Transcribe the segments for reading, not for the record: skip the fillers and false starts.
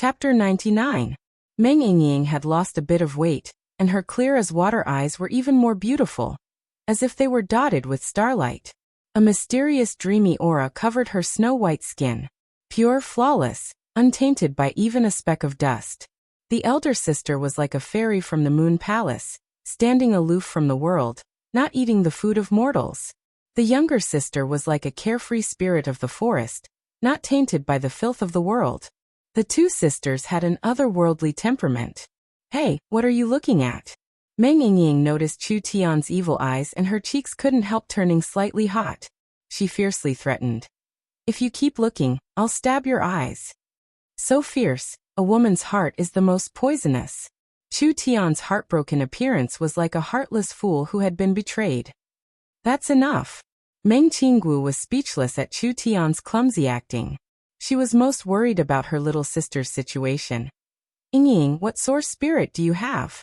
Chapter 99. Meng Yingying had lost a bit of weight, and her clear-as-water eyes were even more beautiful, as if they were dotted with starlight. A mysterious dreamy aura covered her snow-white skin, pure, flawless, untainted by even a speck of dust. The elder sister was like a fairy from the moon palace, standing aloof from the world, not eating the food of mortals. The younger sister was like a carefree spirit of the forest, not tainted by the filth of the world. The two sisters had an otherworldly temperament. "Hey, what are you looking at?" Meng Yingying noticed Chu Tian's evil eyes and her cheeks couldn't help turning slightly hot. She fiercely threatened. "If you keep looking, I'll stab your eyes." So fierce, a woman's heart is the most poisonous. Chu Tian's heartbroken appearance was like a heartless fool who had been betrayed. "That's enough." Meng Qinggu was speechless at Chu Tian's clumsy acting. She was most worried about her little sister's situation. "Yingying, what source spirit do you have?"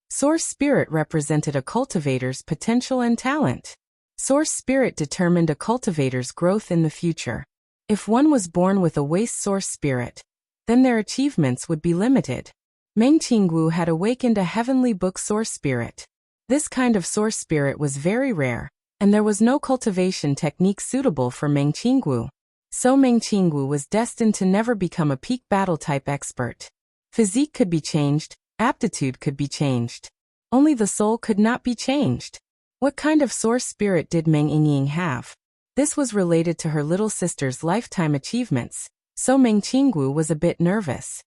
Source spirit represented a cultivator's potential and talent. Source spirit determined a cultivator's growth in the future. If one was born with a waste source spirit, then their achievements would be limited. Meng Qinggu had awakened a heavenly book source spirit. This kind of source spirit was very rare, and there was no cultivation technique suitable for Meng Qinggu. So Meng Qinggu was destined to never become a peak battle type expert. Physique could be changed, aptitude could be changed. Only the soul could not be changed. What kind of source spirit did Meng Yingying have? This was related to her little sister's lifetime achievements, so Meng Qinggu was a bit nervous.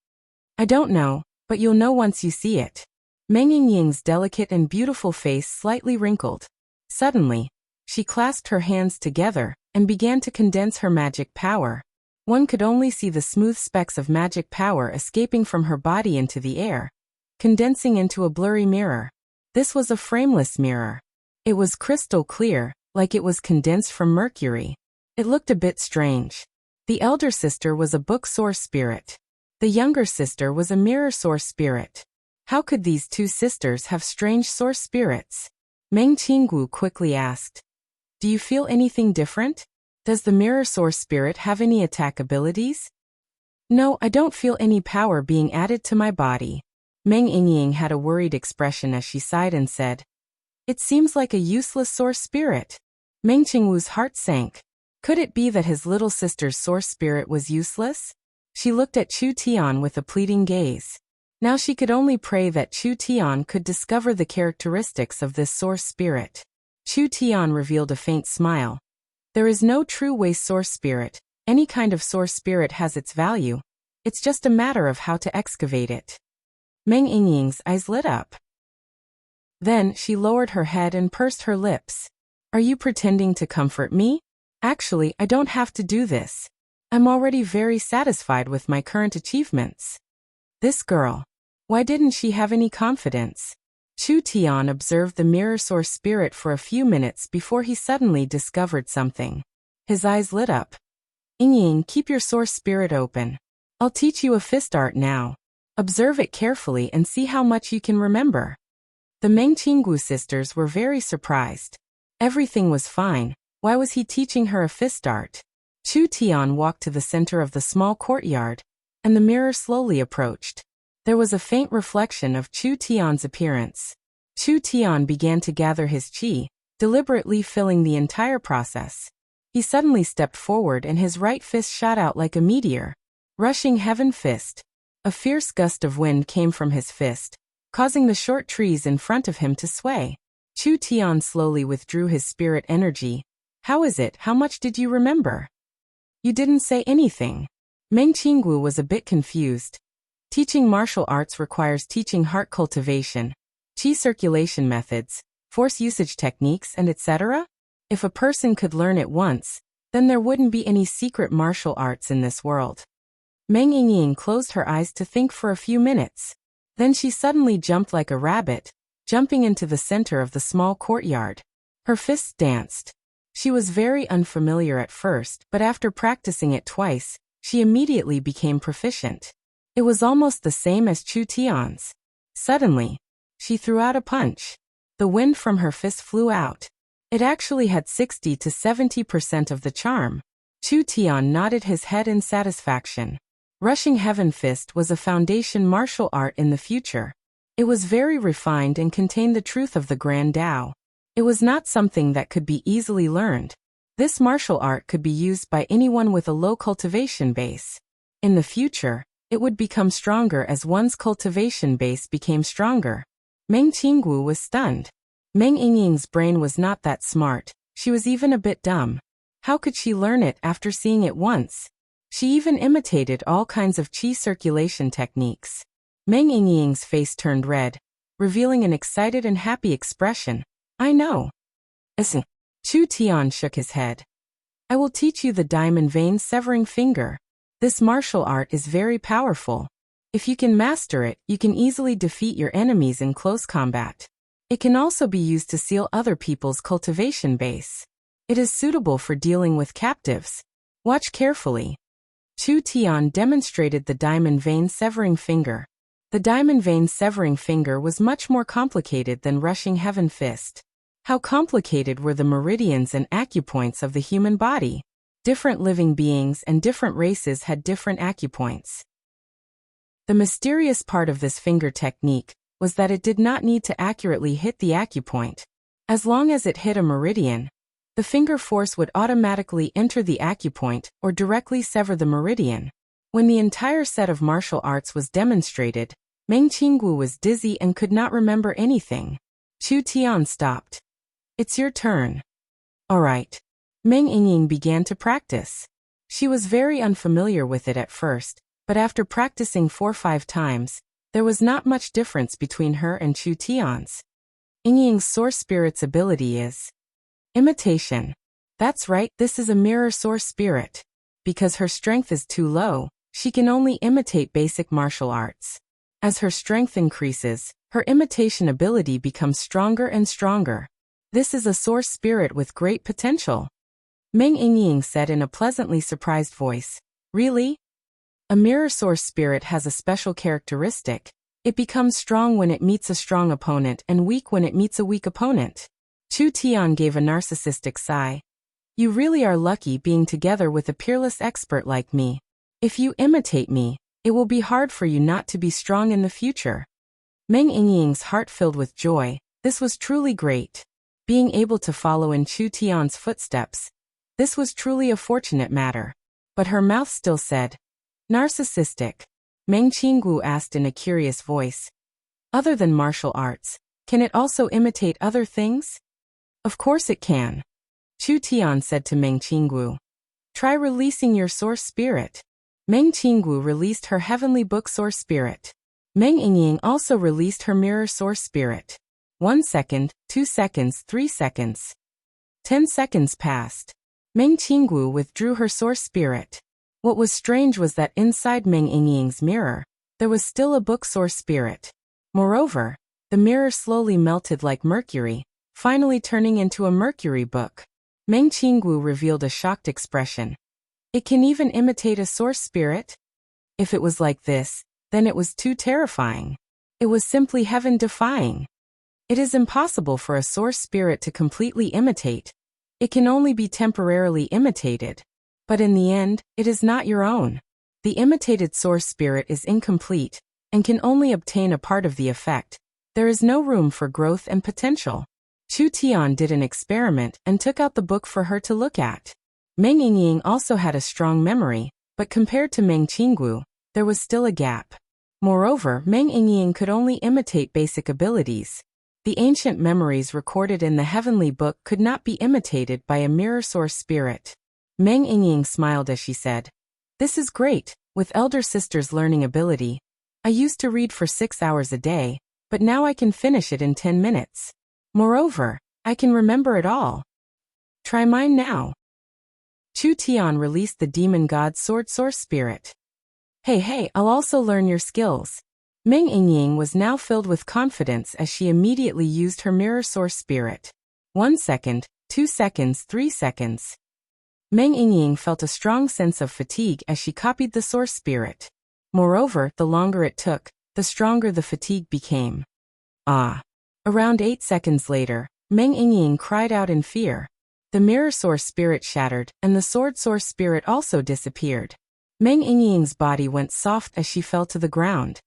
"I don't know, but you'll know once you see it." Meng Yingying's delicate and beautiful face slightly wrinkled. Suddenly, she clasped her hands together and began to condense her magic power. One could only see the smooth specks of magic power escaping from her body into the air, condensing into a blurry mirror. This was a frameless mirror. It was crystal clear, like it was condensed from mercury. It looked a bit strange. The elder sister was a book source spirit. The younger sister was a mirror source spirit. How could these two sisters have strange source spirits? Meng Qinggu quickly asked. "Do you feel anything different? Does the mirror source spirit have any attack abilities?" "No, I don't feel any power being added to my body." Meng Yingying had a worried expression as she sighed and said, "It seems like a useless source spirit." Meng Qingwu's heart sank. Could it be that his little sister's source spirit was useless? She looked at Chu Tian with a pleading gaze. Now she could only pray that Chu Tian could discover the characteristics of this source spirit. Chu Tian revealed a faint smile. "There is no true waste source spirit. Any kind of source spirit has its value. It's just a matter of how to excavate it." Meng Yingying's eyes lit up. Then she lowered her head and pursed her lips. "Are you pretending to comfort me? Actually, I don't have to do this. I'm already very satisfied with my current achievements." This girl. Why didn't she have any confidence? Chu Tian observed the mirror source spirit for a few minutes before he suddenly discovered something. His eyes lit up. "Yingying, keep your source spirit open. I'll teach you a fist art now. Observe it carefully and see how much you can remember." The Meng Qinggu sisters were very surprised. Everything was fine. Why was he teaching her a fist art? Chu Tian walked to the center of the small courtyard, and the mirror slowly approached. There was a faint reflection of Chu Tian's appearance. Chu Tian began to gather his qi, deliberately filling the entire process. He suddenly stepped forward and his right fist shot out like a meteor. Rushing heaven fist. A fierce gust of wind came from his fist, causing the short trees in front of him to sway. Chu Tian slowly withdrew his spirit energy. "How is it? How much did you remember?" "You didn't say anything." Meng Qinggu was a bit confused. Teaching martial arts requires teaching heart cultivation, qi circulation methods, force usage techniques, and etc. If a person could learn it once, then there wouldn't be any secret martial arts in this world. Meng Yingying closed her eyes to think for a few minutes. Then she suddenly jumped like a rabbit, jumping into the center of the small courtyard. Her fists danced. She was very unfamiliar at first, but after practicing it twice, she immediately became proficient. It was almost the same as Chu Tian's. Suddenly, she threw out a punch. The wind from her fist flew out. It actually had 60 to 70% of the charm. Chu Tian nodded his head in satisfaction. Rushing Heaven Fist was a foundation martial art in the future. It was very refined and contained the truth of the Grand Tao. It was not something that could be easily learned. This martial art could be used by anyone with a low cultivation base. In the future, it would become stronger as one's cultivation base became stronger. Meng Qinggu was stunned. Meng Yingying's brain was not that smart, she was even a bit dumb. How could she learn it after seeing it once? She even imitated all kinds of qi circulation techniques. Meng Yingying's face turned red, revealing an excited and happy expression. I know. Chu Tian shook his head. I will teach you the diamond vein severing finger. This martial art is very powerful. If you can master it, you can easily defeat your enemies in close combat. It can also be used to seal other people's cultivation base. It is suitable for dealing with captives. Watch carefully. Chu Tian demonstrated the diamond vein severing finger. The diamond vein severing finger was much more complicated than Rushing Heaven Fist. How complicated were the meridians and acupoints of the human body? Different living beings and different races had different acupoints. The mysterious part of this finger technique was that it did not need to accurately hit the acupoint. As long as it hit a meridian, the finger force would automatically enter the acupoint or directly sever the meridian. When the entire set of martial arts was demonstrated, Meng Qinggu was dizzy and could not remember anything. Chu Tian stopped. It's your turn. All right. Meng Yingying began to practice. She was very unfamiliar with it at first, but after practicing 4-5 times, there was not much difference between her and Chu Tian's. Yingying's source spirit's ability is imitation. That's right, this is a mirror source spirit. Because her strength is too low, she can only imitate basic martial arts. As her strength increases, her imitation ability becomes stronger and stronger. This is a source spirit with great potential. Meng Yingying said in a pleasantly surprised voice. Really? A mirror source spirit has a special characteristic. It becomes strong when it meets a strong opponent and weak when it meets a weak opponent. Chu Tian gave a narcissistic sigh. You really are lucky being together with a peerless expert like me. If you imitate me, it will be hard for you not to be strong in the future. Meng Yingying's heart filled with joy. This was truly great. Being able to follow in Chu Tian's footsteps. This was truly a fortunate matter. But her mouth still said, narcissistic. Meng Qinggu asked in a curious voice. Other than martial arts, can it also imitate other things? Of course it can. Chu Tian said to Meng Qinggu. Try releasing your source spirit. Meng Qinggu released her heavenly book source spirit. Meng Yingying also released her mirror source spirit. 1 second, 2 seconds, 3 seconds. 10 seconds passed. Meng Qinggu withdrew her source spirit. What was strange was that inside Meng Yingying's mirror, there was still a book source spirit. Moreover, the mirror slowly melted like mercury, finally turning into a mercury book. Meng Qinggu revealed a shocked expression. It can even imitate a source spirit? If it was like this, then it was too terrifying. It was simply heaven-defying. It is impossible for a source spirit to completely imitate. It can only be temporarily imitated. But in the end, it is not your own. The imitated source spirit is incomplete, and can only obtain a part of the effect. There is no room for growth and potential. Chu Tian did an experiment and took out the book for her to look at. Meng Yingying also had a strong memory, but compared to Meng Qinggu, there was still a gap. Moreover, Meng Yingying could only imitate basic abilities. The ancient memories recorded in the heavenly book could not be imitated by a mirror source spirit. Meng Yingying smiled as she said, This is great, with elder sister's learning ability. I used to read for 6 hours a day, but now I can finish it in 10 minutes. Moreover, I can remember it all. Try mine now. Chu Tian released the demon god sword source spirit. Hey, I'll also learn your skills. Meng Yingying was now filled with confidence as she immediately used her mirror source spirit. 1 second, 2 seconds, 3 seconds. Meng Yingying felt a strong sense of fatigue as she copied the source spirit. Moreover, the longer it took, the stronger the fatigue became. Around 8 seconds later, Meng Yingying cried out in fear. The mirror source spirit shattered, and the sword source spirit also disappeared. Meng Yingying's body went soft as she fell to the ground.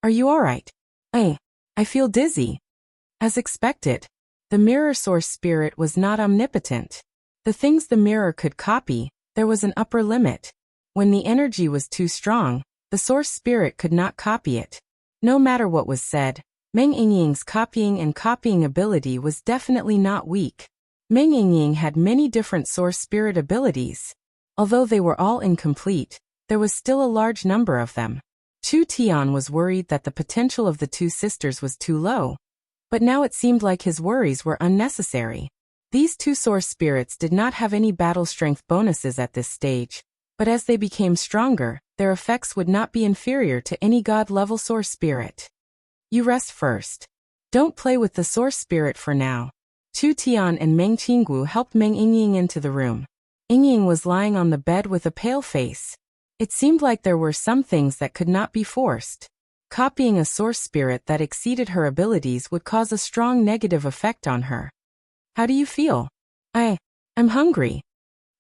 Are you alright? I feel dizzy. As expected, the mirror source spirit was not omnipotent. The things the mirror could copy, there was an upper limit. When the energy was too strong, the source spirit could not copy it. No matter what was said, Meng Yingying's copying ability was definitely not weak. Meng Yingying had many different source spirit abilities. Although they were all incomplete, there was still a large number of them. Chu Tian was worried that the potential of the two sisters was too low. But now it seemed like his worries were unnecessary. These two source spirits did not have any battle strength bonuses at this stage, but as they became stronger, their effects would not be inferior to any god-level source spirit. You rest first. Don't play with the source spirit for now. Chu Tian and Meng Qinggu helped Meng Yingying into the room. Yingying was lying on the bed with a pale face. It seemed like there were some things that could not be forced. Copying a source spirit that exceeded her abilities would cause a strong negative effect on her. How do you feel? I'm hungry.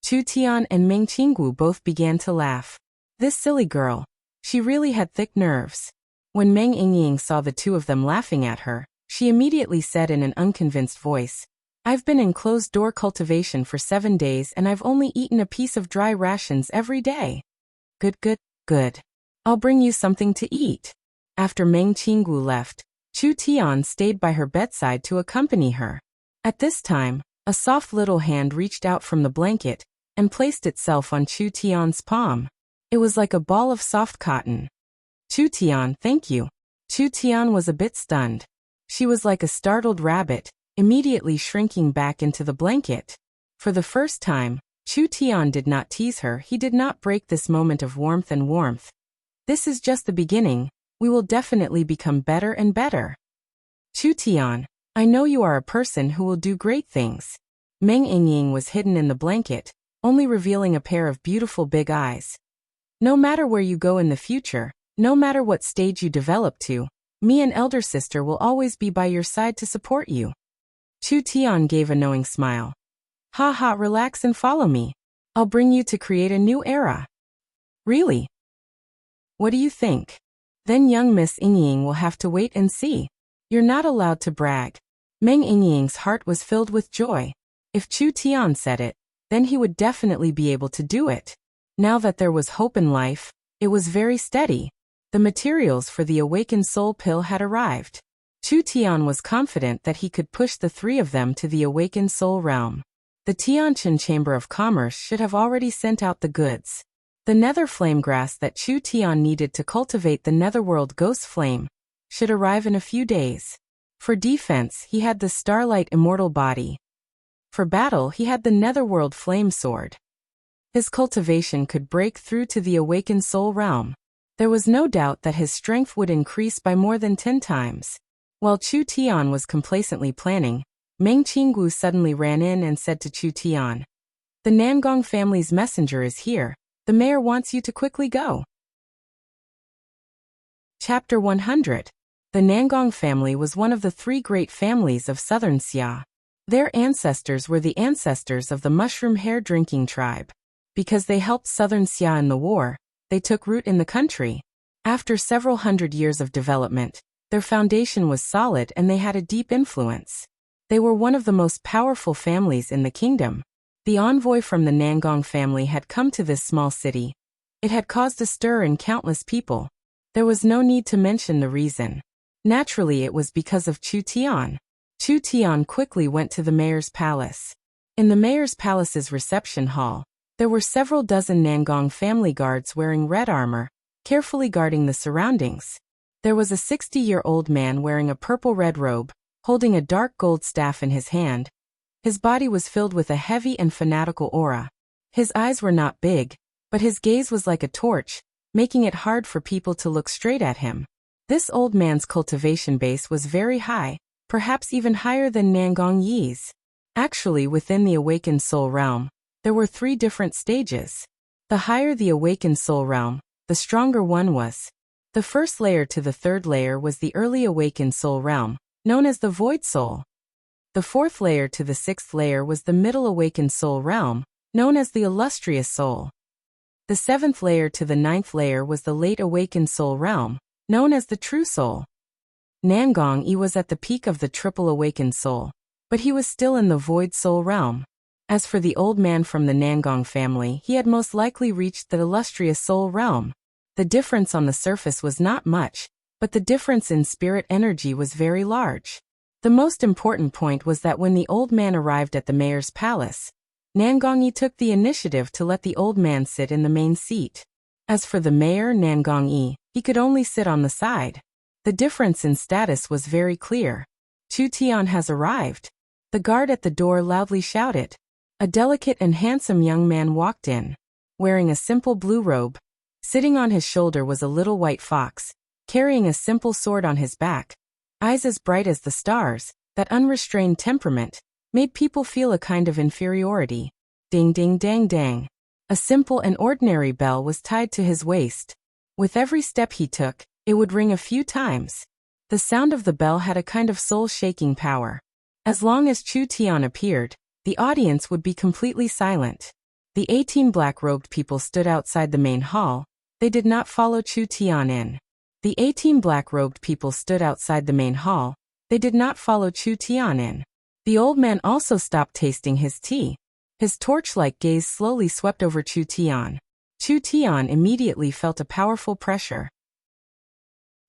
Chu Tian and Meng Qinggu both began to laugh. This silly girl. She really had thick nerves. When Meng Yingying saw the two of them laughing at her, she immediately said in an unconvinced voice, I've been in closed-door cultivation for 7 days and I've only eaten a piece of dry rations every day. Good. I'll bring you something to eat. After Meng Qinggu left, Chu Tian stayed by her bedside to accompany her. At this time, a soft little hand reached out from the blanket and placed itself on Chu Tian's palm. It was like a ball of soft cotton. Chu Tian, thank you. Chu Tian was a bit stunned. She was like a startled rabbit, immediately shrinking back into the blanket. For the first time, Chu Tian did not tease her. He did not break this moment of warmth. This is just the beginning. We will definitely become better and better. Chu Tian, I know you are a person who will do great things. Meng Yingying was hidden in the blanket, only revealing a pair of beautiful big eyes. No matter where you go in the future, no matter what stage you develop to, me and elder sister will always be by your side to support you. Chu Tian gave a knowing smile. Relax and follow me. I'll bring you to create a new era. Really? What do you think? Then young Miss Yingying will have to wait and see. You're not allowed to brag. Meng Yingying's heart was filled with joy. If Chu Tian said it, then he would definitely be able to do it. Now that there was hope in life, it was very steady. The materials for the awakened soul pill had arrived. Chu Tian was confident that he could push the three of them to the awakened soul realm. The Tianqin Chamber of Commerce should have already sent out the goods. The nether flame grass that Chu Tian needed to cultivate the netherworld ghost flame should arrive in a few days. For defense, he had the starlight immortal body. For battle, he had the netherworld flame sword. His cultivation could break through to the awakened soul realm. There was no doubt that his strength would increase by more than 10 times. While Chu Tian was complacently planning, Meng Qinggu suddenly ran in and said to Chu Tian, The Nangong family's messenger is here. The mayor wants you to quickly go. Chapter 100. The Nangong family was one of the 3 great families of southern Xia. Their ancestors were the ancestors of the mushroom hair drinking tribe. Because they helped southern Xia in the war, they took root in the country. After several hundred years of development, their foundation was solid and they had a deep influence. They were one of the most powerful families in the kingdom. The envoy from the Nangong family had come to this small city. It had caused a stir in countless people. There was no need to mention the reason. Naturally, it was because of Chu Tian. Chu Tian quickly went to the mayor's palace. In the mayor's palace's reception hall, there were several dozen Nangong family guards wearing red armor, carefully guarding the surroundings. There was a 60-year-old man wearing a purple-red robe, holding a dark gold staff in his hand. His body was filled with a heavy and fanatical aura. His eyes were not big, but his gaze was like a torch, making it hard for people to look straight at him. This old man's cultivation base was very high, perhaps even higher than Nangong Yi's. Actually, within the awakened soul realm, there were 3 different stages. The higher the awakened soul realm, the stronger one was. The first layer to the 3rd layer was the early awakened soul realm, known as the void soul. The 4th layer to the 6th layer was the middle awakened soul realm, known as the illustrious soul. The 7th layer to the 9th layer was the late awakened soul realm, known as the true soul. Nangong-yi was at the peak of the triple awakened soul, but he was still in the void soul realm. As for the old man from the Nangong family, he had most likely reached the illustrious soul realm. The difference on the surface was not much, but the difference in spirit energy was very large. The most important point was that when the old man arrived at the mayor's palace, Nangong-yi took the initiative to let the old man sit in the main seat. As for the mayor Nangong-yi, he could only sit on the side. The difference in status was very clear. Chu Tian has arrived. The guard at the door loudly shouted. A delicate and handsome young man walked in, wearing a simple blue robe. Sitting on his shoulder was a little white fox, carrying a simple sword on his back. Eyes as bright as the stars, that unrestrained temperament, made people feel a kind of inferiority. Ding ding dang dang. A simple and ordinary bell was tied to his waist. With every step he took, it would ring a few times. The sound of the bell had a kind of soul-shaking power. As long as Chu Tian appeared, the audience would be completely silent. The 18 black-robed people stood outside the main hall. They did not follow Chu Tian in. The 18 black-robed people stood outside the main hall. They did not follow Chu Tian in. The old man also stopped tasting his tea. His torch-like gaze slowly swept over Chu Tian. Chu Tian immediately felt a powerful pressure.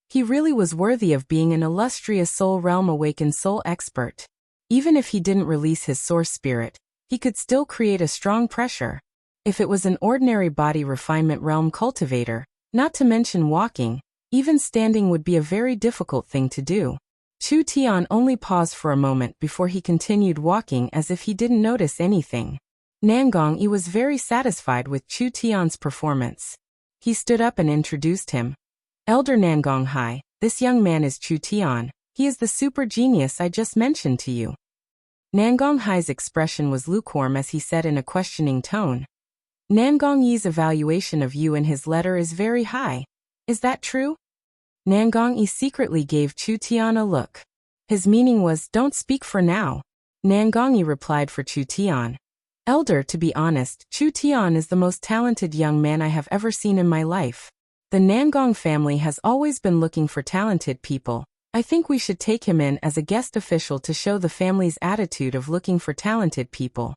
He really was worthy of being an illustrious soul realm awakened soul expert. Even if he didn't release his source spirit, he could still create a strong pressure. If it was an ordinary body refinement realm cultivator, not to mention walking, even standing would be a very difficult thing to do. Chu Tian only paused for a moment before he continued walking as if he didn't notice anything. Nangong-yi was very satisfied with Chu Tian's performance. He stood up and introduced him. Elder Nangong-hai, this young man is Chu Tian. He is the super genius I just mentioned to you. Nangong-hai's expression was lukewarm as he said in a questioning tone. Nangong-yi's evaluation of you in his letter is very high. Is that true? Nangong-yi secretly gave Chu Tian a look. His meaning was, don't speak for now. Nangong-yi replied for Chu Tian. Elder, to be honest, Chu Tian is the most talented young man I have ever seen in my life. The Nangong family has always been looking for talented people. I think we should take him in as a guest official to show the family's attitude of looking for talented people.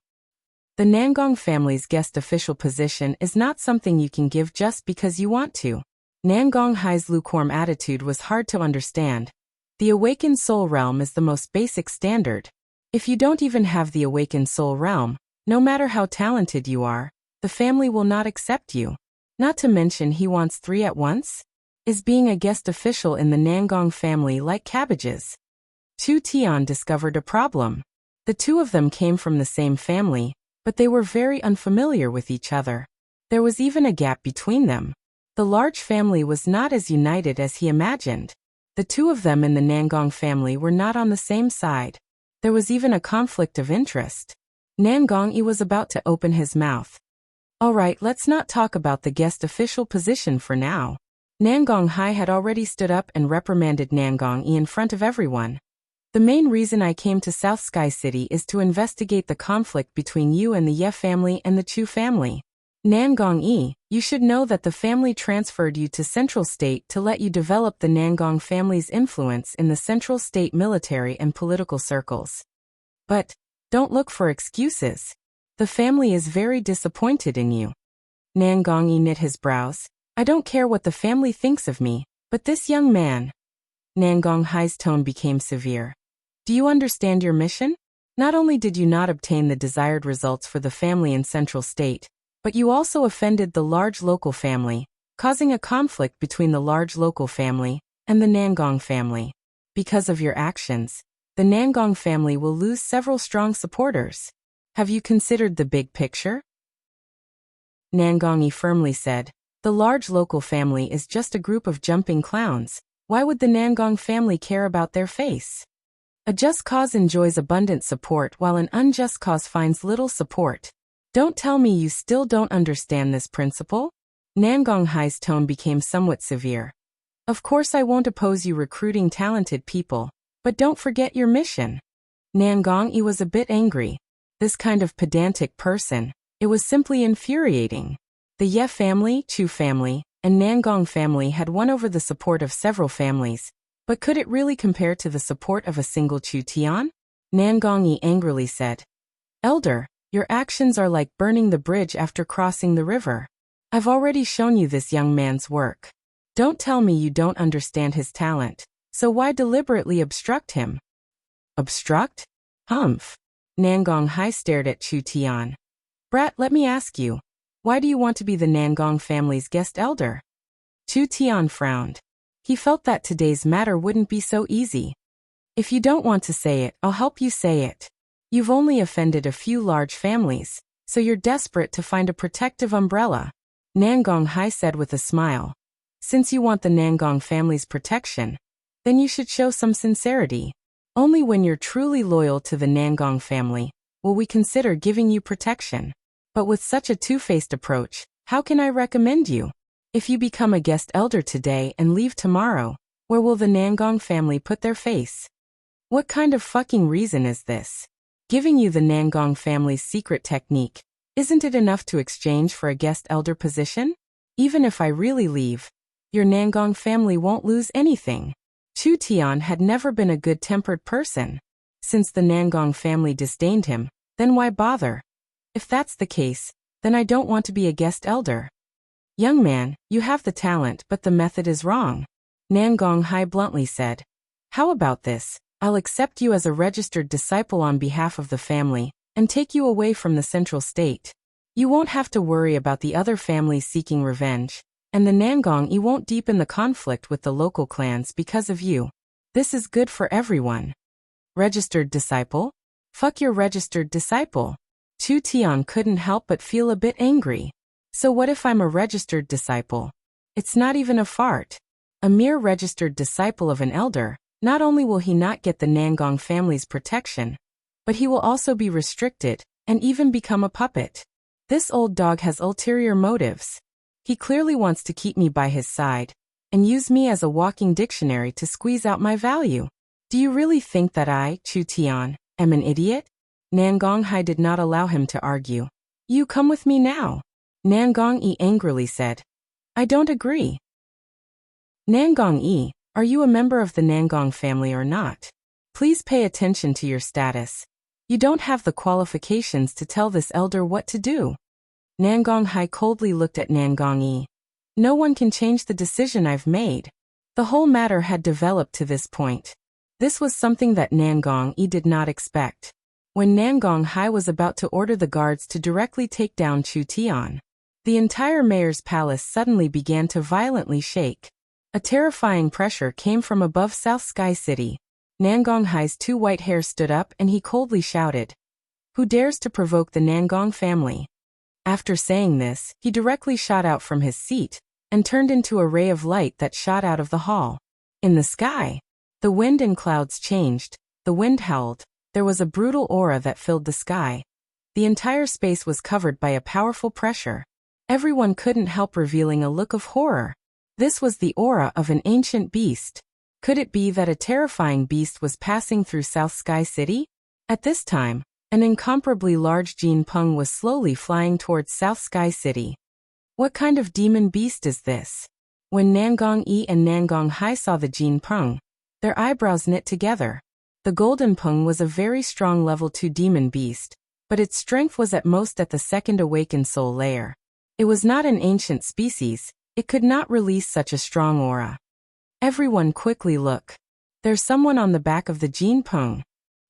The Nangong family's guest official position is not something you can give just because you want to. Nangong-hai's lukewarm attitude was hard to understand. The awakened soul realm is the most basic standard. If you don't even have the awakened soul realm, no matter how talented you are, the family will not accept you. Not to mention he wants 3 at once? Is being a guest official in the Nangong family like cabbages? Chu Tian discovered a problem. The two of them came from the same family, but they were very unfamiliar with each other. There was even a gap between them. The large family was not as united as he imagined. The two of them in the Nangong family were not on the same side. There was even a conflict of interest. Nangong-yi was about to open his mouth. Alright, let's not talk about the guest official position for now. Nangong-hai had already stood up and reprimanded Nangong-yi in front of everyone. The main reason I came to South Sky City is to investigate the conflict between you and the Ye family and the Chu family. Nangong-yi, you should know that the family transferred you to Central State to let you develop the Nangong family's influence in the Central State military and political circles. But, don't look for excuses. The family is very disappointed in you. Nangong-yi knit his brows. I don't care what the family thinks of me, but this young man. Nangong-hai's tone became severe. Do you understand your mission? Not only did you not obtain the desired results for the family in Central State, but you also offended the large local family, causing a conflict between the large local family and the Nangong family. Because of your actions, the Nangong family will lose several strong supporters. Have you considered the big picture? Nangong-yi firmly said, the large local family is just a group of jumping clowns. Why would the Nangong family care about their face? A just cause enjoys abundant support while an unjust cause finds little support. Don't tell me you still don't understand this principle? Nangong-hai's tone became somewhat severe. Of course I won't oppose you recruiting talented people, but don't forget your mission. Nangong-yi was a bit angry. This kind of pedantic person, it was simply infuriating. The Ye family, Chu family, and Nangong family had won over the support of several families, but could it really compare to the support of a single Chu Tian? Nangong Yi angrily said. Elder, your actions are like burning the bridge after crossing the river. I've already shown you this young man's work. Don't tell me you don't understand his talent, so why deliberately obstruct him? Obstruct? Humph. Nangong Hai stared at Chu Tian. Brat, let me ask you. Why do you want to be the Nangong family's guest elder? Chu Tian frowned. He felt that today's matter wouldn't be so easy. If you don't want to say it, I'll help you say it. You've only offended a few large families, so you're desperate to find a protective umbrella. Nangong Hai said with a smile. Since you want the Nangong family's protection, then you should show some sincerity. Only when you're truly loyal to the Nangong family will we consider giving you protection. But with such a two-faced approach, how can I recommend you? If you become a guest elder today and leave tomorrow, where will the Nangong family put their face? What kind of fucking reason is this? Giving you the Nangong family's secret technique, isn't it enough to exchange for a guest elder position? Even if I really leave, your Nangong family won't lose anything. Chu Tian had never been a good-tempered person. Since the Nangong family disdained him, then why bother? If that's the case, then I don't want to be a guest elder. Young man, you have the talent, but the method is wrong. Nangong Hai bluntly said. How about this? I'll accept you as a registered disciple on behalf of the family, and take you away from the central state. You won't have to worry about the other families seeking revenge, and the Nangong Yi won't deepen the conflict with the local clans because of you. This is good for everyone. Registered disciple? Fuck your registered disciple. Chu Tian couldn't help but feel a bit angry. So what if I'm a registered disciple? It's not even a fart. A mere registered disciple of an elder, not only will he not get the Nangong family's protection, but he will also be restricted, and even become a puppet. This old dog has ulterior motives. He clearly wants to keep me by his side, and use me as a walking dictionary to squeeze out my value. Do you really think that I, Chu Tian, am an idiot? Nangong Hai did not allow him to argue. You come with me now. Nangong Yi angrily said. I don't agree. Nangong Yi, are you a member of the Nangong family or not? Please pay attention to your status. You don't have the qualifications to tell this elder what to do. Nangong Hai coldly looked at Nangong Yi. No one can change the decision I've made. The whole matter had developed to this point. This was something that Nangong Yi did not expect. When Nangong Hai was about to order the guards to directly take down Chu Tian, the entire mayor's palace suddenly began to violently shake. A terrifying pressure came from above South Sky City. Nangong Hai's two white hairs stood up and he coldly shouted, Who dares to provoke the Nangong family? After saying this, he directly shot out from his seat, and turned into a ray of light that shot out of the hall. In the sky, the wind and clouds changed, the wind howled. There was a brutal aura that filled the sky. The entire space was covered by a powerful pressure. Everyone couldn't help revealing a look of horror. This was the aura of an ancient beast. Could it be that a terrifying beast was passing through South Sky City? At this time, an incomparably large Jin Peng was slowly flying towards South Sky City. What kind of demon beast is this? When Nangong Yi and Nangong Hai saw the Jin Peng, their eyebrows knit together. The Golden Peng was a very strong level 2 demon beast, but its strength was at most at the second awakened soul layer. It was not an ancient species, it could not release such a strong aura. Everyone quickly look. There's someone on the back of the Jin Peng.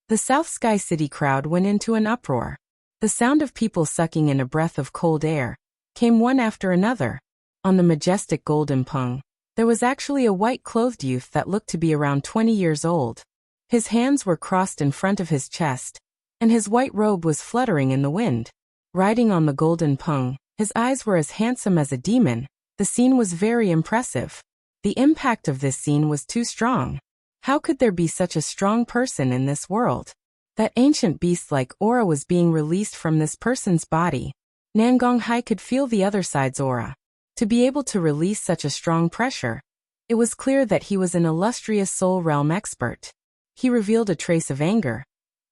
The South Sky City crowd went into an uproar. The sound of people sucking in a breath of cold air came one after another. On the majestic Golden Peng, there was actually a white-clothed youth that looked to be around 20 years old. His hands were crossed in front of his chest, and his white robe was fluttering in the wind. Riding on the Golden Peng, his eyes were as handsome as a demon. The scene was very impressive. The impact of this scene was too strong. How could there be such a strong person in this world? That ancient beast-like aura was being released from this person's body. Nangong Hai could feel the other side's aura. To be able to release such a strong pressure, it was clear that he was an illustrious soul realm expert. He revealed a trace of anger.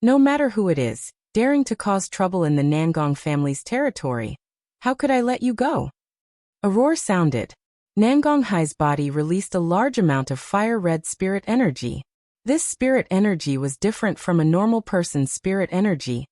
No matter who it is, daring to cause trouble in the Nangong family's territory. How could I let you go? A roar sounded. Nangong Hai's body released a large amount of fire-red spirit energy. This spirit energy was different from a normal person's spirit energy.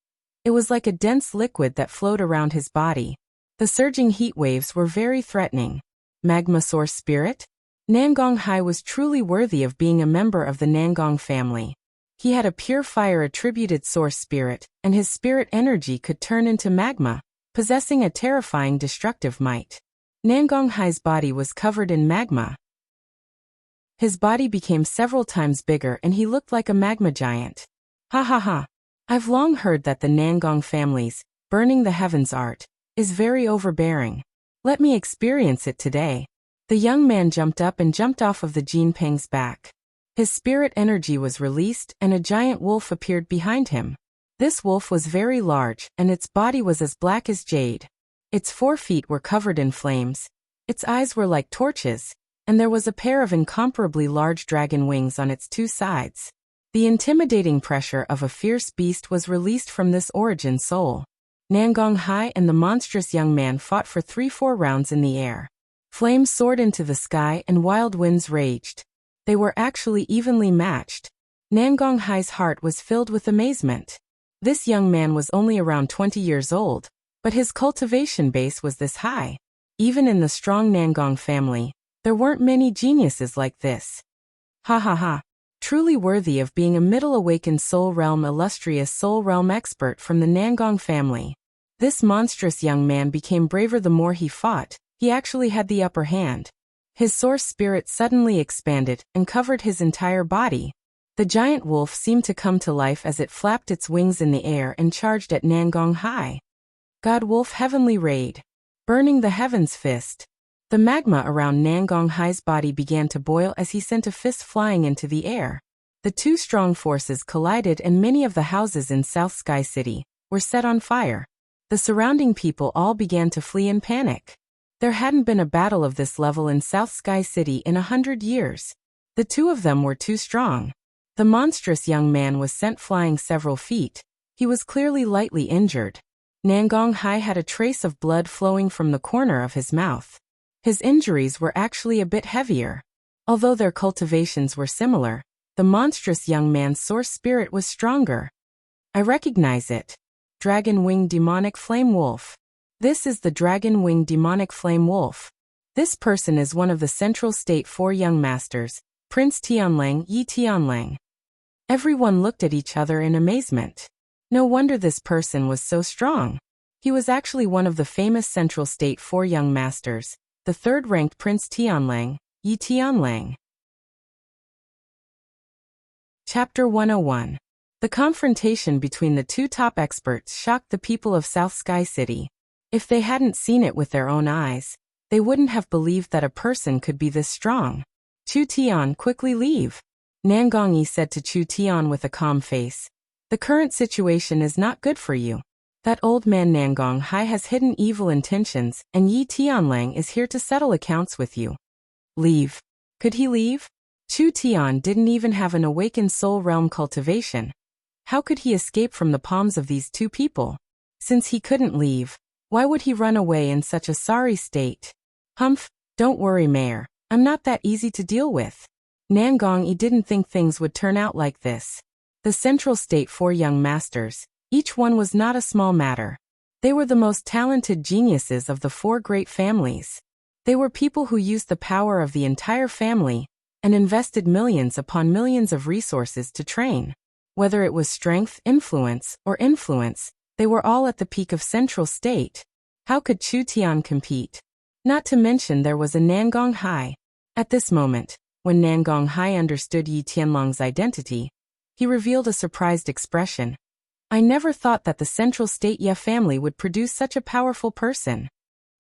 It was like a dense liquid that flowed around his body. The surging heat waves were very threatening. Magma source spirit? Nangong Hai was truly worthy of being a member of the Nangong family. He had a pure fire-attributed source spirit, and his spirit energy could turn into magma, possessing a terrifying destructive might. Nangong Hai's body was covered in magma. His body became several times bigger and he looked like a magma giant. Ha ha ha. I've long heard that the Nangong family's burning the heavens art is very overbearing. Let me experience it today. The young man jumped up and jumped off of the Jinpeng's back. His spirit energy was released and a giant wolf appeared behind him. This wolf was very large and its body was as black as jade. Its 4 feet were covered in flames. Its eyes were like torches, and there was a pair of incomparably large dragon wings on its 2 sides. The intimidating pressure of a fierce beast was released from this origin soul. Nangong Hai and the monstrous young man fought for 3-4 rounds in the air. Flames soared into the sky and wild winds raged. They were actually evenly matched. Nangong Hai's heart was filled with amazement. This young man was only around 20 years old, but his cultivation base was this high. Even in the strong Nangong family, there weren't many geniuses like this. Ha ha ha. Truly worthy of being a middle-awakened soul realm illustrious soul realm expert from the Nangong family. This monstrous young man became braver the more he fought. He actually had the upper hand. His source spirit suddenly expanded and covered his entire body. The giant wolf seemed to come to life as it flapped its wings in the air and charged at Nangong Hai. God Wolf Heavenly Raid. Burning the Heavens Fist. The magma around Nangong Hai's body began to boil as he sent a fist flying into the air. The 2 strong forces collided and many of the houses in South Sky City were set on fire. The surrounding people all began to flee in panic. There hadn't been a battle of this level in South Sky City in 100 years. The 2 of them were too strong. The monstrous young man was sent flying several feet. He was clearly lightly injured. Nangong Hai had a trace of blood flowing from the corner of his mouth. His injuries were actually a bit heavier. Although their cultivations were similar, the monstrous young man's source spirit was stronger. I recognize it. Dragon Wing Demonic Flame Wolf. This is the Dragon Wing Demonic Flame Wolf. This person is one of the Central State 4 young masters, Prince Tianlang Yi Tianlang. Everyone looked at each other in amazement. No wonder this person was so strong. He was actually one of the famous Central State 4 young masters, the 3rd-ranked Prince Tianlang, Yi Tianlang. Chapter 101. The confrontation between the 2 top experts shocked the people of South Sky City. If they hadn't seen it with their own eyes, they wouldn't have believed that a person could be this strong. Chu Tian, quickly leave. Nangong Yi said to Chu Tian with a calm face. The current situation is not good for you. That old man Nangong Hai has hidden evil intentions, and Yi Tianlang is here to settle accounts with you. Leave. Could he leave? Chu Tian didn't even have an awakened soul realm cultivation. How could he escape from the palms of these 2 people? Since he couldn't leave, why would he run away in such a sorry state? Humph, don't worry, Mayor. I'm not that easy to deal with. Nangong Yi didn't think things would turn out like this. The Central State 4 young masters, each one was not a small matter. They were the most talented geniuses of the 4 great families. They were people who used the power of the entire family and invested millions upon millions of resources to train. Whether it was strength, influence, or influence, they were all at the peak of Central State. How could Chu Tian compete? Not to mention there was a Nangong Hai. At this moment, when Nangong Hai understood Yi Tianlang's identity, he revealed a surprised expression. I never thought that the Central State Ye family would produce such a powerful person.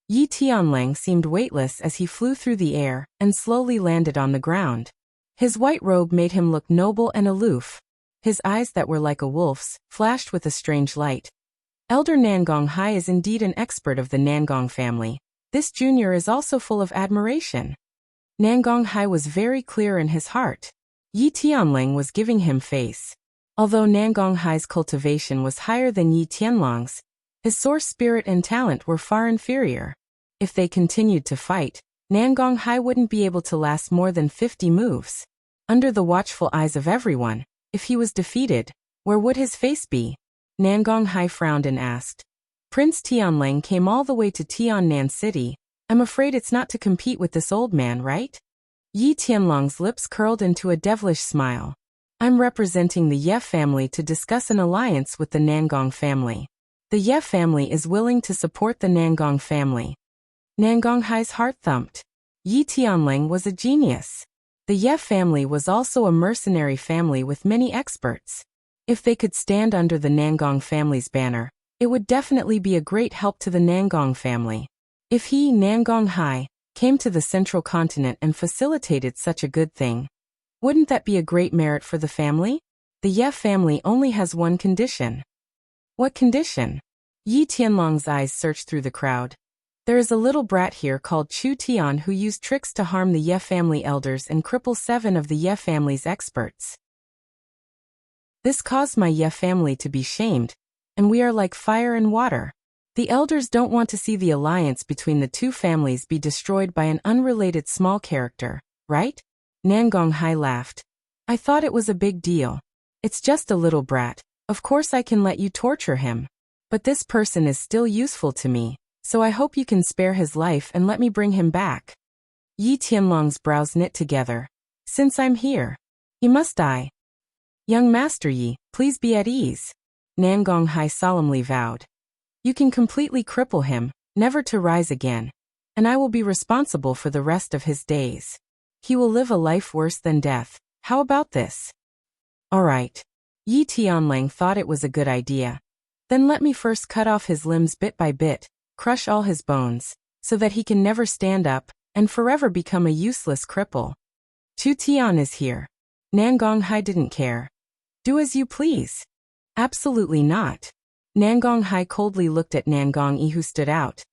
Yi Tianlang seemed weightless as he flew through the air and slowly landed on the ground. His white robe made him look noble and aloof. His eyes that were like a wolf's flashed with a strange light. Elder Nangong Hai is indeed an expert of the Nangong family. This junior is also full of admiration. Nangong Hai was very clear in his heart. Yi Tianlang was giving him face. Although Nangong Hai's cultivation was higher than Yi Tianlang's, his source spirit and talent were far inferior. If they continued to fight, Nangong Hai wouldn't be able to last more than 50 moves. Under the watchful eyes of everyone, if he was defeated, where would his face be? Nangong Hai frowned and asked. Prince Tianlang came all the way to Tiannan City. I'm afraid it's not to compete with this old man, right? Yi Tianlong's lips curled into a devilish smile. I'm representing the Ye family to discuss an alliance with the Nangong family. The Ye family is willing to support the Nangong family. Nangong Hai's heart thumped. Yi Tianlang was a genius. The Ye family was also a mercenary family with many experts. If they could stand under the Nangong family's banner, it would definitely be a great help to the Nangong family. If he, Nangong Hai, came to the central continent and facilitated such a good thing, wouldn't that be a great merit for the family? The Ye family only has one condition. What condition? Yi Tianlong's eyes searched through the crowd. There is a little brat here called Chu Tian who used tricks to harm the Ye family elders and cripple 7 of the Ye family's experts. This caused my Ye family to be shamed, and we are like fire and water. The elders don't want to see the alliance between the two families be destroyed by an unrelated small character, right? Nangong Hai laughed. I thought it was a big deal. It's just a little brat. Of course I can let you torture him. But this person is still useful to me, so I hope you can spare his life and let me bring him back. Yi Tianlong's brows knit together. Since I'm here, he must die. Young Master Yi, please be at ease. Nangong Hai solemnly vowed. You can completely cripple him, never to rise again, and I will be responsible for the rest of his days. He will live a life worse than death. How about this? All right. Yi Tianlang thought it was a good idea. Then let me first cut off his limbs bit by bit, crush all his bones, so that he can never stand up, and forever become a useless cripple. Chu Tian is here. Nangong Hai didn't care. Do as you please. Absolutely not. Nangong Hai coldly looked at Nangong Yi who stood out.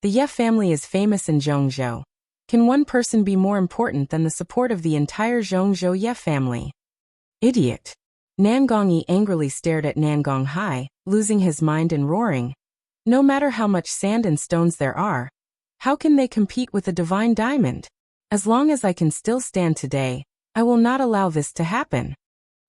The Ye family is famous in Zhongzhou. Can one person be more important than the support of the entire Zhongzhou Ye family? Idiot. Nangong Yi angrily stared at Nangong Hai, losing his mind and roaring. No matter how much sand and stones there are, how can they compete with a divine diamond? As long as I can still stand today, I will not allow this to happen.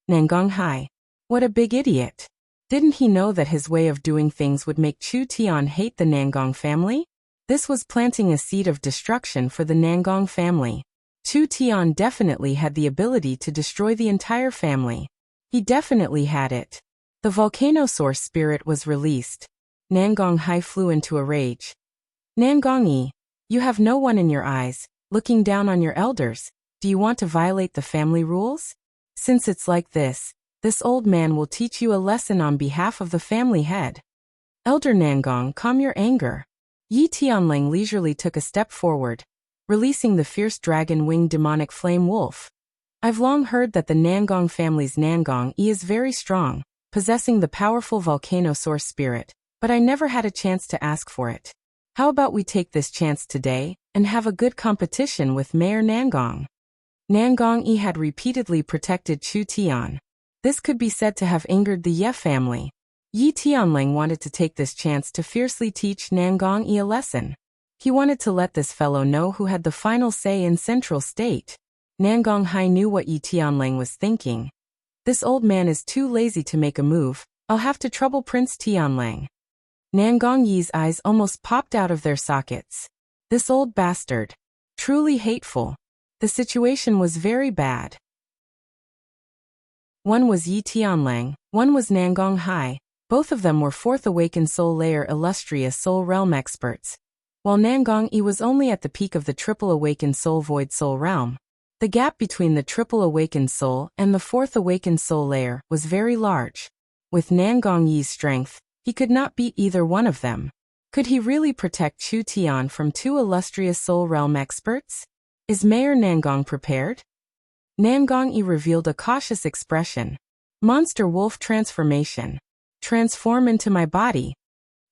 Nangong Hai. What a big idiot. Didn't he know that his way of doing things would make Chu Tian hate the Nangong family? This was planting a seed of destruction for the Nangong family. Chu Tian definitely had the ability to destroy the entire family. He definitely had it. The volcanosaur spirit was released. Nangong Hai flew into a rage. Nangong Yi, you have no one in your eyes, looking down on your elders. Do you want to violate the family rules? Since it's like this old man will teach you a lesson on behalf of the family head. Elder Nangong, calm your anger. Yi Tianlang leisurely took a step forward, releasing the fierce dragon-winged demonic flame wolf. I've long heard that the Nangong family's Nangong Yi is very strong, possessing the powerful volcanosaur spirit, but I never had a chance to ask for it. How about we take this chance today, and have a good competition with Mayor Nangong? Nangong Yi had repeatedly protected Chu Tian. This could be said to have angered the Ye family. Yi Tianlang wanted to take this chance to fiercely teach Nangong Yi a lesson. He wanted to let this fellow know who had the final say in Central State. Nangong Hai knew what Yi Tianlang was thinking. This old man is too lazy to make a move. I'll have to trouble Prince Tianlang. Nangong Yi's eyes almost popped out of their sockets. This old bastard. Truly hateful. The situation was very bad. One was Yi Tianlang, one was Nangong Hai. Both of them were fourth awakened soul layer illustrious soul realm experts, while Nangong Yi was only at the peak of the triple awakened soul void soul realm. The gap between the triple awakened soul and the fourth awakened soul layer was very large. With Nangong Yi's strength, he could not beat either one of them. Could he really protect Chu Tian from 2 illustrious soul realm experts? Is Mayor Nangong prepared? Nangong Yi revealed a cautious expression. Monster wolf transformation. Transform into my body.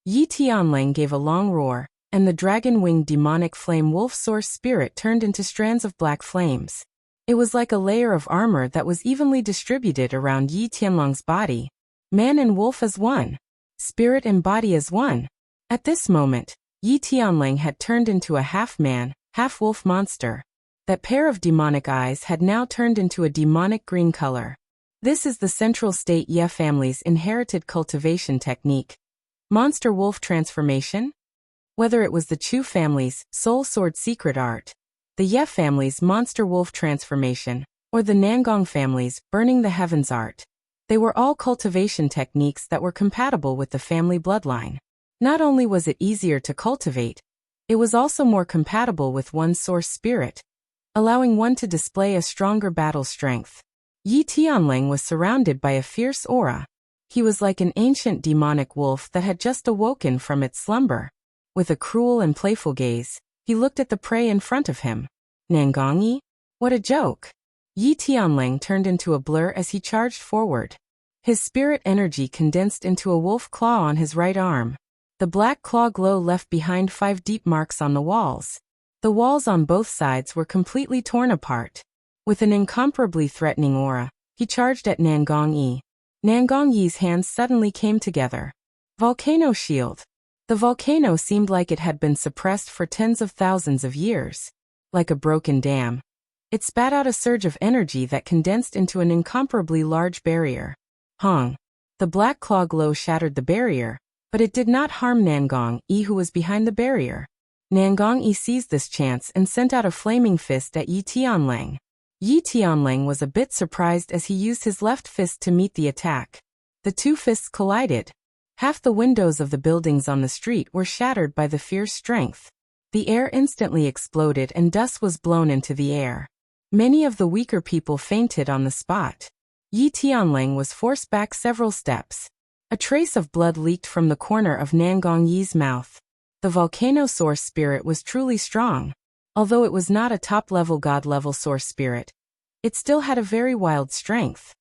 Yi Tianlang gave a long roar, and the dragon-winged demonic flame wolf source spirit turned into strands of black flames. It was like a layer of armor that was evenly distributed around Yi Tianlang's body. Man and wolf as one. Spirit and body as one. At this moment, Yi Tianling had turned into a half-man, half-wolf monster. That pair of demonic eyes had now turned into a demonic green color. This is the central state Ye family's inherited cultivation technique. Monster wolf transformation? Whether it was the Chu family's soul sword secret art, the Ye family's monster wolf transformation, or the Nangong family's burning the heavens art, they were all cultivation techniques that were compatible with the family bloodline. Not only was it easier to cultivate, it was also more compatible with one's source spirit, allowing one to display a stronger battle strength. Yi Tianling was surrounded by a fierce aura. He was like an ancient demonic wolf that had just awoken from its slumber. With a cruel and playful gaze, he looked at the prey in front of him. Nangongyi? What a joke! Yi Tianling turned into a blur as he charged forward. His spirit energy condensed into a wolf claw on his right arm. The black claw glow left behind 5 deep marks on the walls. The walls on both sides were completely torn apart. With an incomparably threatening aura, he charged at Nangongyi. Nangongyi's hands suddenly came together. Volcano shield. The volcano seemed like it had been suppressed for tens of thousands of years. Like a broken dam, it spat out a surge of energy that condensed into an incomparably large barrier. Hong. The black claw glow shattered the barrier, but it did not harm Nangongyi, who was behind the barrier. Nangongyi seized this chance and sent out a flaming fist at Yi Tianling. Yi Tianling was a bit surprised as he used his left fist to meet the attack. The two fists collided. Half the windows of the buildings on the street were shattered by the fierce strength. The air instantly exploded and dust was blown into the air. Many of the weaker people fainted on the spot. Yi Tianling was forced back several steps. A trace of blood leaked from the corner of Nangongyi's mouth. The volcano source spirit was truly strong. Although it was not a top-level god-level source spirit, it still had a very wild strength.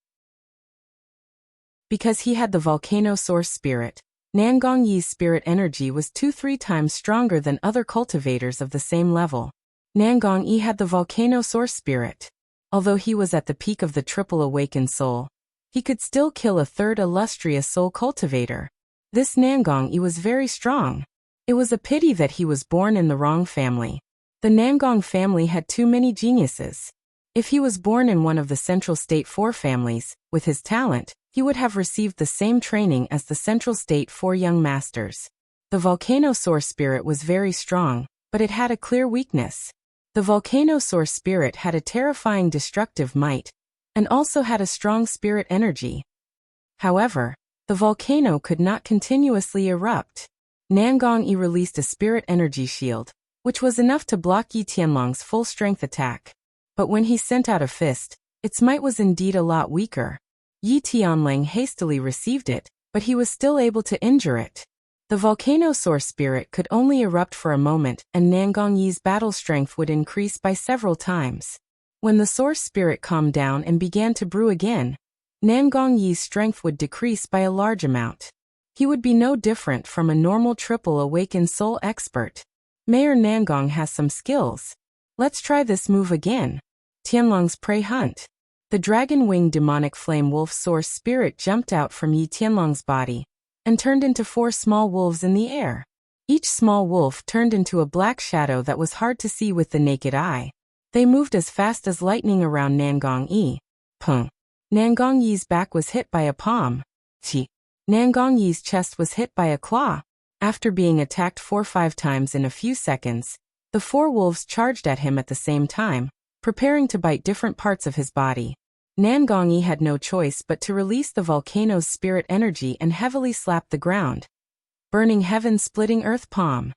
Because he had the volcano source spirit, Nangongyi's spirit energy was 2-3 times stronger than other cultivators of the same level. Nangongyi had the volcano source spirit. Although he was at the peak of the triple awakened soul, he could still kill a third illustrious soul cultivator. This Nangongyi was very strong. It was a pity that he was born in the wrong family. The Nangong family had too many geniuses. If he was born in one of the Central State 4 families, with his talent, he would have received the same training as the Central State 4 young masters. The volcano source spirit was very strong, but it had a clear weakness. The volcano source spirit had a terrifying destructive might, and also had a strong spirit energy. However, the volcano could not continuously erupt. Nangongyi released a spirit energy shield, which was enough to block Yi Tianling's full-strength attack. But when he sent out a fist, its might was indeed a lot weaker. Yi Tianling hastily received it, but he was still able to injure it. The volcano source spirit could only erupt for a moment, and Nangongyi's battle strength would increase by several times. When the source spirit calmed down and began to brew again, Nangongyi's strength would decrease by a large amount. He would be no different from a normal triple awakened soul expert. Mayor Nangong has some skills. Let's try this move again. Tianlong's prey hunt. The dragon-winged demonic flame wolf source spirit jumped out from Yi Tianlong's body and turned into 4 small wolves in the air. Each small wolf turned into a black shadow that was hard to see with the naked eye. They moved as fast as lightning around Nangongyi. Pung. Nangongyi's back was hit by a palm. Chi. Nangongyi's chest was hit by a claw. After being attacked 4-5 times in a few seconds, the 4 wolves charged at him at the same time, preparing to bite different parts of his body. Nangongyi had no choice but to release the volcano's spirit energy and heavily slap the ground. Burning heaven splitting earth palm.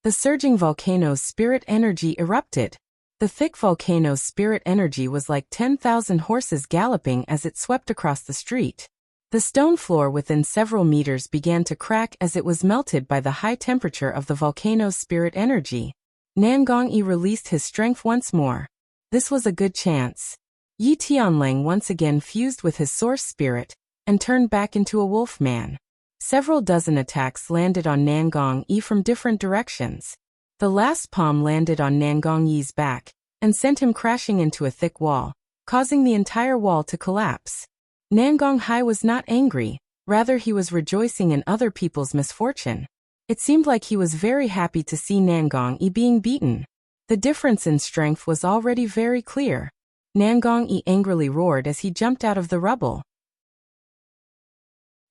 The surging volcano's spirit energy erupted. The thick volcano's spirit energy was like 10,000 horses galloping as it swept across the street. The stone floor within several meters began to crack as it was melted by the high temperature of the volcano's spirit energy. Nangongyi released his strength once more. This was a good chance. Yi Tianling once again fused with his source spirit and turned back into a wolf man. Several dozen attacks landed on Nangongyi from different directions. The last palm landed on Nangongyi's back and sent him crashing into a thick wall, causing the entire wall to collapse. Nangongyi was not angry, rather he was rejoicing in other people's misfortune. It seemed like he was very happy to see Nangong-yi being beaten. The difference in strength was already very clear. Nangong-yi angrily roared as he jumped out of the rubble.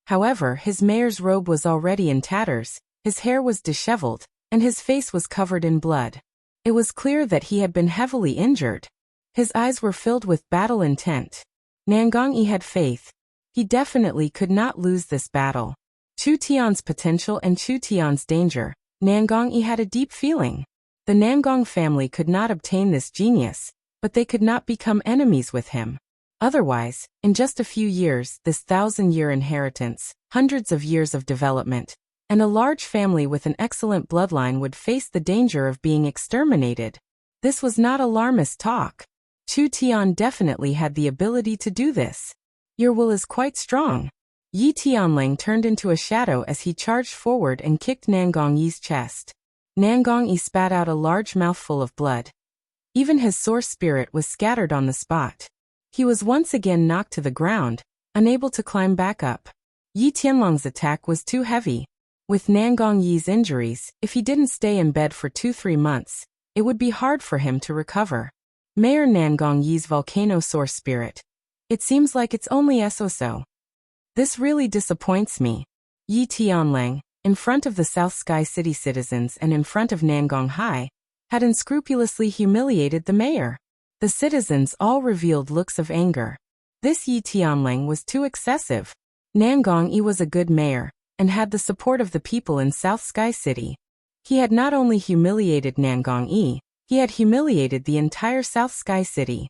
However, his mayor's robe was already in tatters, his hair was disheveled, and his face was covered in blood. It was clear that he had been heavily injured. His eyes were filled with battle intent. Nangong-yi had faith. He definitely could not lose this battle. Chu Tian's potential and Chu Tian's danger, Nangong-yi had a deep feeling. The Nangong family could not obtain this genius, but they could not become enemies with him. Otherwise, in just a few years, this 1,000-year inheritance, hundreds of years of development, and a large family with an excellent bloodline would face the danger of being exterminated. This was not alarmist talk. Chu Tian definitely had the ability to do this. Your will is quite strong. Yi Tianling turned into a shadow as he charged forward and kicked Nangong-yi's chest. Nangong-yi spat out a large mouthful of blood. Even his source spirit was scattered on the spot. He was once again knocked to the ground, unable to climb back up. Yi Tianlong's attack was too heavy. With Nangong-yi's injuries, if he didn't stay in bed for 2-3 months, it would be hard for him to recover. Mayor Nangong-yi's volcano source spirit. It seems like it's only so. This really disappoints me. Yi Tianlang, in front of the South Sky City citizens and in front of Nangong Hai, had unscrupulously humiliated the mayor. The citizens all revealed looks of anger. This Yi Tianlang was too excessive. Nangong-yi was a good mayor, and had the support of the people in South Sky City. He had not only humiliated Nangong-yi, he had humiliated the entire South Sky City.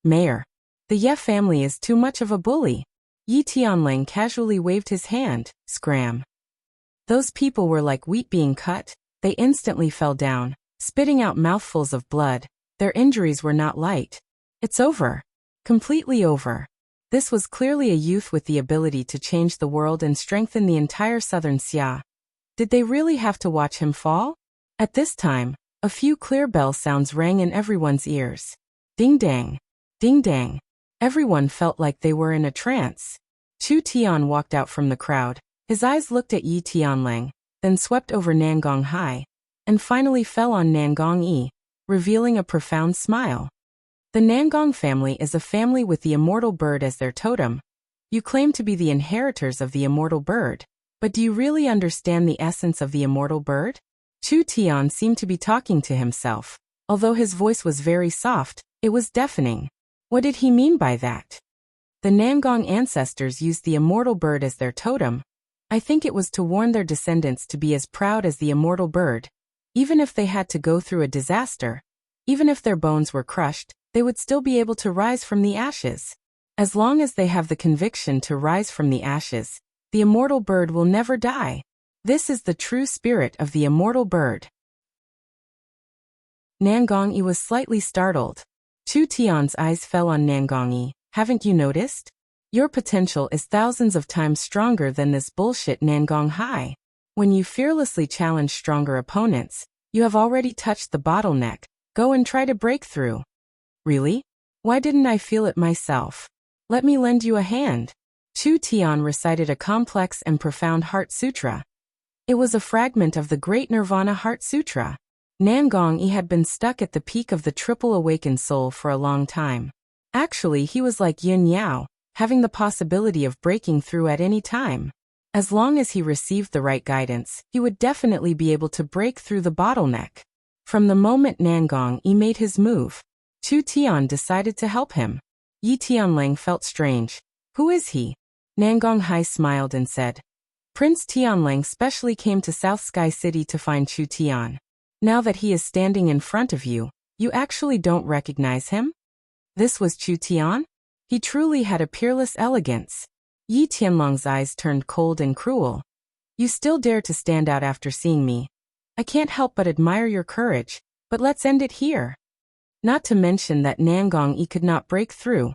Mayor. The Ye family is too much of a bully. Yi Tianlang casually waved his hand, scram. Those people were like wheat being cut, they instantly fell down, spitting out mouthfuls of blood. Their injuries were not light. It's over. Completely over. This was clearly a youth with the ability to change the world and strengthen the entire southern Xia. Did they really have to watch him fall? At this time, a few clear bell sounds rang in everyone's ears. Ding-dang. Ding-dang. Everyone felt like they were in a trance. Chu Tian walked out from the crowd. His eyes looked at Yi Tianlang, then swept over Nangong Hai, and finally fell on Nangong-yi, revealing a profound smile. The Nangong family is a family with the immortal bird as their totem. You claim to be the inheritors of the immortal bird, but do you really understand the essence of the immortal bird? Chu Tian seemed to be talking to himself. Although his voice was very soft, it was deafening. What did he mean by that? The Nangong ancestors used the immortal bird as their totem. I think it was to warn their descendants to be as proud as the immortal bird. Even if they had to go through a disaster, even if their bones were crushed, they would still be able to rise from the ashes. As long as they have the conviction to rise from the ashes, the immortal bird will never die. This is the true spirit of the immortal bird. Nangong-yi was slightly startled. Chu Tian's eyes fell on Nangong-yi. Haven't you noticed? Your potential is thousands of times stronger than this bullshit Nangong Hai. When you fearlessly challenge stronger opponents, you have already touched the bottleneck. Go and try to break through. Really? Why didn't I feel it myself? Let me lend you a hand. Chu Tian recited a complex and profound Heart Sutra. It was a fragment of the Great Nirvana Heart Sutra. Nangong-yi had been stuck at the peak of the triple awakened soul for a long time. Actually, he was like Yin Yao, having the possibility of breaking through at any time. As long as he received the right guidance, he would definitely be able to break through the bottleneck. From the moment Nangong-yi made his move, Chu Tian decided to help him. Yi Tianlang felt strange. Who is he? Nangong Hai smiled and said, Prince Tianlang specially came to South Sky City to find Chu Tian. Now that he is standing in front of you, you actually don't recognize him? This was Chu Tian? He truly had a peerless elegance. Yi Tianlong's eyes turned cold and cruel. You still dare to stand out after seeing me. I can't help but admire your courage, but let's end it here. Not to mention that Nangong-yi could not break through.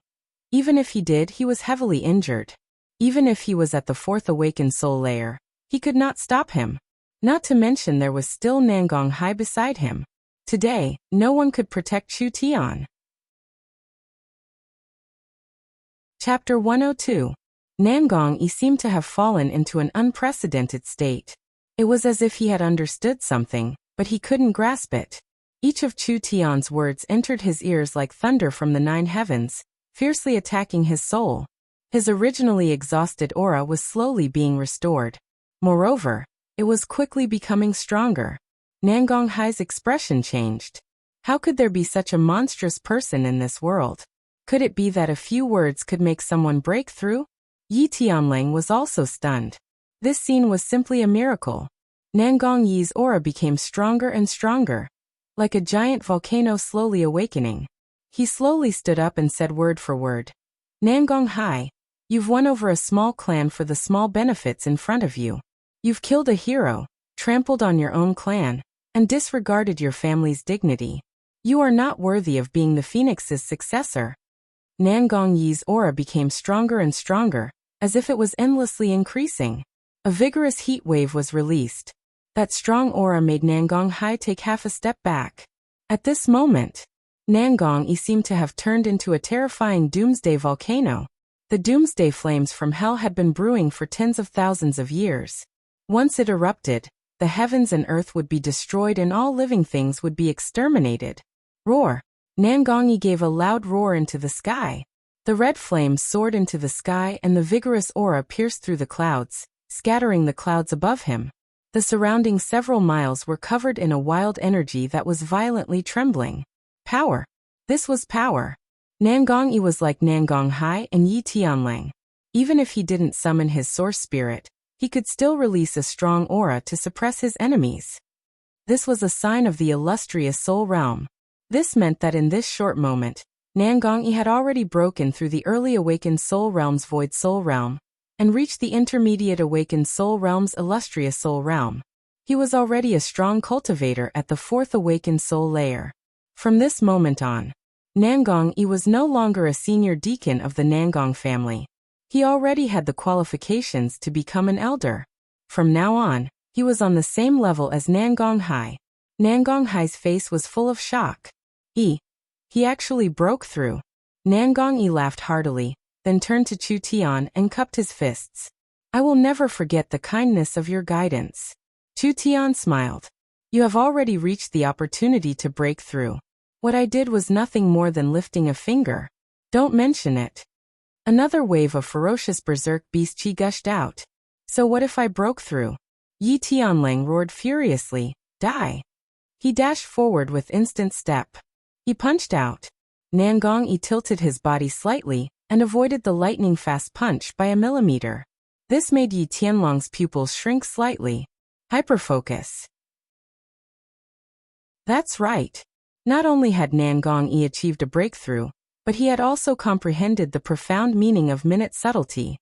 Even if he did, he was heavily injured. Even if he was at the fourth awakened soul layer, he could not stop him. Not to mention there was still Nangong Hai beside him. Today, no one could protect Chu Tian. Chapter 102. Nangong-yi seemed to have fallen into an unprecedented state. It was as if he had understood something, but he couldn't grasp it. Each of Chu Tian's words entered his ears like thunder from the 9 heavens, fiercely attacking his soul. His originally exhausted aura was slowly being restored. Moreover, it was quickly becoming stronger. Nangong Hai's expression changed. How could there be such a monstrous person in this world? Could it be that a few words could make someone break through? Yi Tianlang was also stunned. This scene was simply a miracle. Nangong Yi's aura became stronger and stronger, like a giant volcano slowly awakening. He slowly stood up and said word for word, "Nangong Hai, you've won over a small clan for the small benefits in front of you. You've killed a hero, trampled on your own clan, and disregarded your family's dignity. You are not worthy of being the Phoenix's successor." Nangong Yi's aura became stronger and stronger, as if it was endlessly increasing. A vigorous heat wave was released. That strong aura made Nangong Hai take half a step back. At this moment, Nangong Yi seemed to have turned into a terrifying doomsday volcano. The doomsday flames from hell had been brewing for tens of thousands of years. Once it erupted, the heavens and earth would be destroyed and all living things would be exterminated. Roar! Nangong Yi gave a loud roar into the sky. The red flames soared into the sky and the vigorous aura pierced through the clouds, scattering the clouds above him. The surrounding several miles were covered in a wild energy that was violently trembling. Power. This was power. Nangong Yi was like Nangong Hai and Yi Tianlang. Even if he didn't summon his source spirit, he could still release a strong aura to suppress his enemies. This was a sign of the illustrious soul realm. This meant that in this short moment, Nangong Yi had already broken through the early awakened soul realm's void soul realm, and reached the intermediate awakened soul realm's illustrious soul realm. He was already a strong cultivator at the 4th awakened soul layer. From this moment on, Nangong Yi was no longer a senior deacon of the Nangong family. He already had the qualifications to become an elder. From now on, he was on the same level as Nangong Hai. Nangong Hai's face was full of shock. He actually broke through. Nangong Yi laughed heartily, then turned to Chu Tian and cupped his fists. "I will never forget the kindness of your guidance." Chu Tian smiled. "You have already reached the opportunity to break through. What I did was nothing more than lifting a finger. Don't mention it." Another wave of ferocious berserk beast chi gushed out. "So what if I broke through?" Yi Tianlang roared furiously, "Die!" He dashed forward with instant step. He punched out. Nangong Yi tilted his body slightly and avoided the lightning-fast punch by a millimeter. This made Yi Tianlang's pupils shrink slightly. Hyperfocus. That's right. Not only had Nangong Yi achieved a breakthrough, but he had also comprehended the profound meaning of minute subtlety.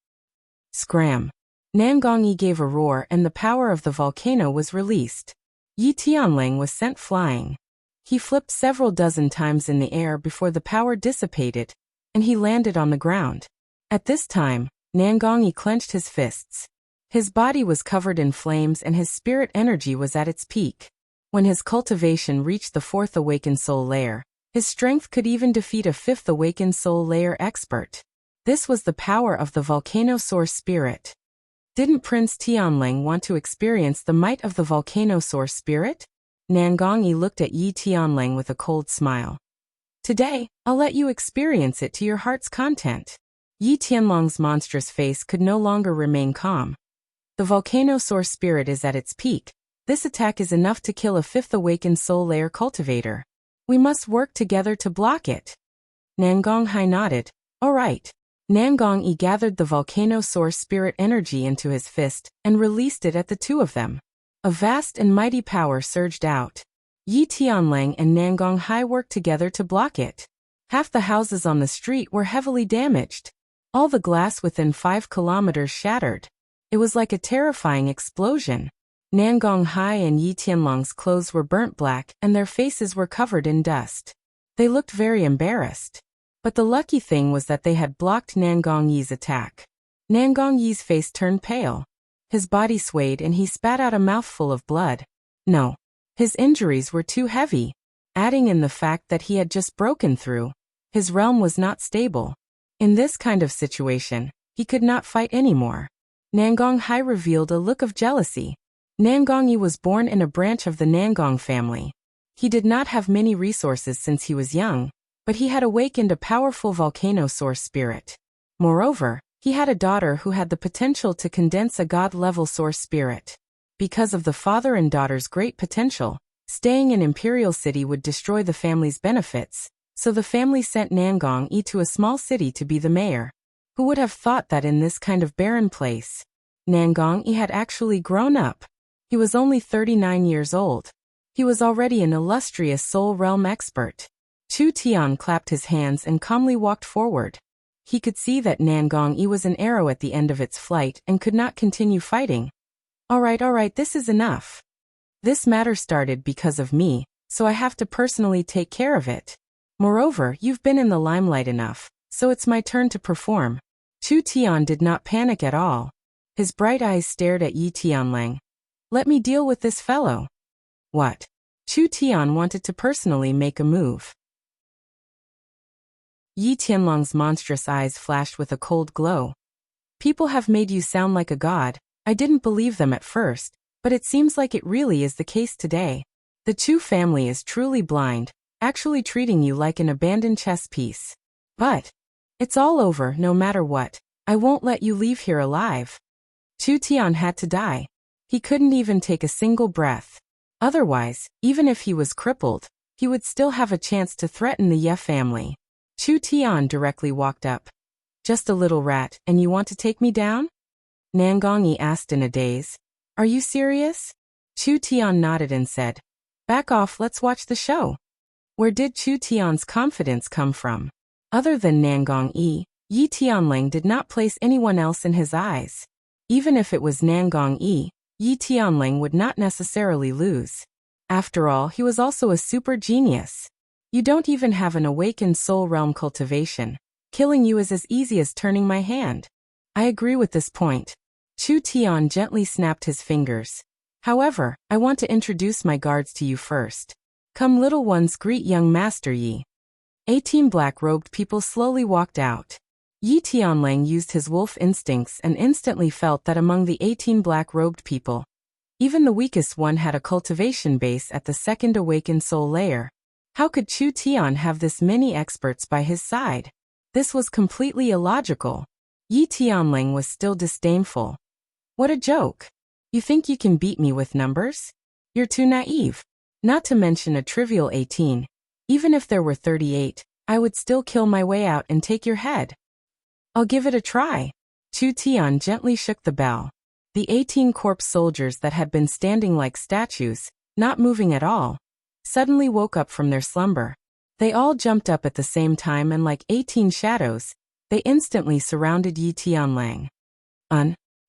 Scram! Nangong Yi gave a roar and the power of the volcano was released. Yi Tianlang was sent flying. He flipped several dozen times in the air before the power dissipated, and he landed on the ground. At this time, Nangong Yi clenched his fists. His body was covered in flames and his spirit energy was at its peak. When his cultivation reached the 4th awakened soul layer, his strength could even defeat a 5th awakened soul layer expert. This was the power of the volcano source spirit. Didn't Prince Tianlang want to experience the might of the volcano source spirit? Nangong Yi looked at Yi Tianlang with a cold smile. "Today, I'll let you experience it to your heart's content." Yi Tianlang's monstrous face could no longer remain calm. The volcano source spirit is at its peak. This attack is enough to kill a 5th awakened soul layer cultivator. We must work together to block it. Nangong Hai nodded. All right. Nangong Yi gathered the volcano source spirit energy into his fist and released it at the two of them. A vast and mighty power surged out. Yi Tianlang and Nangong Hai worked together to block it. Half the houses on the street were heavily damaged. All the glass within 5 kilometers shattered. It was like a terrifying explosion. Nangong Hai and Yi Tianlang's clothes were burnt black and their faces were covered in dust. They looked very embarrassed. But the lucky thing was that they had blocked Nangong Yi's attack. Nangong Yi's face turned pale. His body swayed and he spat out a mouthful of blood. No. His injuries were too heavy. Adding in the fact that he had just broken through. His realm was not stable. In this kind of situation, he could not fight anymore. Nangong Hai revealed a look of jealousy. Nangongyi was born in a branch of the Nangong family. He did not have many resources since he was young, but he had awakened a powerful volcano source spirit. Moreover, he had a daughter who had the potential to condense a god-level source spirit. Because of the father and daughter's great potential, staying in Imperial City would destroy the family's benefits, so the family sent Nangongyi to a small city to be the mayor. Who would have thought that in this kind of barren place, Nangongyi had actually grown up? He was only 39 years old. He was already an illustrious soul realm expert. Chu Tian clapped his hands and calmly walked forward. He could see that Nangongyi was an arrow at the end of its flight and could not continue fighting. All right, this is enough. This matter started because of me, so I have to personally take care of it. Moreover, you've been in the limelight enough, so it's my turn to perform. Chu Tian did not panic at all. His bright eyes stared at Yi Tianlang. Let me deal with this fellow. What? Chu Tian wanted to personally make a move. Yi Tianlong's monstrous eyes flashed with a cold glow. People have made you sound like a god. I didn't believe them at first, but it seems like it really is the case today. The Chu family is truly blind, actually treating you like an abandoned chess piece. But it's all over no matter what. I won't let you leave here alive. Chu Tian had to die. He couldn't even take a single breath. Otherwise, even if he was crippled, he would still have a chance to threaten the Ye family. Chu Tian directly walked up. Just a little rat, and you want to take me down? Nangongyi asked in a daze. Are you serious? Chu Tian nodded and said, back off, let's watch the show. Where did Chu Tian's confidence come from? Other than Nangongyi, Yi Tianlang did not place anyone else in his eyes. Even if it was Nangongyi, Yi Tianlang would not necessarily lose. After all, he was also a super genius. You don't even have an awakened soul realm cultivation. Killing you is as easy as turning my hand. I agree with this point. Chu Tian gently snapped his fingers. However, I want to introduce my guards to you first. Come little ones, greet young Master Yi. 18 black-robed people slowly walked out. Yi Tianlang used his wolf instincts and instantly felt that among the 18 black-robed people, even the weakest one had a cultivation base at the second awakened soul layer. How could Chu Tian have this many experts by his side? This was completely illogical. Yi Tianlang was still disdainful. What a joke. You think you can beat me with numbers? You're too naive. Not to mention a trivial 18. Even if there were 38, I would still kill my way out and take your head. I'll give it a try. Chu Tian gently shook the bell. The 18 corpse soldiers that had been standing like statues, not moving at all, suddenly woke up from their slumber. They all jumped up at the same time and like 18 shadows, they instantly surrounded Yi Tianlang.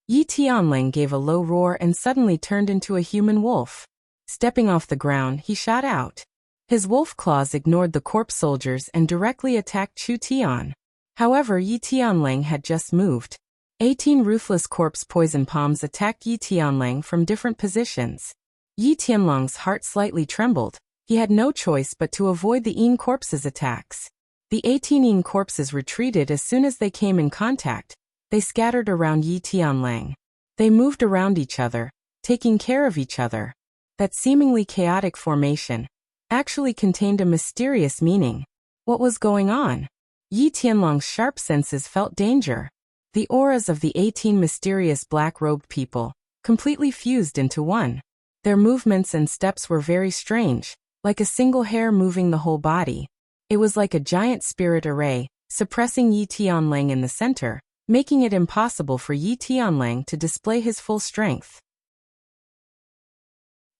Yi Tianlang gave a low roar and suddenly turned into a human wolf. Stepping off the ground, he shot out. His wolf claws ignored the corpse soldiers and directly attacked Chu Tian. However, Yi Tianlang had just moved. 18 ruthless corpse poison palms attacked Yi Tianlang from different positions. Yi Tianlang's heart slightly trembled. He had no choice but to avoid the Yin corpses' attacks. The 18 Yin corpses retreated as soon as they came in contact. They scattered around Yi Tianlang. They moved around each other, taking care of each other. That seemingly chaotic formation actually contained a mysterious meaning. What was going on? Yi Tianlang's sharp senses felt danger. The auras of the 18 mysterious black-robed people completely fused into one. Their movements and steps were very strange, like a single hair moving the whole body. It was like a giant spirit array, suppressing Yi Tianlang in the center, making it impossible for Yi Tianlang to display his full strength.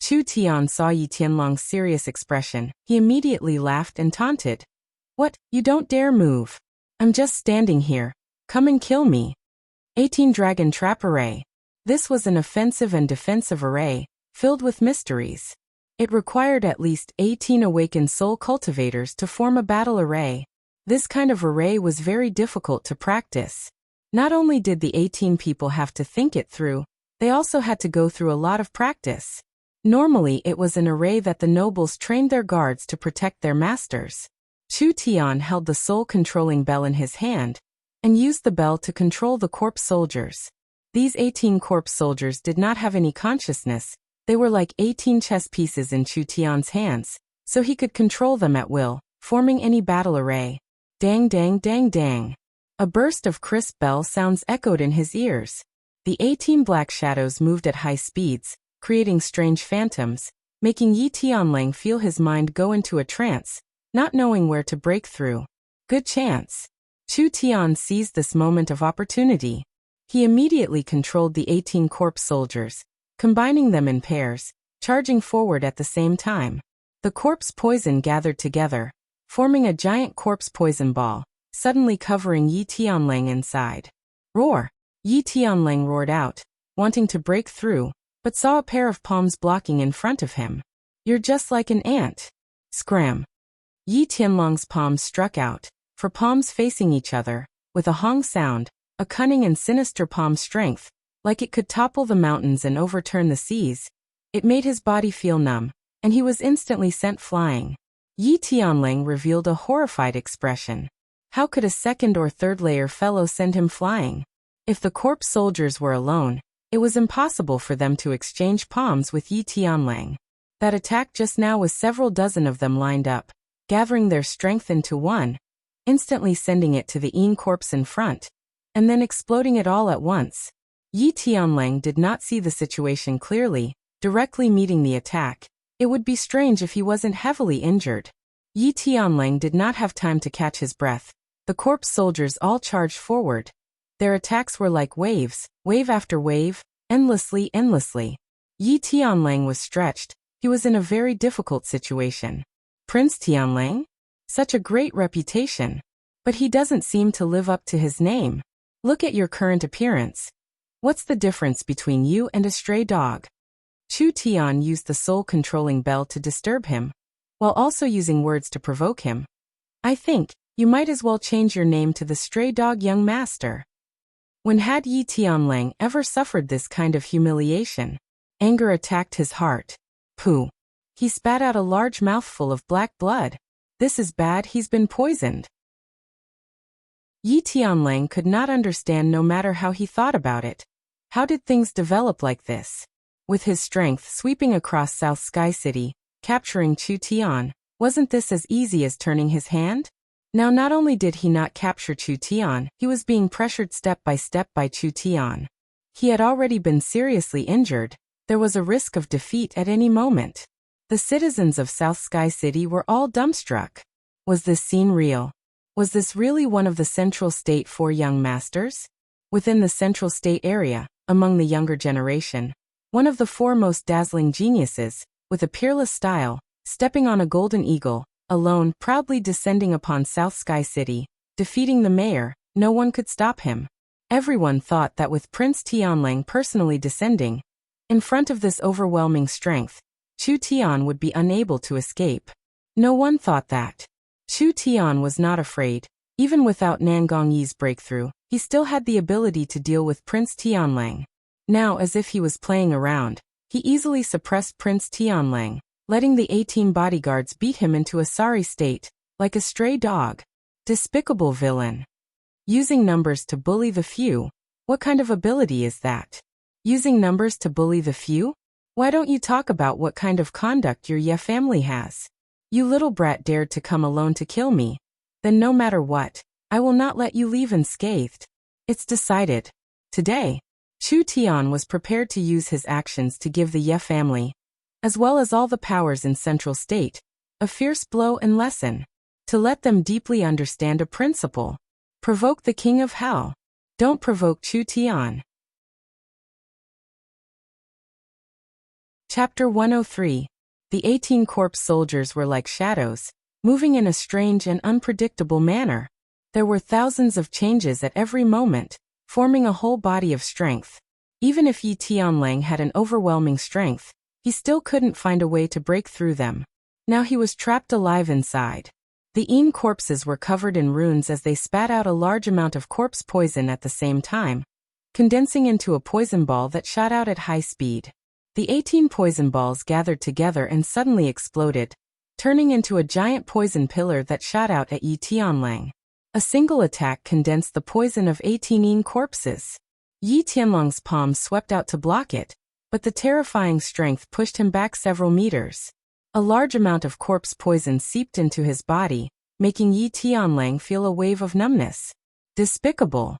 Chu Tian saw Yi Tianlang's serious expression. He immediately laughed and taunted. What? You don't dare move. I'm just standing here. Come and kill me. 18 Dragon Trap Array. This was an offensive and defensive array, filled with mysteries. It required at least 18 awakened soul cultivators to form a battle array. This kind of array was very difficult to practice. Not only did the 18 people have to think it through, they also had to go through a lot of practice. Normally it was an array that the nobles trained their guards to protect their masters. Chu Tian held the soul-controlling bell in his hand, and used the bell to control the corpse soldiers. These 18 corpse soldiers did not have any consciousness, They were like 18 chess pieces in Chu Tian's hands, so he could control them at will, forming any battle array. Dang dang dang dang. A burst of crisp bell sounds echoed in his ears. The 18 black shadows moved at high speeds, creating strange phantoms, making Yi Tianlang feel his mind go into a trance, not knowing where to break through. Good chance. Chu Tian seized this moment of opportunity. He immediately controlled the 18 corpse soldiers, combining them in pairs, charging forward at the same time. The corpse poison gathered together, forming a giant corpse poison ball, suddenly covering Yi Tianlang inside. Roar! Yi Tianlang roared out, wanting to break through, but saw a pair of palms blocking in front of him. You're just like an ant. Scram! Yi Tianlang's palms struck out, for palms facing each other, with a hong sound, a cunning and sinister palm strength, like it could topple the mountains and overturn the seas. It made his body feel numb, and he was instantly sent flying. Yi Tianlang revealed a horrified expression. How could a second or third layer fellow send him flying? If the corpse soldiers were alone, it was impossible for them to exchange palms with Yi Tianlang. That attack just now was several dozen of them lined up, gathering their strength into one, instantly sending it to the Yin corpse in front, and then exploding it all at once. Yi Tianlang did not see the situation clearly, directly meeting the attack. It would be strange if he wasn't heavily injured. Yi Tianlang did not have time to catch his breath. The corpse soldiers all charged forward. Their attacks were like waves, wave after wave, endlessly. Yi Tianlang was stretched. He was in a very difficult situation. Prince Tianlang? Such a great reputation. But he doesn't seem to live up to his name. Look at your current appearance. What's the difference between you and a stray dog? Chu Tian used the soul-controlling bell to disturb him, while also using words to provoke him. I think you might as well change your name to the stray dog, young master. When had Yi Tianlang ever suffered this kind of humiliation? Anger attacked his heart. Pooh. He spat out a large mouthful of black blood. This is bad, he's been poisoned. Yi Tianlang could not understand no matter how he thought about it. How did things develop like this? With his strength sweeping across South Sky City, capturing Chu Tian, wasn't this as easy as turning his hand? Now not only did he not capture Chu Tian, he was being pressured step by step by Chu Tian. He had already been seriously injured. There was a risk of defeat at any moment. The citizens of South Sky City were all dumbstruck. Was this scene real? Was this really one of the Central State Four Young Masters? Within the Central State area, among the younger generation, one of the four most dazzling geniuses, with a peerless style, stepping on a golden eagle, alone, proudly descending upon South Sky City, defeating the mayor, no one could stop him. Everyone thought that with Prince Tianlang personally descending, in front of this overwhelming strength, Chu Tian would be unable to escape. No one thought that. Chu Tian was not afraid. Even without Nangong Yi's breakthrough, he still had the ability to deal with Prince Tianlang. Now, as if he was playing around, he easily suppressed Prince Tianlang, letting the 18 bodyguards beat him into a sorry state, like a stray dog. Despicable villain. Using numbers to bully the few? What kind of ability is that? Using numbers to bully the few? Why don't you talk about what kind of conduct your Ye family has? You little brat dared to come alone to kill me. Then no matter what, I will not let you leave unscathed. It's decided. Today, Chu Tian was prepared to use his actions to give the Ye family, as well as all the powers in Central State, a fierce blow and lesson. To let them deeply understand a principle. Provoke the King of Hell. Don't provoke Chu Tian. Chapter 103. The 18 corpse soldiers were like shadows, moving in a strange and unpredictable manner. There were thousands of changes at every moment, forming a whole body of strength. Even if Yi Tianlang had an overwhelming strength, he still couldn't find a way to break through them. Now he was trapped alive inside. The Yin corpses were covered in runes as they spat out a large amount of corpse poison at the same time, condensing into a poison ball that shot out at high speed. The 18 poison balls gathered together and suddenly exploded, turning into a giant poison pillar that shot out at Yi Tianlang. A single attack condensed the poison of 18 Yin corpses. Yi Tianlang's palms swept out to block it, but the terrifying strength pushed him back several meters. A large amount of corpse poison seeped into his body, making Yi Tianlang feel a wave of numbness. Despicable.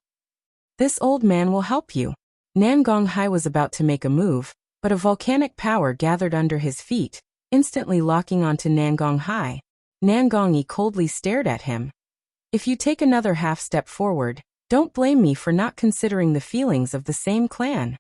This old man will help you. Nangong Hai was about to make a move, but a volcanic power gathered under his feet, instantly locking onto Nangong Hai. Nangong Yi coldly stared at him. If you take another half step forward, don't blame me for not considering the feelings of the same clan.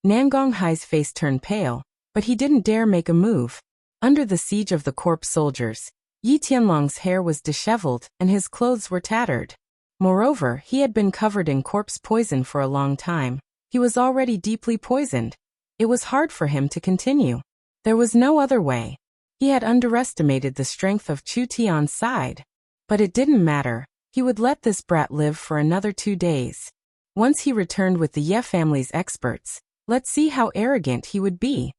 Nangong Hai's face turned pale, but he didn't dare make a move. Under the siege of the corpse soldiers, Yi Tianlong's hair was disheveled and his clothes were tattered. Moreover, he had been covered in corpse poison for a long time. He was already deeply poisoned. It was hard for him to continue. There was no other way. He had underestimated the strength of Chu Tian's side. But it didn't matter. He would let this brat live for another 2 days. Once he returned with the Ye family's experts, let's see how arrogant he would be.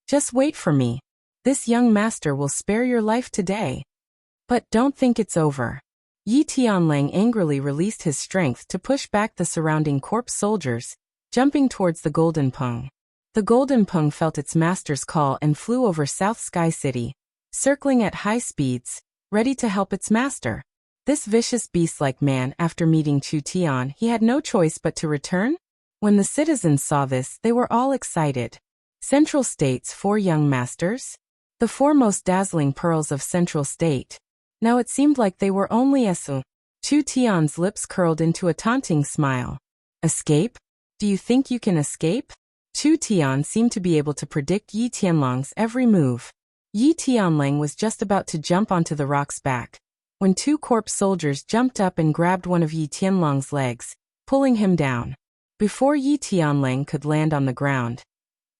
Just wait for me. This young master will spare your life today. But don't think it's over. Yi Tianlang angrily released his strength to push back the surrounding corpse soldiers, jumping towards the Golden Peng. The Golden Peng felt its master's call and flew over South Sky City, circling at high speeds, ready to help its master. This vicious beast-like man, after meeting Chu Tian, he had no choice but to return? When the citizens saw this, they were all excited. Central State's 4 young masters? The 4 most dazzling pearls of Central State. Now it seemed like they were only Chu Tian's lips curled into a taunting smile. Escape? Do you think you can escape? Chu Tian seemed to be able to predict Yi Tianlang's every move. Yi Tianlang was just about to jump onto the rock's back, when 2 corpse soldiers jumped up and grabbed one of Yi Tianlang's legs, pulling him down. Before Yi Tianlang could land on the ground,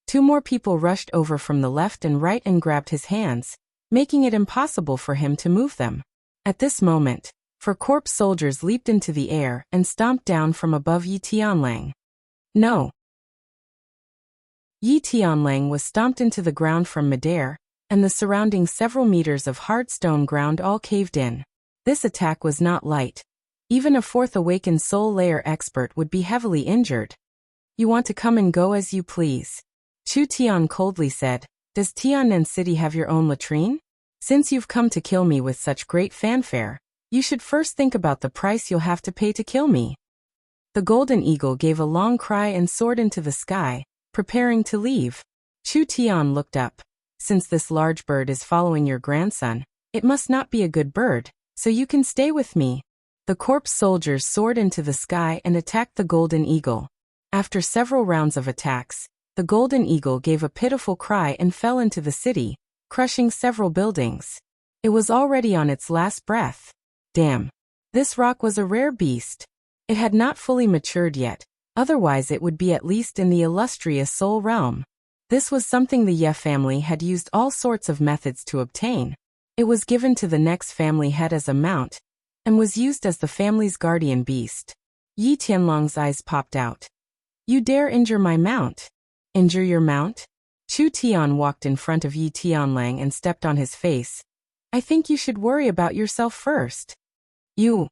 2 more people rushed over from the left and right and grabbed his hands, making it impossible for him to move them. At this moment, 4 corpse soldiers leaped into the air and stomped down from above Yi Tianlang. No! Yi Tianlang was stomped into the ground from midair, and the surrounding several meters of hard stone ground all caved in. This attack was not light. Even a 4th awakened soul layer expert would be heavily injured. You want to come and go as you please. Chu Tian coldly said, Does Tianan City have your own latrine? Since you've come to kill me with such great fanfare, you should first think about the price you'll have to pay to kill me. The golden eagle gave a long cry and soared into the sky, preparing to leave. Chu Tian looked up. Since this large bird is following your grandson, it must not be a good bird, so you can stay with me. The corpse soldiers soared into the sky and attacked the golden eagle. After several rounds of attacks, the golden eagle gave a pitiful cry and fell into the city, crushing several buildings. It was already on its last breath. Damn. This rock was a rare beast. It had not fully matured yet, otherwise it would be at least in the illustrious soul realm. This was something the Ye family had used all sorts of methods to obtain. It was given to the next family head as a mount, and was used as the family's guardian beast. Yi Tianlong's eyes popped out. You dare injure my mount? Injure your mount? Chu Tian walked in front of Yi Tianlang and stepped on his face. I think you should worry about yourself first. You.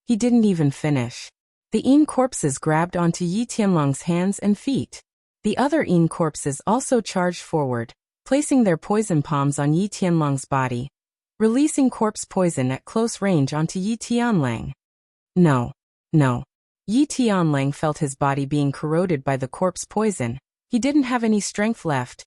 He didn't even finish. The Yin corpses grabbed onto Yi Tianlong's hands and feet. The other Yin corpses also charged forward, placing their poison palms on Yi Tianlang's body, releasing corpse poison at close range onto Yi Tianlang. No. No. Yi Tianlang felt his body being corroded by the corpse poison. He didn't have any strength left.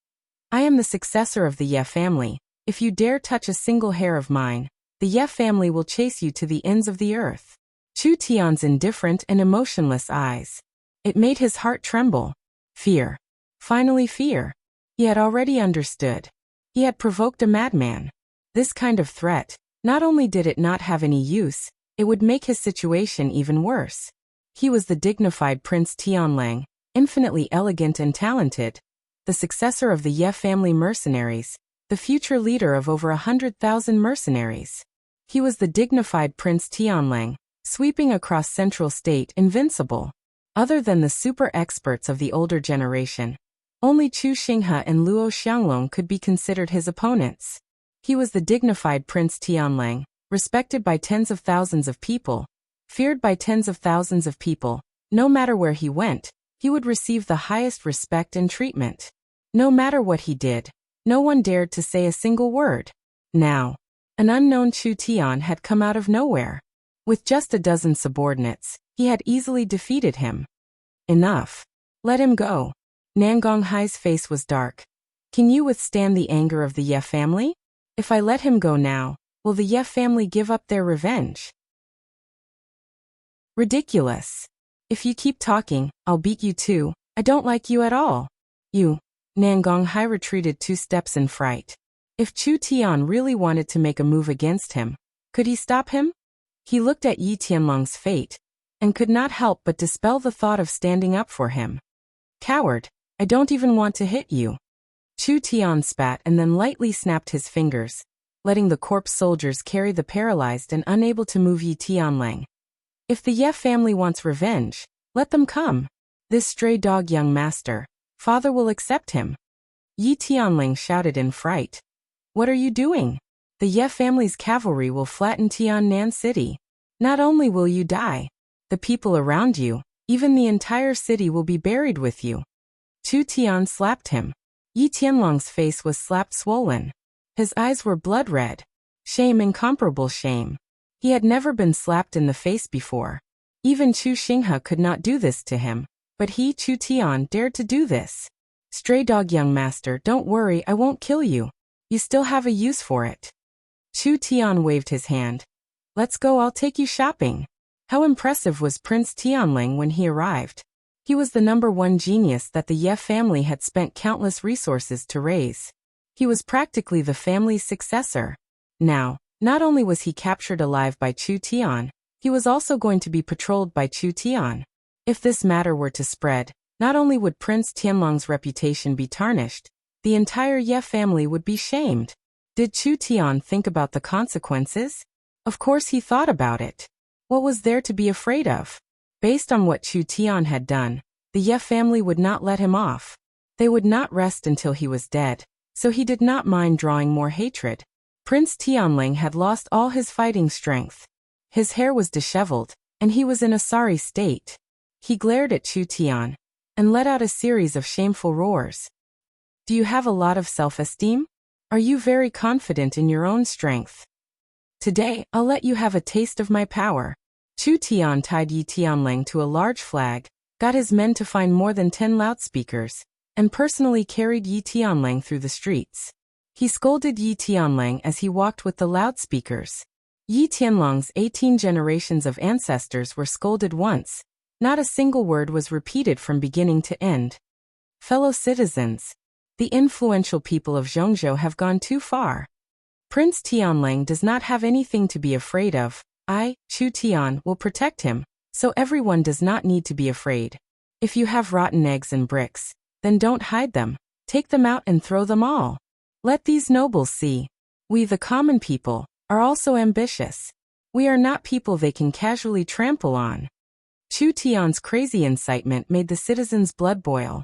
I am the successor of the Ye family. If you dare touch a single hair of mine, the Ye family will chase you to the ends of the earth. Chu Tian's indifferent and emotionless eyes. It made his heart tremble. Fear. Finally fear. He had already understood. He had provoked a madman. This kind of threat, not only did it not have any use, it would make his situation even worse. He was the dignified Prince Tianlang, infinitely elegant and talented, the successor of the Ye family mercenaries, the future leader of over 100,000 mercenaries. He was the dignified Prince Tianlang, sweeping across Central State invincible. Other than the super experts of the older generation, only Chu Xinghe and Luo Xianglong could be considered his opponents. He was the dignified Prince Tianlang, respected by tens of thousands of people, feared by tens of thousands of people. No matter where he went, he would receive the highest respect and treatment. No matter what he did, no one dared to say a single word. Now, an unknown Chu Tian had come out of nowhere. With just a dozen subordinates, he had easily defeated him. Enough. Let him go. Nangong Hai's face was dark. Can you withstand the anger of the Ye family? If I let him go now, will the Ye family give up their revenge? Ridiculous. If you keep talking, I'll beat you too. I don't like you at all. You. Nangong Hai retreated 2 steps in fright. If Chu Tian really wanted to make a move against him, could he stop him? He looked at Yi Tianlong's fate, and could not help but dispel the thought of standing up for him. Coward, I don't even want to hit you. Chu Tian spat and then lightly snapped his fingers, letting the corpse soldiers carry the paralyzed and unable to move Yi Tianlang. If the Ye family wants revenge, let them come. This stray dog young master, father will accept him. Yi Tianlang shouted in fright. What are you doing? The Ye family's cavalry will flatten Tiannan City. Not only will you die, the people around you, even the entire city will be buried with you. Chu Tian slapped him. Yi Tianlong's face was slap swollen. His eyes were blood red. Shame, incomparable shame. He had never been slapped in the face before. Even Chu Xinghe could not do this to him, but he, Chu Tian, dared to do this. Stray dog young master, don't worry, I won't kill you. You still have a use for it. Chu Tian waved his hand. Let's go, I'll take you shopping. How impressive was Prince Tianling when he arrived. He was the #1 genius that the Ye family had spent countless resources to raise. He was practically the family's successor. Now, not only was he captured alive by Chu Tian, he was also going to be patrolled by Chu Tian. If this matter were to spread, not only would Prince Tianlong's reputation be tarnished, the entire Ye family would be shamed. Did Chu Tian think about the consequences? Of course he thought about it. What was there to be afraid of? Based on what Chu Tian had done, the Ye family would not let him off. They would not rest until he was dead, so he did not mind drawing more hatred. Prince Tianling had lost all his fighting strength. His hair was disheveled, and he was in a sorry state. He glared at Chu Tian, and let out a series of shameful roars. Do you have a lot of self-esteem? Are you very confident in your own strength? Today, I'll let you have a taste of my power. Chu Tian tied Yi Tianlang to a large flag, got his men to find more than 10 loudspeakers, and personally carried Yi Tianlang through the streets. He scolded Yi Tianlang as he walked with the loudspeakers. Yi Tianlong's 18 generations of ancestors were scolded once. Not a single word was repeated from beginning to end. Fellow citizens, the influential people of Zhongzhou have gone too far. Prince Tianlang does not have anything to be afraid of. I, Chu Tian, will protect him, so everyone does not need to be afraid. If you have rotten eggs and bricks, then don't hide them. Take them out and throw them all. Let these nobles see. We, the common people, are also ambitious. We are not people they can casually trample on. Chu Tian's crazy incitement made the citizens' blood boil.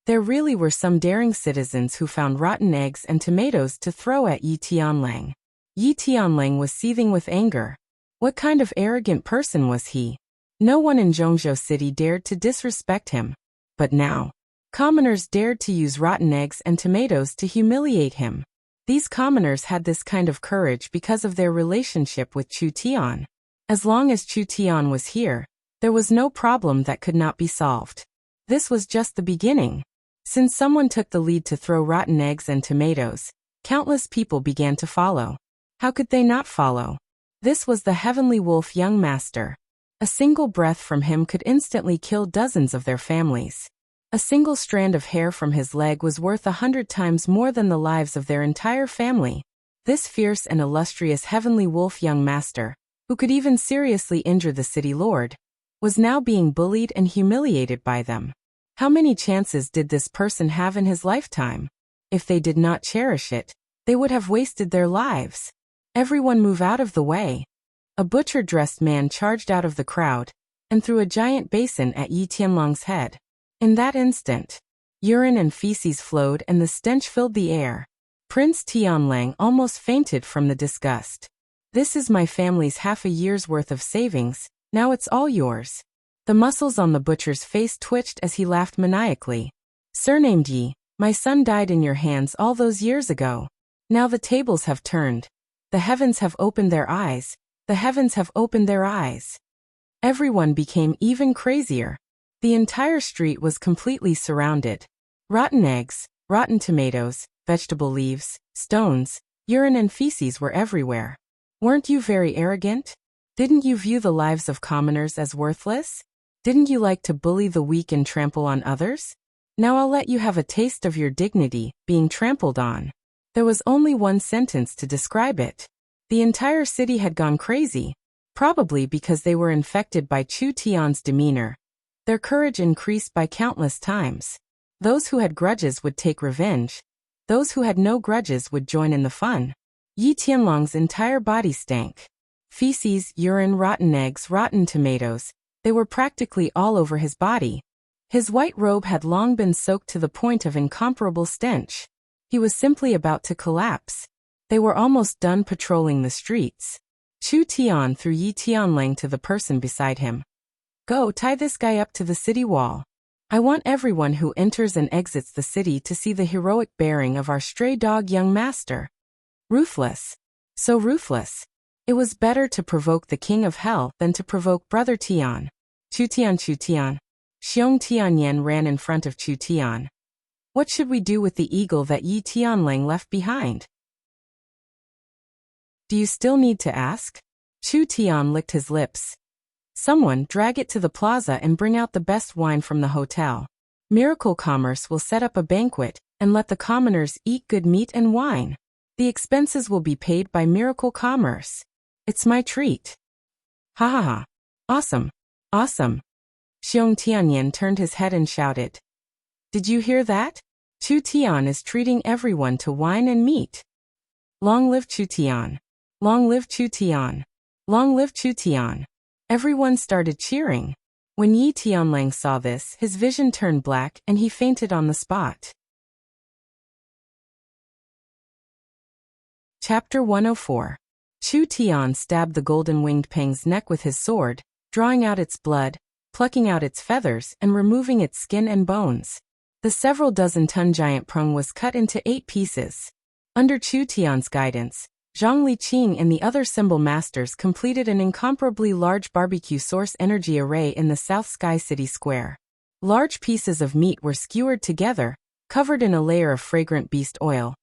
There really were some daring citizens who found rotten eggs and tomatoes to throw at Yi Tianlang. Yi Tianlang was seething with anger. What kind of arrogant person was he? No one in Zhongzhou City dared to disrespect him. But now, commoners dared to use rotten eggs and tomatoes to humiliate him. These commoners had this kind of courage because of their relationship with Chu Tian. As long as Chu Tian was here, there was no problem that could not be solved. This was just the beginning. Since someone took the lead to throw rotten eggs and tomatoes, countless people began to follow. How could they not follow? This was the heavenly wolf young master. A single breath from him could instantly kill dozens of their families. A single strand of hair from his leg was worth 100 times more than the lives of their entire family. This fierce and illustrious heavenly wolf young master, who could even seriously injure the city lord, was now being bullied and humiliated by them. How many chances did this person have in his lifetime? If they did not cherish it, they would have wasted their lives. Everyone move out of the way. A butcher-dressed man charged out of the crowd and threw a giant basin at Yi Tianlong's head. In that instant, urine and feces flowed and the stench filled the air. Prince Tianlang almost fainted from the disgust. This is my family's half a year's worth of savings, now it's all yours. The muscles on the butcher's face twitched as he laughed maniacally. Surnamed Yi, my son died in your hands all those years ago. Now the tables have turned. The heavens have opened their eyes. The heavens have opened their eyes. Everyone became even crazier. The entire street was completely surrounded. Rotten eggs, rotten tomatoes, vegetable leaves, stones, urine and feces were everywhere. Weren't you very arrogant? Didn't you view the lives of commoners as worthless? Didn't you like to bully the weak and trample on others? Now I'll let you have a taste of your dignity, being trampled on. There was only one sentence to describe it. The entire city had gone crazy, probably because they were infected by Chu Tian's demeanor. Their courage increased by countless times. Those who had grudges would take revenge. Those who had no grudges would join in the fun. Yi Tianlong's entire body stank. Feces, urine, rotten eggs, rotten tomatoes. They were practically all over his body. His white robe had long been soaked to the point of incomparable stench. He was simply about to collapse. They were almost done patrolling the streets. Chu Tian threw Yi Tianlang to the person beside him. Go, tie this guy up to the city wall. I want everyone who enters and exits the city to see the heroic bearing of our stray dog young master. Ruthless. So ruthless. It was better to provoke the king of hell than to provoke brother Tian. Chu Tian, Chu Tian. Xiong Tianyan ran in front of Chu Tian. What should we do with the eagle that Yi Tianlang left behind? Do you still need to ask? Chu Tian licked his lips. Someone drag it to the plaza and bring out the best wine from the hotel. Miracle Commerce will set up a banquet and let the commoners eat good meat and wine. The expenses will be paid by Miracle Commerce. It's my treat. Ha ha ha. Awesome. Awesome. Xiong Tianyan turned his head and shouted. Did you hear that? Chu Tian is treating everyone to wine and meat. Long live Chu Tian. Long live Chu Tian. Long live Chu Tian. Everyone started cheering. When Yi Tianlang saw this, his vision turned black and he fainted on the spot. Chapter 104. Chu Tian stabbed the golden-winged Peng's neck with his sword, drawing out its blood, plucking out its feathers and removing its skin and bones. The several dozen-ton giant prong was cut into 8 pieces. Under Chu Tian's guidance, Zhang Liqing and the other symbol masters completed an incomparably large barbecue source energy array in the South Sky City Square. Large pieces of meat were skewered together, covered in a layer of fragrant beast oil,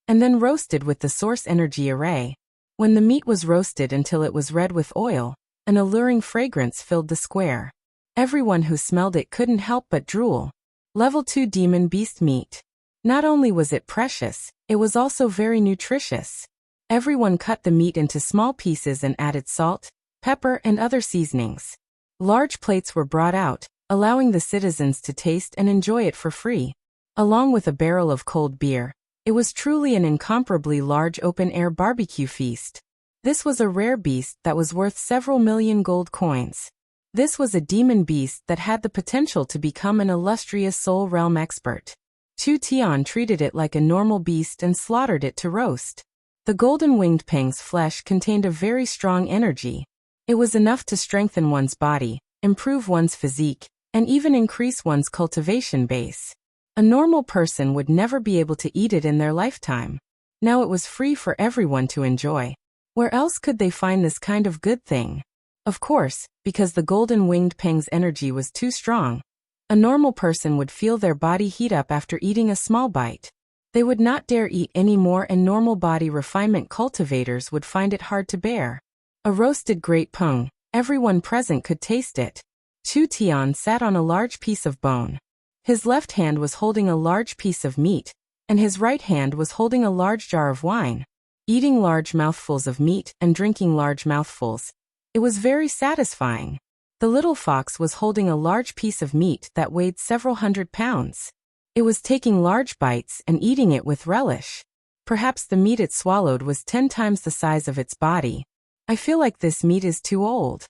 and then roasted with the source energy array. When the meat was roasted until it was red with oil, an alluring fragrance filled the square. Everyone who smelled it couldn't help but drool. Level 2 demon beast meat. Not only was it precious, it was also very nutritious. Everyone cut the meat into small pieces and added salt, pepper, and other seasonings. Large plates were brought out, allowing the citizens to taste and enjoy it for free. Along with a barrel of cold beer, it was truly an incomparably large open-air barbecue feast. This was a rare beast that was worth several million gold coins. This was a demon beast that had the potential to become an illustrious soul realm expert. Chu Tian treated it like a normal beast and slaughtered it to roast. The golden-winged Peng's flesh contained a very strong energy. It was enough to strengthen one's body, improve one's physique, and even increase one's cultivation base. A normal person would never be able to eat it in their lifetime. Now it was free for everyone to enjoy. Where else could they find this kind of good thing? Of course, because the golden-winged Peng's energy was too strong. A normal person would feel their body heat up after eating a small bite. They would not dare eat any more, and normal body refinement cultivators would find it hard to bear. A roasted great peng, everyone present could taste it. Chu Tian sat on a large piece of bone. His left hand was holding a large piece of meat, and his right hand was holding a large jar of wine. Eating large mouthfuls of meat and drinking large mouthfuls. It was very satisfying. The little fox was holding a large piece of meat that weighed several hundred pounds. It was taking large bites and eating it with relish. Perhaps the meat it swallowed was 10 times the size of its body. I feel like this meat is too old.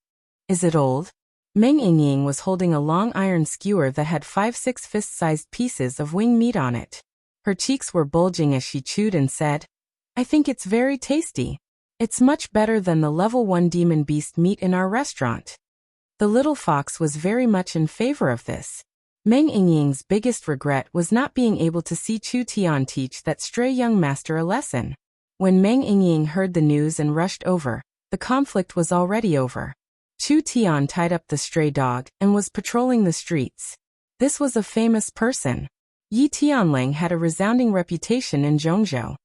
Is it old? Meng Yingying was holding a long iron skewer that had 5-6 fist-sized pieces of wing meat on it. Her cheeks were bulging as she chewed and said, I think it's very tasty. It's much better than the level 1 demon beast meat in our restaurant. The little fox was very much in favor of this. Meng Yingying's biggest regret was not being able to see Chu Tian teach that stray young master a lesson. When Meng Yingying heard the news and rushed over, the conflict was already over. Chu Tian tied up the stray dog and was patrolling the streets. This was a famous person. Yi Tianlang had a resounding reputation in Zhongzhou.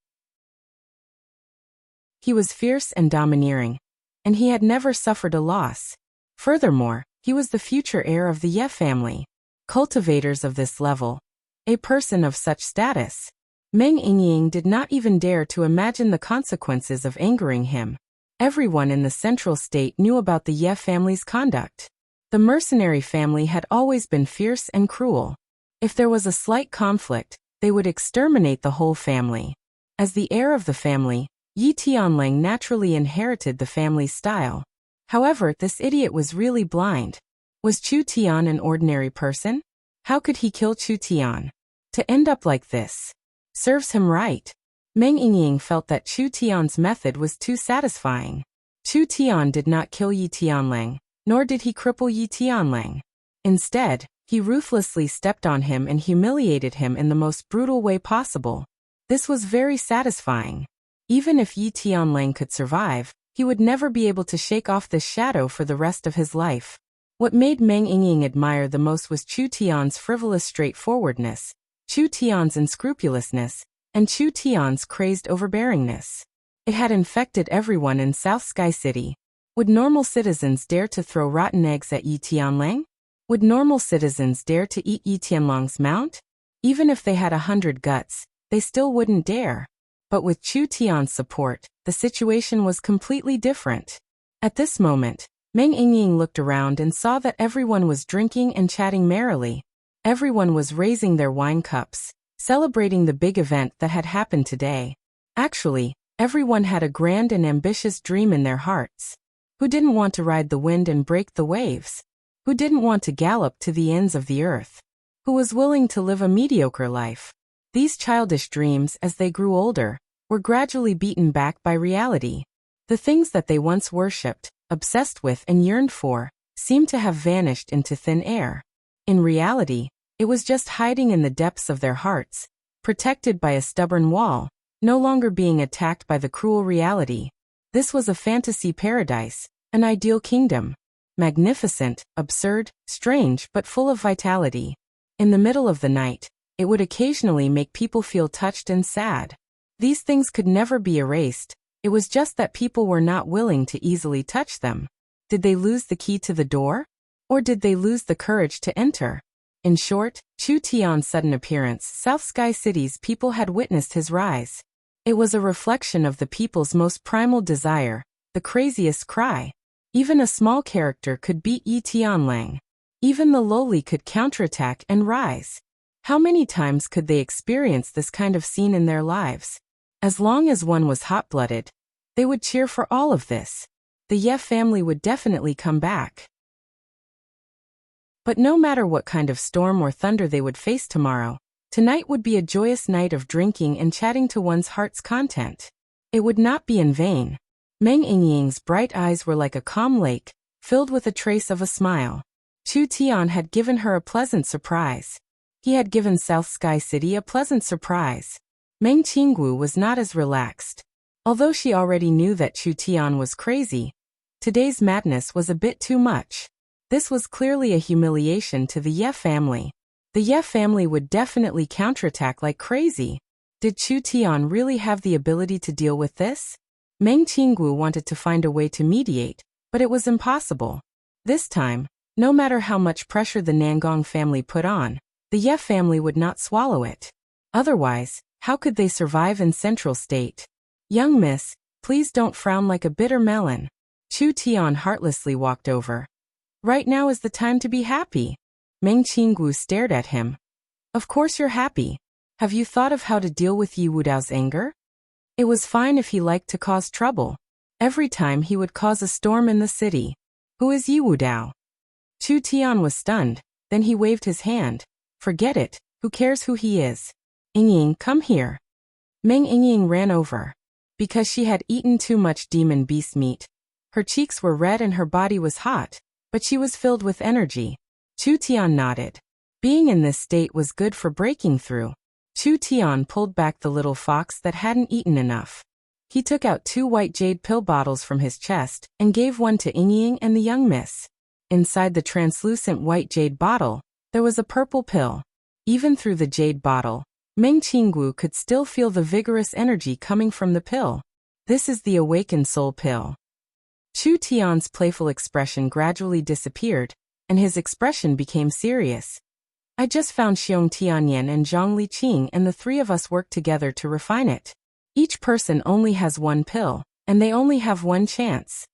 He was fierce and domineering, and he had never suffered a loss. Furthermore, he was the future heir of the Ye family. Cultivators of this level. A person of such status. Meng Yingying did not even dare to imagine the consequences of angering him. Everyone in the central state knew about the Ye family's conduct. The mercenary family had always been fierce and cruel. If there was a slight conflict, they would exterminate the whole family. As the heir of the family, Yi Tianlang naturally inherited the family's style. However, this idiot was really blind. Was Chu Tian an ordinary person? How could he kill Chu Tian? To end up like this serves him right. Meng Yingying felt that Chu Tian's method was too satisfying. Chu Tian did not kill Yi Tianlang, nor did he cripple Yi Tianlang. Instead, he ruthlessly stepped on him and humiliated him in the most brutal way possible. This was very satisfying. Even if Yi Tianlang could survive, he would never be able to shake off this shadow for the rest of his life. What made Meng Yingying admire the most was Chu Tian's frivolous straightforwardness, Chu Tian's unscrupulousness, and Chu Tian's crazed overbearingness. It had infected everyone in South Sky City. Would normal citizens dare to throw rotten eggs at Yi Tianlang? Would normal citizens dare to eat Yi Tianlang's mount? Even if they had 100 guts, they still wouldn't dare. But with Chu Tian's support, the situation was completely different. At this moment, Meng Yingying looked around and saw that everyone was drinking and chatting merrily. Everyone was raising their wine cups, celebrating the big event that had happened today. Actually, everyone had a grand and ambitious dream in their hearts. Who didn't want to ride the wind and break the waves? Who didn't want to gallop to the ends of the earth? Who was willing to live a mediocre life? These childish dreams, as they grew older, were gradually beaten back by reality. The things that they once worshipped, obsessed with and yearned for, seemed to have vanished into thin air. In reality, it was just hiding in the depths of their hearts, protected by a stubborn wall, no longer being attacked by the cruel reality. This was a fantasy paradise, an ideal kingdom. Magnificent, absurd, strange but full of vitality. In the middle of the night, it would occasionally make people feel touched and sad. These things could never be erased. It was just that people were not willing to easily touch them. Did they lose the key to the door? Or did they lose the courage to enter? In short, Chu Tian's sudden appearance, South Sky City's people had witnessed his rise. It was a reflection of the people's most primal desire, the craziest cry. Even a small character could beat Yi Tianlang. Even the lowly could counterattack and rise. How many times could they experience this kind of scene in their lives? As long as one was hot-blooded, they would cheer for all of this. The Ye family would definitely come back. But no matter what kind of storm or thunder they would face tomorrow, tonight would be a joyous night of drinking and chatting to one's heart's content. It would not be in vain. Meng Yingying's bright eyes were like a calm lake, filled with a trace of a smile. Chu Tian had given her a pleasant surprise. He had given South Sky City a pleasant surprise. Meng Qinggu was not as relaxed. Although she already knew that Chu Tian was crazy, today's madness was a bit too much. This was clearly a humiliation to the Ye family. The Ye family would definitely counterattack like crazy. Did Chu Tian really have the ability to deal with this? Meng Qinggu wanted to find a way to mediate, but it was impossible. This time, no matter how much pressure the Nangong family put on, the Ye family would not swallow it. Otherwise, how could they survive in Central State? Young miss, please don't frown like a bitter melon. Chu Tian heartlessly walked over. Right now is the time to be happy. Meng Qinggu stared at him. Of course you're happy. Have you thought of how to deal with Yi Wudao's anger? It was fine if he liked to cause trouble. Every time he would cause a storm in the city. Who is Yi Wudao? Chu Tian was stunned, then he waved his hand. Forget it, who cares who he is? Yingying, come here. Meng Yingying ran over. Because she had eaten too much demon beast meat. Her cheeks were red and her body was hot, but she was filled with energy. Chu Tian nodded. Being in this state was good for breaking through. Chu Tian pulled back the little fox that hadn't eaten enough. He took out 2 white jade pill bottles from his chest and gave one to Yingying and the young miss. Inside the translucent white jade bottle, there was a purple pill. Even through the jade bottle, Meng Qinggu could still feel the vigorous energy coming from the pill. This is the awakened soul pill. Chu Tian's playful expression gradually disappeared, and his expression became serious. I just found Xiong Tianyan and Zhang Liqing, and the 3 of us worked together to refine it. Each person only has 1 pill, and they only have 1 chance.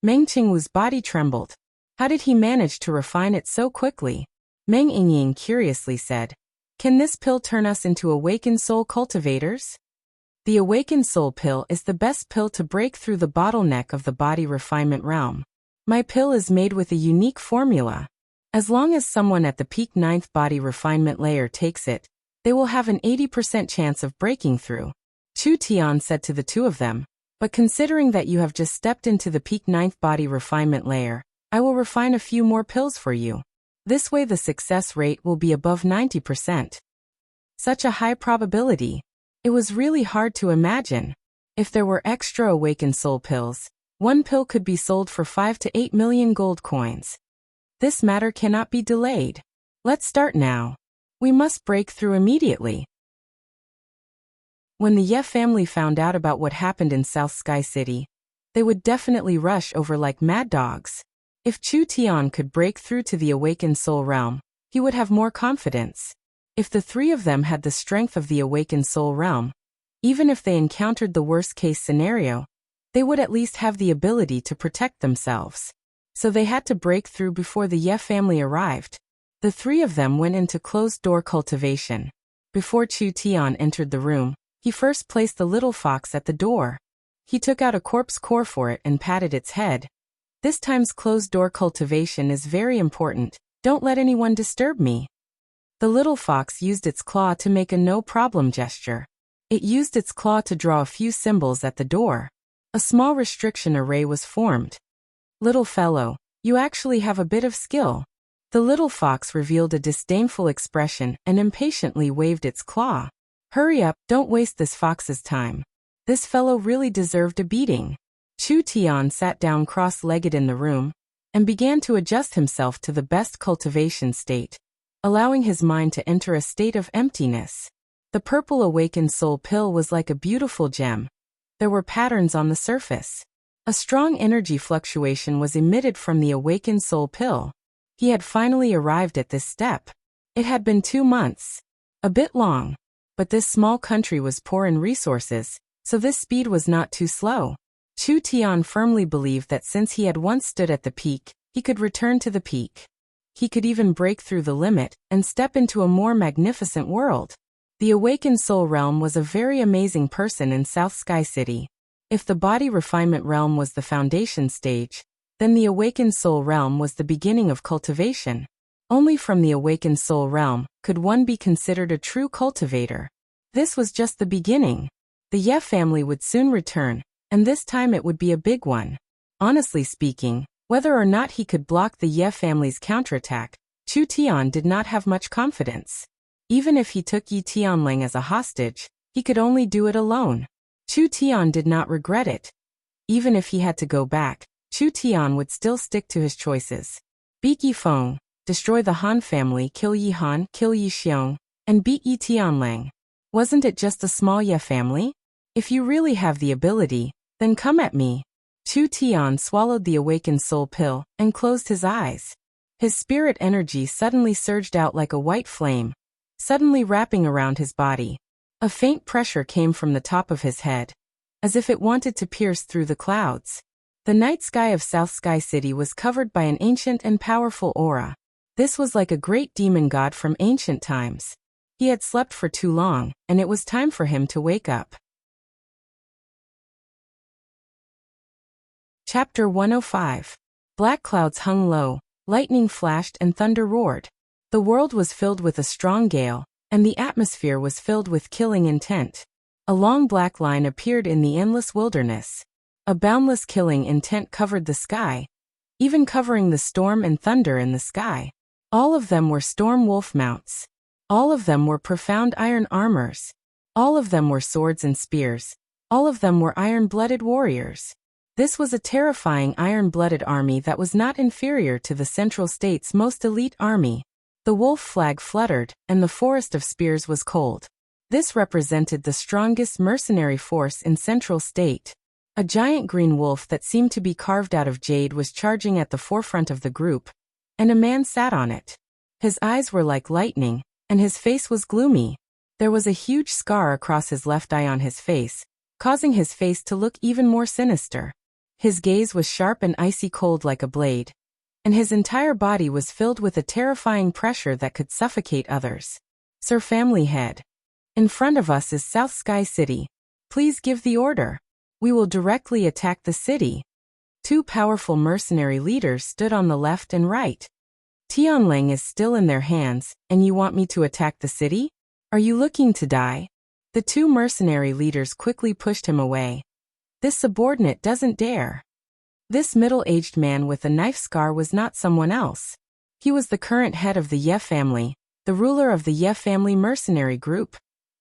Meng Qingwu's body trembled. How did he manage to refine it so quickly? Meng Yingying curiously said, "Can this pill turn us into awakened soul cultivators?" The awakened soul pill is the best pill to break through the bottleneck of the body refinement realm. My pill is made with a unique formula. As long as someone at the peak 9th body refinement layer takes it, they will have an 80% chance of breaking through. Chu Tian said to the 2 of them, "But considering that you have just stepped into the peak 9th body refinement layer, I will refine a few more pills for you. This way the success rate will be above 90%. Such a high probability. It was really hard to imagine. If there were extra awakened soul pills, 1 pill could be sold for 5 to 8 million gold coins. This matter cannot be delayed. Let's start now. We must break through immediately." When the Ye family found out about what happened in South Sky City, they would definitely rush over like mad dogs. If Chu Tian could break through to the awakened soul realm, he would have more confidence. If the 3 of them had the strength of the awakened soul realm, even if they encountered the worst-case scenario, they would at least have the ability to protect themselves. So they had to break through before the Ye family arrived. The 3 of them went into closed-door cultivation. Before Chu Tian entered the room, he first placed the little fox at the door. He took out a corpse core for it and patted its head. This time's closed-door cultivation is very important. Don't let anyone disturb me. The little fox used its claw to make a no-problem gesture. It used its claw to draw a few symbols at the door. A small restriction array was formed. "Little fellow, you actually have a bit of skill." The little fox revealed a disdainful expression and impatiently waved its claw. "Hurry up, don't waste this fox's time. This fellow really deserved a beating." Chu Tian sat down cross-legged in the room and began to adjust himself to the best cultivation state, allowing his mind to enter a state of emptiness. The purple awakened soul pill was like a beautiful gem. There were patterns on the surface. A strong energy fluctuation was emitted from the awakened soul pill. He had finally arrived at this step. It had been 2 months. A bit long. But this small country was poor in resources, so this speed was not too slow. Chu Tian firmly believed that since he had once stood at the peak, he could return to the peak. He could even break through the limit and step into a more magnificent world. The awakened soul realm was a very amazing person in South Sky City. If the body refinement realm was the foundation stage, then the awakened soul realm was the beginning of cultivation. Only from the awakened soul realm could one be considered a true cultivator. This was just the beginning. The Ye family would soon return, and this time it would be a big one. Honestly speaking, whether or not he could block the Ye family's counterattack, Chu Tian did not have much confidence. Even if he took Yi Tianling as a hostage, he could only do it alone. Chu Tian did not regret it. Even if he had to go back, Chu Tian would still stick to his choices. Beat Yi Feng, destroy the Han family, kill Yi Han, kill Yi Xiong, and beat Yi Tianlang. Wasn't it just a small Ye family? If you really have the ability, then come at me. Chu Tian swallowed the awakened soul pill and closed his eyes. His spirit energy suddenly surged out like a white flame, suddenly wrapping around his body. A faint pressure came from the top of his head, as if it wanted to pierce through the clouds. The night sky of South Sky City was covered by an ancient and powerful aura. This was like a great demon god from ancient times. He had slept for too long, and it was time for him to wake up. Chapter 105. Black clouds hung low, lightning flashed and thunder roared. The world was filled with a strong gale, and the atmosphere was filled with killing intent. A long black line appeared in the endless wilderness. A boundless killing intent covered the sky, even covering the storm and thunder in the sky. All of them were storm wolf mounts. All of them were profound iron armors. All of them were swords and spears. All of them were iron-blooded warriors. This was a terrifying iron-blooded army that was not inferior to the Central State's most elite army. The wolf flag fluttered, and the forest of spears was cold. This represented the strongest mercenary force in Central State. A giant green wolf that seemed to be carved out of jade was charging at the forefront of the group, and a man sat on it. His eyes were like lightning, and his face was gloomy. There was a huge scar across his left eye on his face, causing his face to look even more sinister. His gaze was sharp and icy cold like a blade, and his entire body was filled with a terrifying pressure that could suffocate others. Sir Family Head. In front of us is South Sky City. Please give the order. We will directly attack the city. Two powerful mercenary leaders stood on the left and right. Tianlang is still in their hands, and you want me to attack the city? Are you looking to die? The two mercenary leaders quickly pushed him away. This subordinate doesn't dare. This middle-aged man with a knife scar was not someone else. He was the current head of the Ye family, the ruler of the Ye family mercenary group.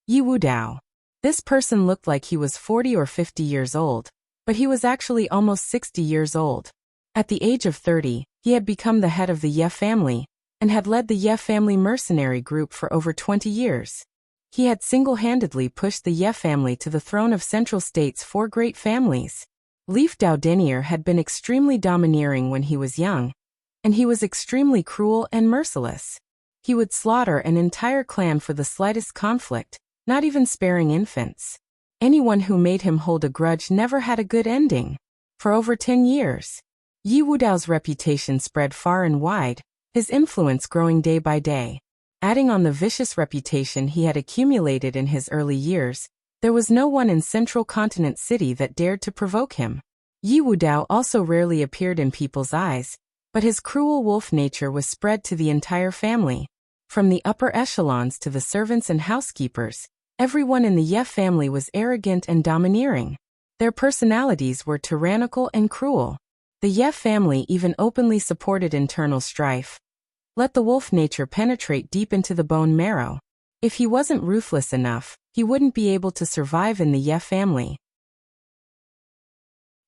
Yi Wudao. This person looked like he was 40 or 50 years old, but he was actually almost 60 years old. At the age of 30, he had become the head of the Ye family, and had led the Ye family mercenary group for over 20 years. He had single-handedly pushed the Ye family to the throne of Central State's four great families. Leaf Dao Denier had been extremely domineering when he was young, and he was extremely cruel and merciless. He would slaughter an entire clan for the slightest conflict, not even sparing infants. Anyone who made him hold a grudge never had a good ending. For over 10 years, Yi Wudao's reputation spread far and wide, his influence growing day by day. Adding on the vicious reputation he had accumulated in his early years, there was no one in Central Continent City that dared to provoke him. Yi Wudao also rarely appeared in people's eyes, but his cruel wolf nature was spread to the entire family. From the upper echelons to the servants and housekeepers, everyone in the Ye family was arrogant and domineering. Their personalities were tyrannical and cruel. The Ye family even openly supported internal strife. Let the wolf nature penetrate deep into the bone marrow. If he wasn't ruthless enough, he wouldn't be able to survive in the Ye family.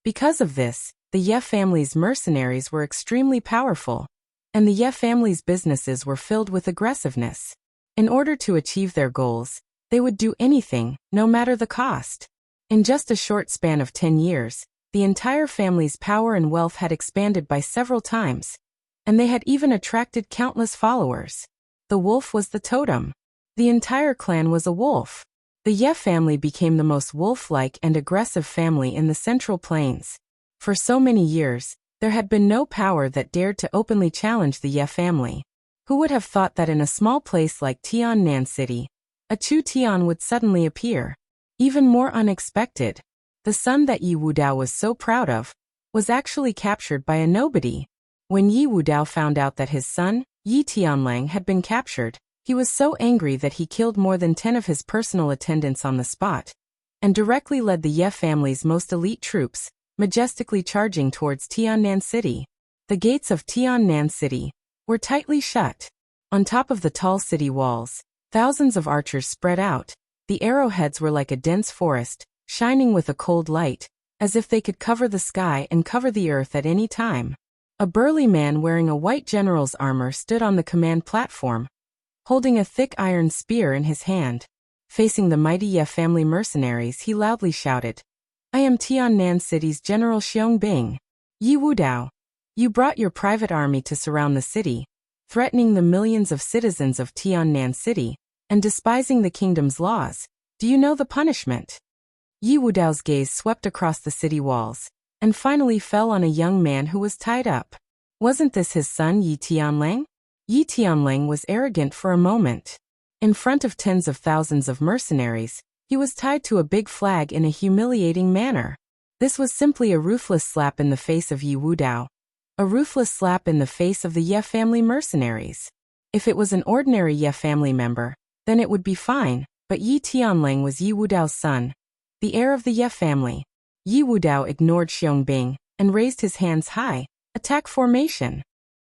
Because of this, the Ye family's mercenaries were extremely powerful, and the Ye family's businesses were filled with aggressiveness. In order to achieve their goals, they would do anything, no matter the cost. In just a short span of 10 years, the entire family's power and wealth had expanded by several times, and they had even attracted countless followers. The wolf was the totem. The entire clan was a wolf. The Ye family became the most wolf-like and aggressive family in the Central Plains. For so many years, there had been no power that dared to openly challenge the Ye family. Who would have thought that in a small place like Tiannan City, a Chu Tian would suddenly appear? Even more unexpected, the son that Yi Wudao was so proud of was actually captured by a nobody. When Yi Wudao found out that his son, Yi Tianlang, had been captured, he was so angry that he killed more than 10 of his personal attendants on the spot, and directly led the Ye family's most elite troops, majestically charging towards Tiannan City. The gates of Tiannan City were tightly shut. On top of the tall city walls, thousands of archers spread out. The arrowheads were like a dense forest, shining with a cold light, as if they could cover the sky and cover the earth at any time. A burly man wearing a white general's armor stood on the command platform, holding a thick iron spear in his hand. Facing the mighty Ye family mercenaries, he loudly shouted, "I am Tiannan City's General Xiong Yi Wudao. You brought your private army to surround the city, threatening the millions of citizens of Tiannan City, and despising the kingdom's laws. Do you know the punishment?" Yi Wudao's gaze swept across the city walls, and finally fell on a young man who was tied up. Wasn't this his son Yi Tianlang? Yi Tianlang was arrogant for a moment. In front of tens of thousands of mercenaries, he was tied to a big flag in a humiliating manner. This was simply a ruthless slap in the face of Yi Wudao. A ruthless slap in the face of the Ye family mercenaries. If it was an ordinary Ye family member, then it would be fine, but Yi Tianlang was Yi Wudao's son, the heir of the Ye family. Yi Wudao ignored Xiong and raised his hands high, attack formation.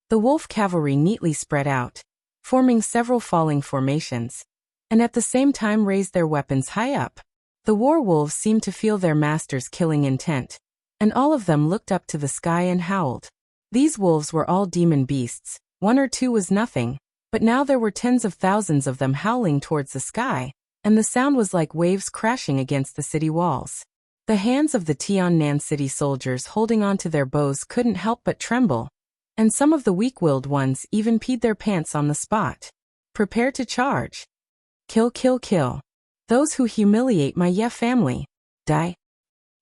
The wolf cavalry neatly spread out, forming several falling formations, and at the same time raised their weapons high up. The war wolves seemed to feel their master's killing intent, and all of them looked up to the sky and howled. These wolves were all demon beasts, one or two was nothing, but now there were tens of thousands of them howling towards the sky, and the sound was like waves crashing against the city walls. The hands of the Tiannan city soldiers holding onto their bows couldn't help but tremble, and some of the weak-willed ones even peed their pants on the spot. Prepare to charge. Kill, kill, kill. Those who humiliate my Ye family. Die.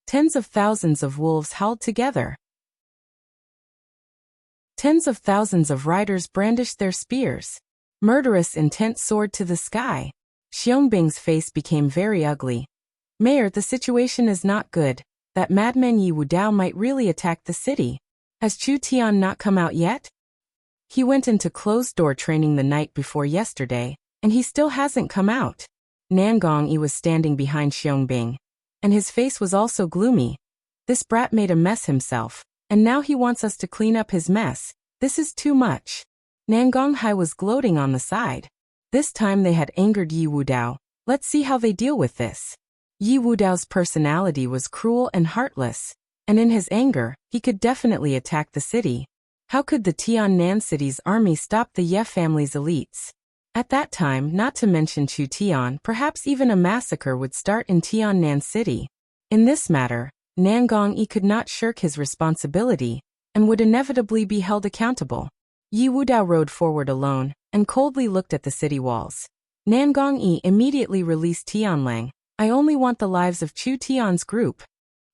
Tens of thousands of wolves howled together. Tens of thousands of riders brandished their spears. Murderous intent soared to the sky. Xiangbing's face became very ugly. Mayor, the situation is not good. That madman Yi Wudao might really attack the city. Has Chu Tian not come out yet? He went into closed-door training the night before yesterday, and he still hasn't come out. Nangong Yi was standing behind Xiangbing, and his face was also gloomy. This brat made a mess himself, and now he wants us to clean up his mess. This is too much. Nangong Hai was gloating on the side. This time they had angered Yi Wudao. Let's see how they deal with this. Yi Wudao's personality was cruel and heartless, and in his anger, he could definitely attack the city. How could the Tiannan city's army stop the Ye family's elites? At that time, not to mention Chu Tian, perhaps even a massacre would start in Tiannan city. In this matter, Nangong Yi could not shirk his responsibility, and would inevitably be held accountable. Yi Wudao rode forward alone, and coldly looked at the city walls. Nangong Yi immediately released Tianlang. I only want the lives of Chu Tian's group.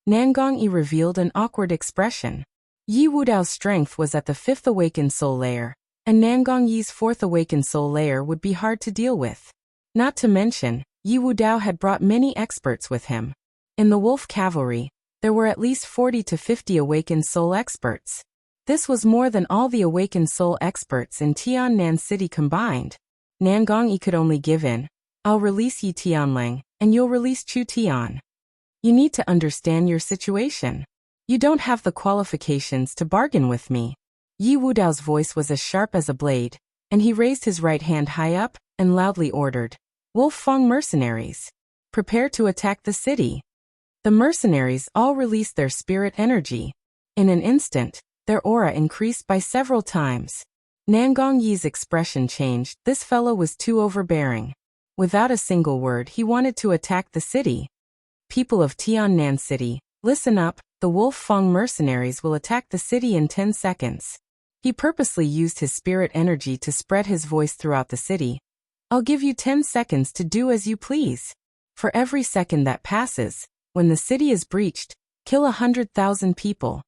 Nangong Yi revealed an awkward expression. Yi Wudao's strength was at the 5th awakened soul layer, and Nangong Yi's 4th awakened soul layer would be hard to deal with. Not to mention, Yi Wudao had brought many experts with him. In the wolf cavalry, there were at least 40 to 50 awakened soul experts. This was more than all the awakened soul experts in Tiannan city combined. Nangong Yi could only give in. I'll release Yi Tianlang, and you'll release Chu Tian. You need to understand your situation. You don't have the qualifications to bargain with me. Yi Wudao's voice was as sharp as a blade, and he raised his right hand high up and loudly ordered, Wolf Fang mercenaries, prepare to attack the city. The mercenaries all released their spirit energy. In an instant, their aura increased by several times. Nangong Yi's expression changed. This fellow was too overbearing. Without a single word, he wanted to attack the city. People of Tiannan city, listen up, the Wolf Fang mercenaries will attack the city in 10 seconds. He purposely used his spirit energy to spread his voice throughout the city. I'll give you 10 seconds to do as you please. For every second that passes, when the city is breached, kill 100,000 people.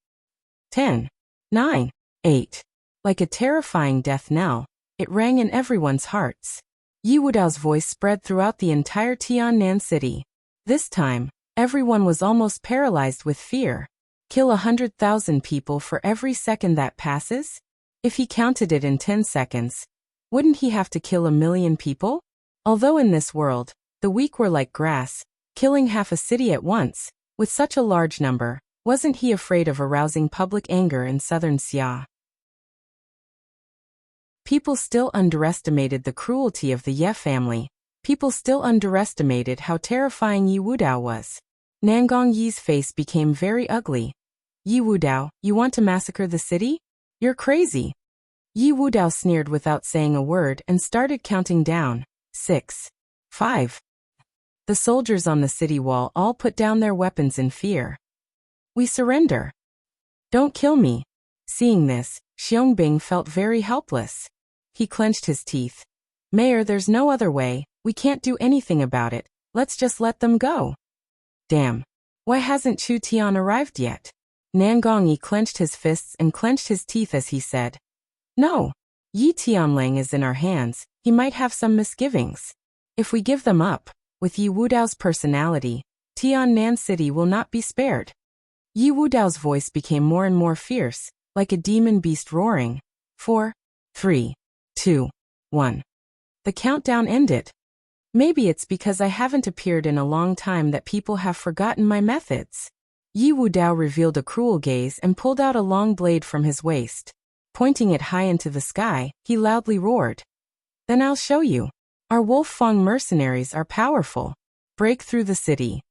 10, 9, 8. Like a terrifying death knell, it rang in everyone's hearts. Yi Wudao's voice spread throughout the entire Tiannan city. This time, everyone was almost paralyzed with fear. Kill 100,000 people for every second that passes? If he counted it in 10 seconds, wouldn't he have to kill 1,000,000 people? Although in this world, the weak were like grass, killing half a city at once, with such a large number, wasn't he afraid of arousing public anger in southern Xia? People still underestimated the cruelty of the Ye family. People still underestimated how terrifying Yi Wudao was. Nangong Yi's face became very ugly. Yi Wudao, you want to massacre the city? You're crazy. Yi Wudao sneered without saying a word and started counting down. 6, 5. The soldiers on the city wall all put down their weapons in fear. We surrender. Don't kill me. Seeing this, Xiangbing felt very helpless. He clenched his teeth. Mayor, there's no other way. We can't do anything about it. Let's just let them go. Damn. Why hasn't Chu Tian arrived yet? Nangong Yi clenched his fists and clenched his teeth as he said, No. Yi Tianlang is in our hands. He might have some misgivings. If we give them up, with Yi Wudao's personality, Tiannan city will not be spared. Yi Wudao's voice became more and more fierce, like a demon beast roaring. 4, 3, 2, 1. The countdown ended. Maybe it's because I haven't appeared in a long time that people have forgotten my methods. Yi Wudao revealed a cruel gaze and pulled out a long blade from his waist. Pointing it high into the sky, he loudly roared. Then I'll show you. Our Wolf Fang mercenaries are powerful. Break through the city.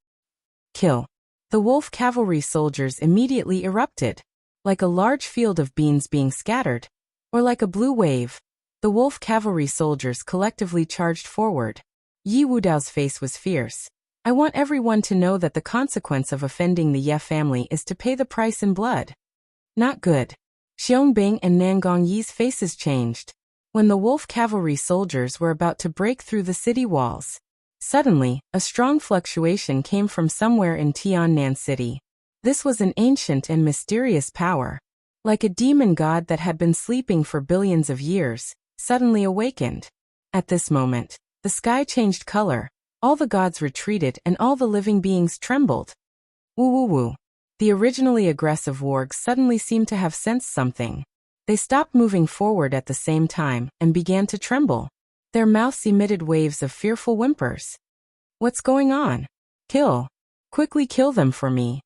Kill. The wolf cavalry soldiers immediately erupted. Like a large field of beans being scattered, or like a blue wave, the wolf cavalry soldiers collectively charged forward. Yi Wudao's face was fierce. I want everyone to know that the consequence of offending the Ye family is to pay the price in blood. Not good. Xiangbing and Nangong Yi's faces changed. When the wolf cavalry soldiers were about to break through the city walls, suddenly, a strong fluctuation came from somewhere in Tiannan City. This was an ancient and mysterious power. Like a demon god that had been sleeping for billions of years, suddenly awakened. At this moment, the sky changed color, all the gods retreated and all the living beings trembled. Woo woo woo. The originally aggressive wargs suddenly seemed to have sensed something. They stopped moving forward at the same time and began to tremble. Their mouths emitted waves of fearful whimpers. What's going on? Kill. Quickly kill them for me.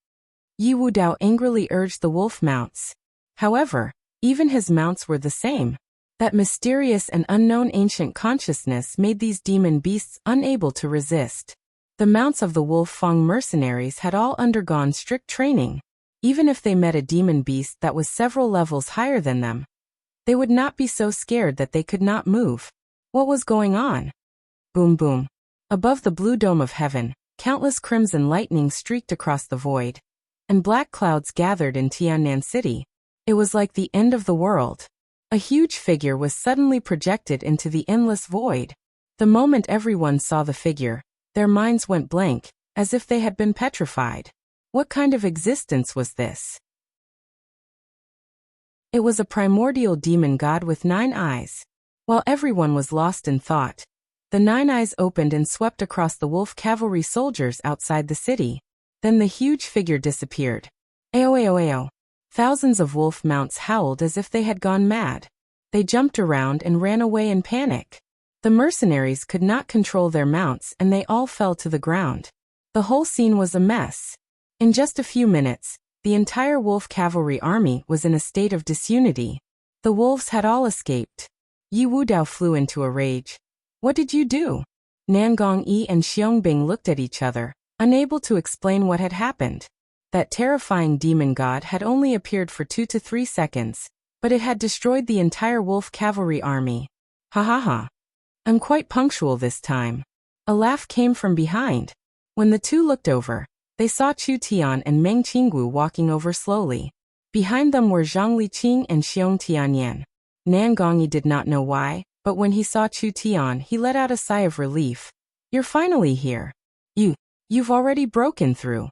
Yi Wudao angrily urged the wolf mounts. However, even his mounts were the same. That mysterious and unknown ancient consciousness made these demon beasts unable to resist. The mounts of the Wolf Fang mercenaries had all undergone strict training. Even if they met a demon beast that was several levels higher than them, they would not be so scared that they could not move. What was going on? Boom boom. Above the blue dome of heaven, countless crimson lightning streaked across the void, and black clouds gathered in Tiannan City. It was like the end of the world. A huge figure was suddenly projected into the endless void. The moment everyone saw the figure, their minds went blank, as if they had been petrified. What kind of existence was this? It was a primordial demon god with 9 eyes. While everyone was lost in thought, the 9 eyes opened and swept across the wolf cavalry soldiers outside the city. Then the huge figure disappeared. Ao ao ao. Thousands of wolf mounts howled as if they had gone mad. They jumped around and ran away in panic. The mercenaries could not control their mounts and they all fell to the ground. The whole scene was a mess. In just a few minutes, the entire wolf cavalry army was in a state of disunity. The wolves had all escaped. Yi Wudao flew into a rage. What did you do? Nangong Yi and Xiangbing looked at each other, unable to explain what had happened. That terrifying demon god had only appeared for 2 to 3 seconds, but it had destroyed the entire wolf cavalry army. Ha ha ha. I'm quite punctual this time. A laugh came from behind. When the two looked over, they saw Chu Tian and Meng Qinggu walking over slowly. Behind them were Zhang Liqing and Xiong Tianyan. Nangongyi did not know why, but when he saw Chu Tian he let out a sigh of relief. You're finally here. You've already broken through.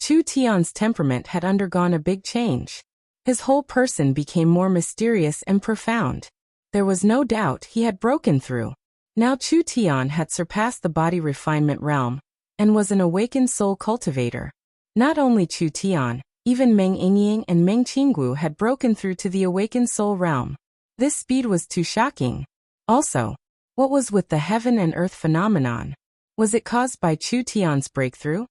Chu Tian's temperament had undergone a big change. His whole person became more mysterious and profound. There was no doubt he had broken through. Now Chu Tian had surpassed the body refinement realm, and was an awakened soul cultivator. Not only Chu Tian, even Meng Yingying and Meng Qinggu had broken through to the awakened soul realm. This speed was too shocking. Also, what was with the heaven and earth phenomenon? Was it caused by Chu Tian's breakthrough?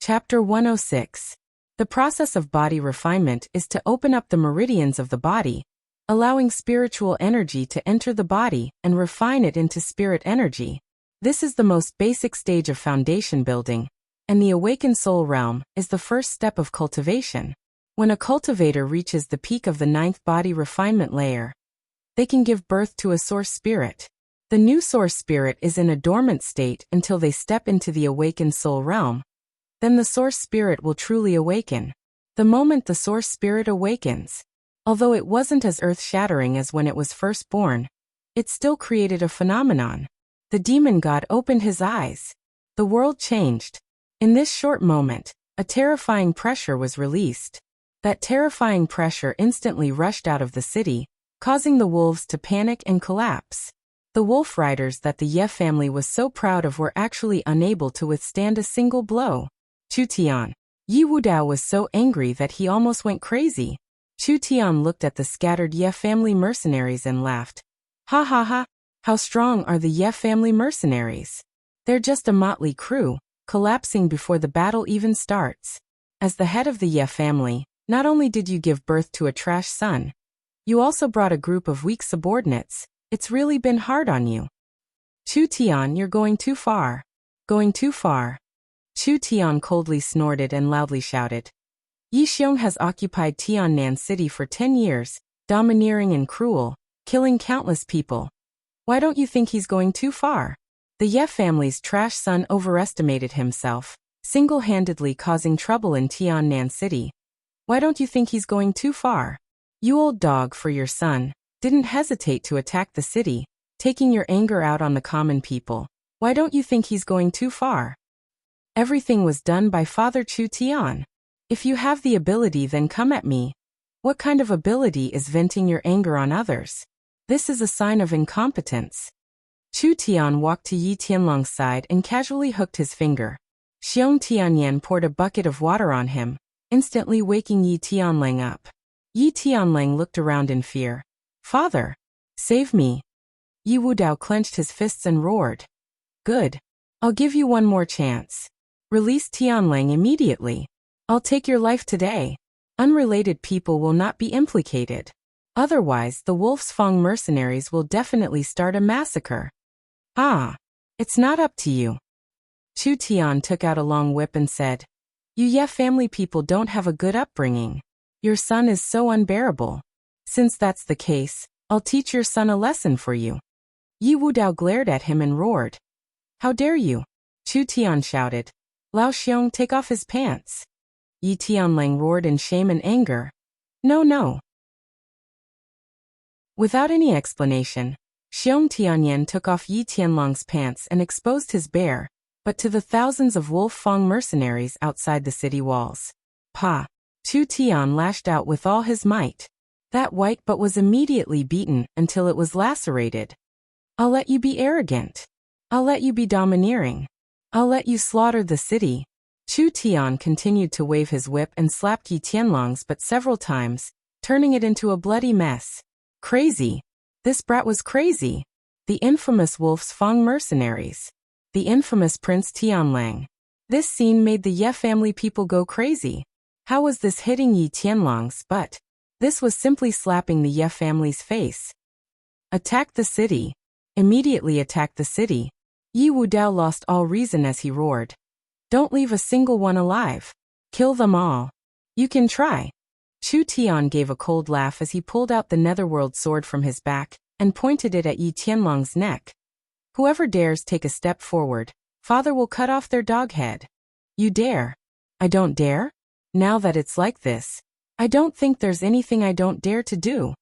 Chapter 106. The process of body refinement is to open up the meridians of the body, allowing spiritual energy to enter the body and refine it into spirit energy. This is the most basic stage of foundation building, and the awakened soul realm is the first step of cultivation. When a cultivator reaches the peak of the 9th body refinement layer, they can give birth to a source spirit. The new source spirit is in a dormant state until they step into the awakened soul realm. Then the source spirit will truly awaken. The moment the source spirit awakens, although it wasn't as earth-shattering as when it was first born, it still created a phenomenon. The demon god opened his eyes. The world changed. In this short moment, a terrifying pressure was released. That terrifying pressure instantly rushed out of the city, causing the wolves to panic and collapse. The wolf riders that the Ye family was so proud of were actually unable to withstand a single blow. Chu Tian. Yi Wudao was so angry that he almost went crazy. Chu Tian looked at the scattered Ye family mercenaries and laughed. Ha ha ha, how strong are the Ye family mercenaries? They're just a motley crew, collapsing before the battle even starts. As the head of the Ye family, not only did you give birth to a trash son, you also brought a group of weak subordinates. It's really been hard on you. Chu Tian, you're going too far. Going too far. Chu Tian coldly snorted and loudly shouted. Yi Xiong has occupied Tiannan City for 10 years, domineering and cruel, killing countless people. Why don't you think he's going too far? The Ye family's trash son overestimated himself, single-handedly causing trouble in Tiannan City. Why don't you think he's going too far? You old dog, for your son didn't hesitate to attack the city, taking your anger out on the common people. Why don't you think he's going too far? Everything was done by Father Chu Tian. If you have the ability, then come at me. What kind of ability is venting your anger on others? This is a sign of incompetence. Chu Tian walked to Yi Tianlong's side and casually hooked his finger. Xiong Tianyan poured a bucket of water on him, instantly waking Yi Tianlang up. Yi Tianlang looked around in fear. Father, save me. Yi Wudao clenched his fists and roared. Good. I'll give you one more chance. Release Tianlang immediately. I'll take your life today. Unrelated people will not be implicated. Otherwise, the Wolf's Fang mercenaries will definitely start a massacre. Ah, it's not up to you. Chu Tian took out a long whip and said, You Ye family people don't have a good upbringing. Your son is so unbearable. Since that's the case, I'll teach your son a lesson for you. Yi Wudao glared at him and roared. How dare you? Chu Tian shouted. Lao Xiong, take off his pants. Yi Tianlang roared in shame and anger. No, no. Without any explanation, Xiong Tianyan took off Yi Tianlong's pants and exposed his bare, but to the thousands of Wolf Fang mercenaries outside the city walls. Pa! Chu Tian lashed out with all his might. That white butt was immediately beaten until it was lacerated. I'll let you be arrogant. I'll let you be domineering. I'll let you slaughter the city. Chu Tian continued to wave his whip and slapped Yi Tianlong's butt several times, turning it into a bloody mess. Crazy. This brat was crazy. The infamous Wolf's Fang mercenaries. The infamous Prince Tianlang. This scene made the Ye family people go crazy. How was this hitting Yi Tianlong's butt? This was simply slapping the Ye family's face. Attack the city. Immediately attack the city. Yi Wudao lost all reason as he roared. Don't leave a single one alive. Kill them all. You can try. Chu Tian gave a cold laugh as he pulled out the netherworld sword from his back and pointed it at Yi Tianlong's neck. Whoever dares take a step forward, Father will cut off their dog head. You dare? I don't dare? Now that it's like this, I don't think there's anything I don't dare to do.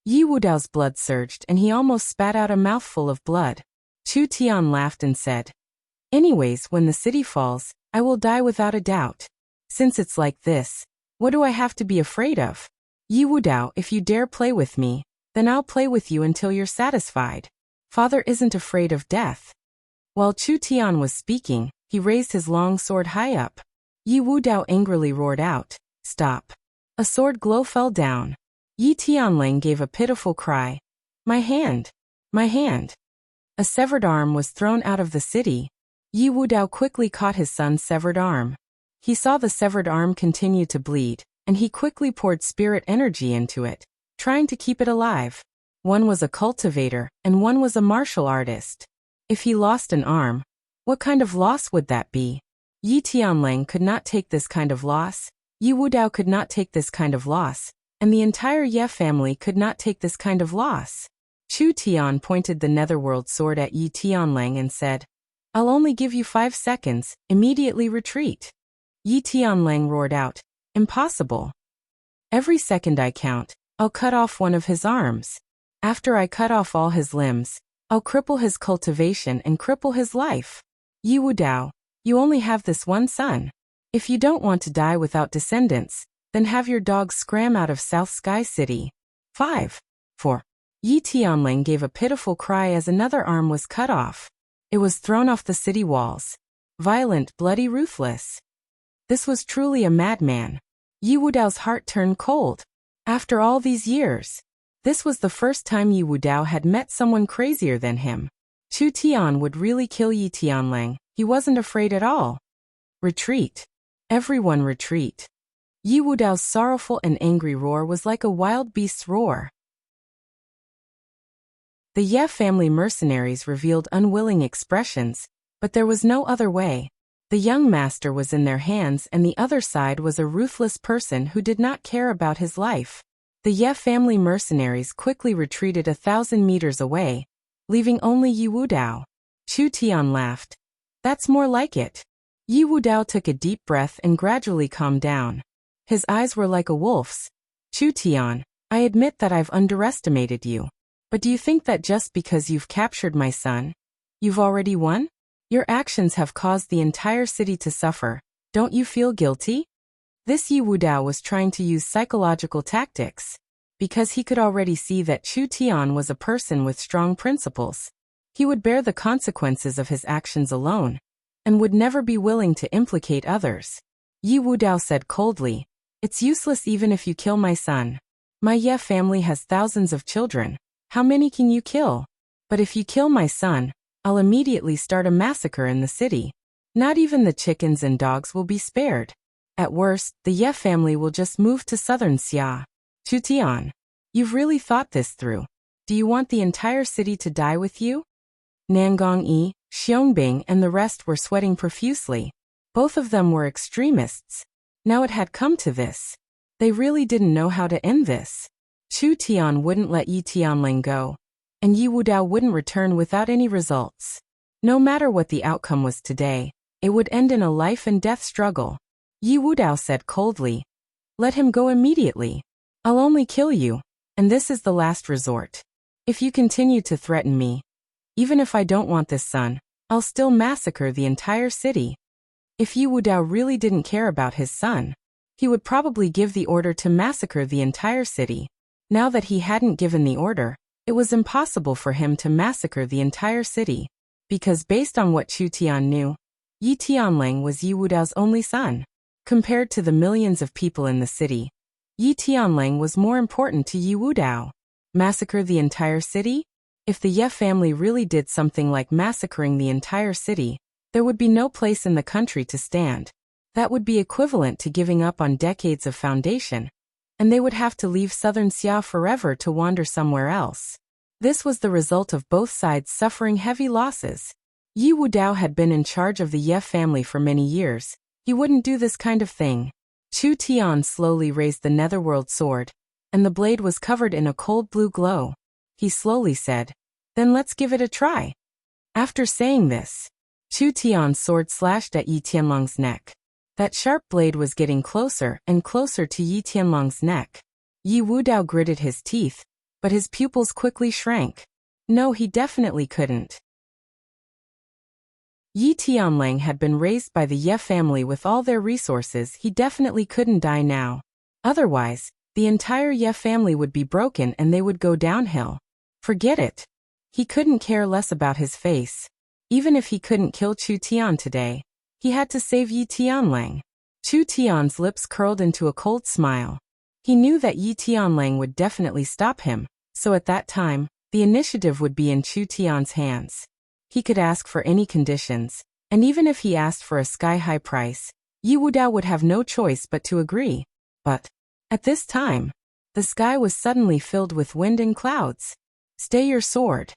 Yi Wudao's blood surged and he almost spat out a mouthful of blood. Chu Tian laughed and said, Anyways, when the city falls, I will die without a doubt. Since it's like this, what do I have to be afraid of? Yi Wudao, if you dare play with me, then I'll play with you until you're satisfied. Father isn't afraid of death. While Chu Tian was speaking, he raised his long sword high up. Yi Wudao angrily roared out, Stop. A sword glow fell down. Yi Tianlang gave a pitiful cry. My hand. My hand. A severed arm was thrown out of the city. Yi Wudao quickly caught his son's severed arm. He saw the severed arm continue to bleed, and he quickly poured spirit energy into it, trying to keep it alive. One was a cultivator, and one was a martial artist. If he lost an arm, what kind of loss would that be? Yi Tianlang could not take this kind of loss, Yi Wudao could not take this kind of loss, and the entire Ye family could not take this kind of loss. Chu Tian pointed the netherworld sword at Yi Tianlang and said, I'll only give you 5 seconds, immediately retreat. Yi Tianlang roared out, Impossible. Every second I count, I'll cut off one of his arms. After I cut off all his limbs, I'll cripple his cultivation and cripple his life. Yi Wudao, you only have this one son. If you don't want to die without descendants, then have your dog scram out of South Sky City. 5. 4. Yi Tianlang gave a pitiful cry as another arm was cut off. It was thrown off the city walls. Violent, bloody, ruthless. This was truly a madman. Yi Wudao's heart turned cold. After all these years, this was the first time Yi Wudao had met someone crazier than him. Chu Tian would really kill Yi Tianlang. He wasn't afraid at all. Retreat. Everyone retreat. Yi Wudao's sorrowful and angry roar was like a wild beast's roar. The Ye family mercenaries revealed unwilling expressions, but there was no other way. The young master was in their hands and the other side was a ruthless person who did not care about his life. The Ye family mercenaries quickly retreated 1,000 meters away, leaving only Yi Wudao. Chu Tian laughed. That's more like it. Yi Wudao took a deep breath and gradually calmed down. His eyes were like a wolf's. Chu Tian, I admit that I've underestimated you. But do you think that just because you've captured my son, you've already won? Your actions have caused the entire city to suffer. Don't you feel guilty? This Yi Wudao was trying to use psychological tactics. Because he could already see that Chu Tian was a person with strong principles. He would bear the consequences of his actions alone, and would never be willing to implicate others. Yi Wudao said coldly, It's useless even if you kill my son. My Ye family has thousands of children. How many can you kill? But if you kill my son, I'll immediately start a massacre in the city. Not even the chickens and dogs will be spared. At worst, the Ye family will just move to southern Xia. Chu Tian, you've really thought this through. Do you want the entire city to die with you? Nangong Yi, Xiongbing and the rest were sweating profusely. Both of them were extremists. Now it had come to this. They really didn't know how to end this. Chu Tian wouldn't let Yi Tianling go, and Yi Wudao wouldn't return without any results. No matter what the outcome was today, it would end in a life and death struggle. Yi Wudao said coldly, Let him go immediately. I'll only kill you, and this is the last resort. If you continue to threaten me, even if I don't want this son, I'll still massacre the entire city. If Yi Wudao really didn't care about his son, he would probably give the order to massacre the entire city. Now that he hadn't given the order, it was impossible for him to massacre the entire city. Because based on what Chu Tian knew, Yi Tianling was Yi Wudao's only son. Compared to the millions of people in the city, Yi Tianling was more important to Yi Wudao. Massacre the entire city? If the Ye family really did something like massacring the entire city, there would be no place in the country to stand. That would be equivalent to giving up on decades of foundation, and they would have to leave southern Xia forever to wander somewhere else. This was the result of both sides suffering heavy losses. Yi Wudao had been in charge of the Ye family for many years. He wouldn't do this kind of thing. Chu Tian slowly raised the netherworld sword, and the blade was covered in a cold blue glow. He slowly said, Then let's give it a try. After saying this, Chu Tian's sword slashed at Yi Tianlong's neck. That sharp blade was getting closer and closer to Yi Tianlong's neck. Yi Wudao gritted his teeth, but his pupils quickly shrank. No, he definitely couldn't. Yi Tianlang had been raised by the Ye family with all their resources. He definitely couldn't die now. Otherwise, the entire Ye family would be broken and they would go downhill. Forget it. He couldn't care less about his face. Even if he couldn't kill Chu Tian today, he had to save Yi Tianlang. Chu Tian's lips curled into a cold smile. He knew that Yi Tianlang would definitely stop him, so at that time, the initiative would be in Chu Tian's hands. He could ask for any conditions, and even if he asked for a sky-high price, Yi Wudao would have no choice but to agree. But at this time, the sky was suddenly filled with wind and clouds. Stay your sword.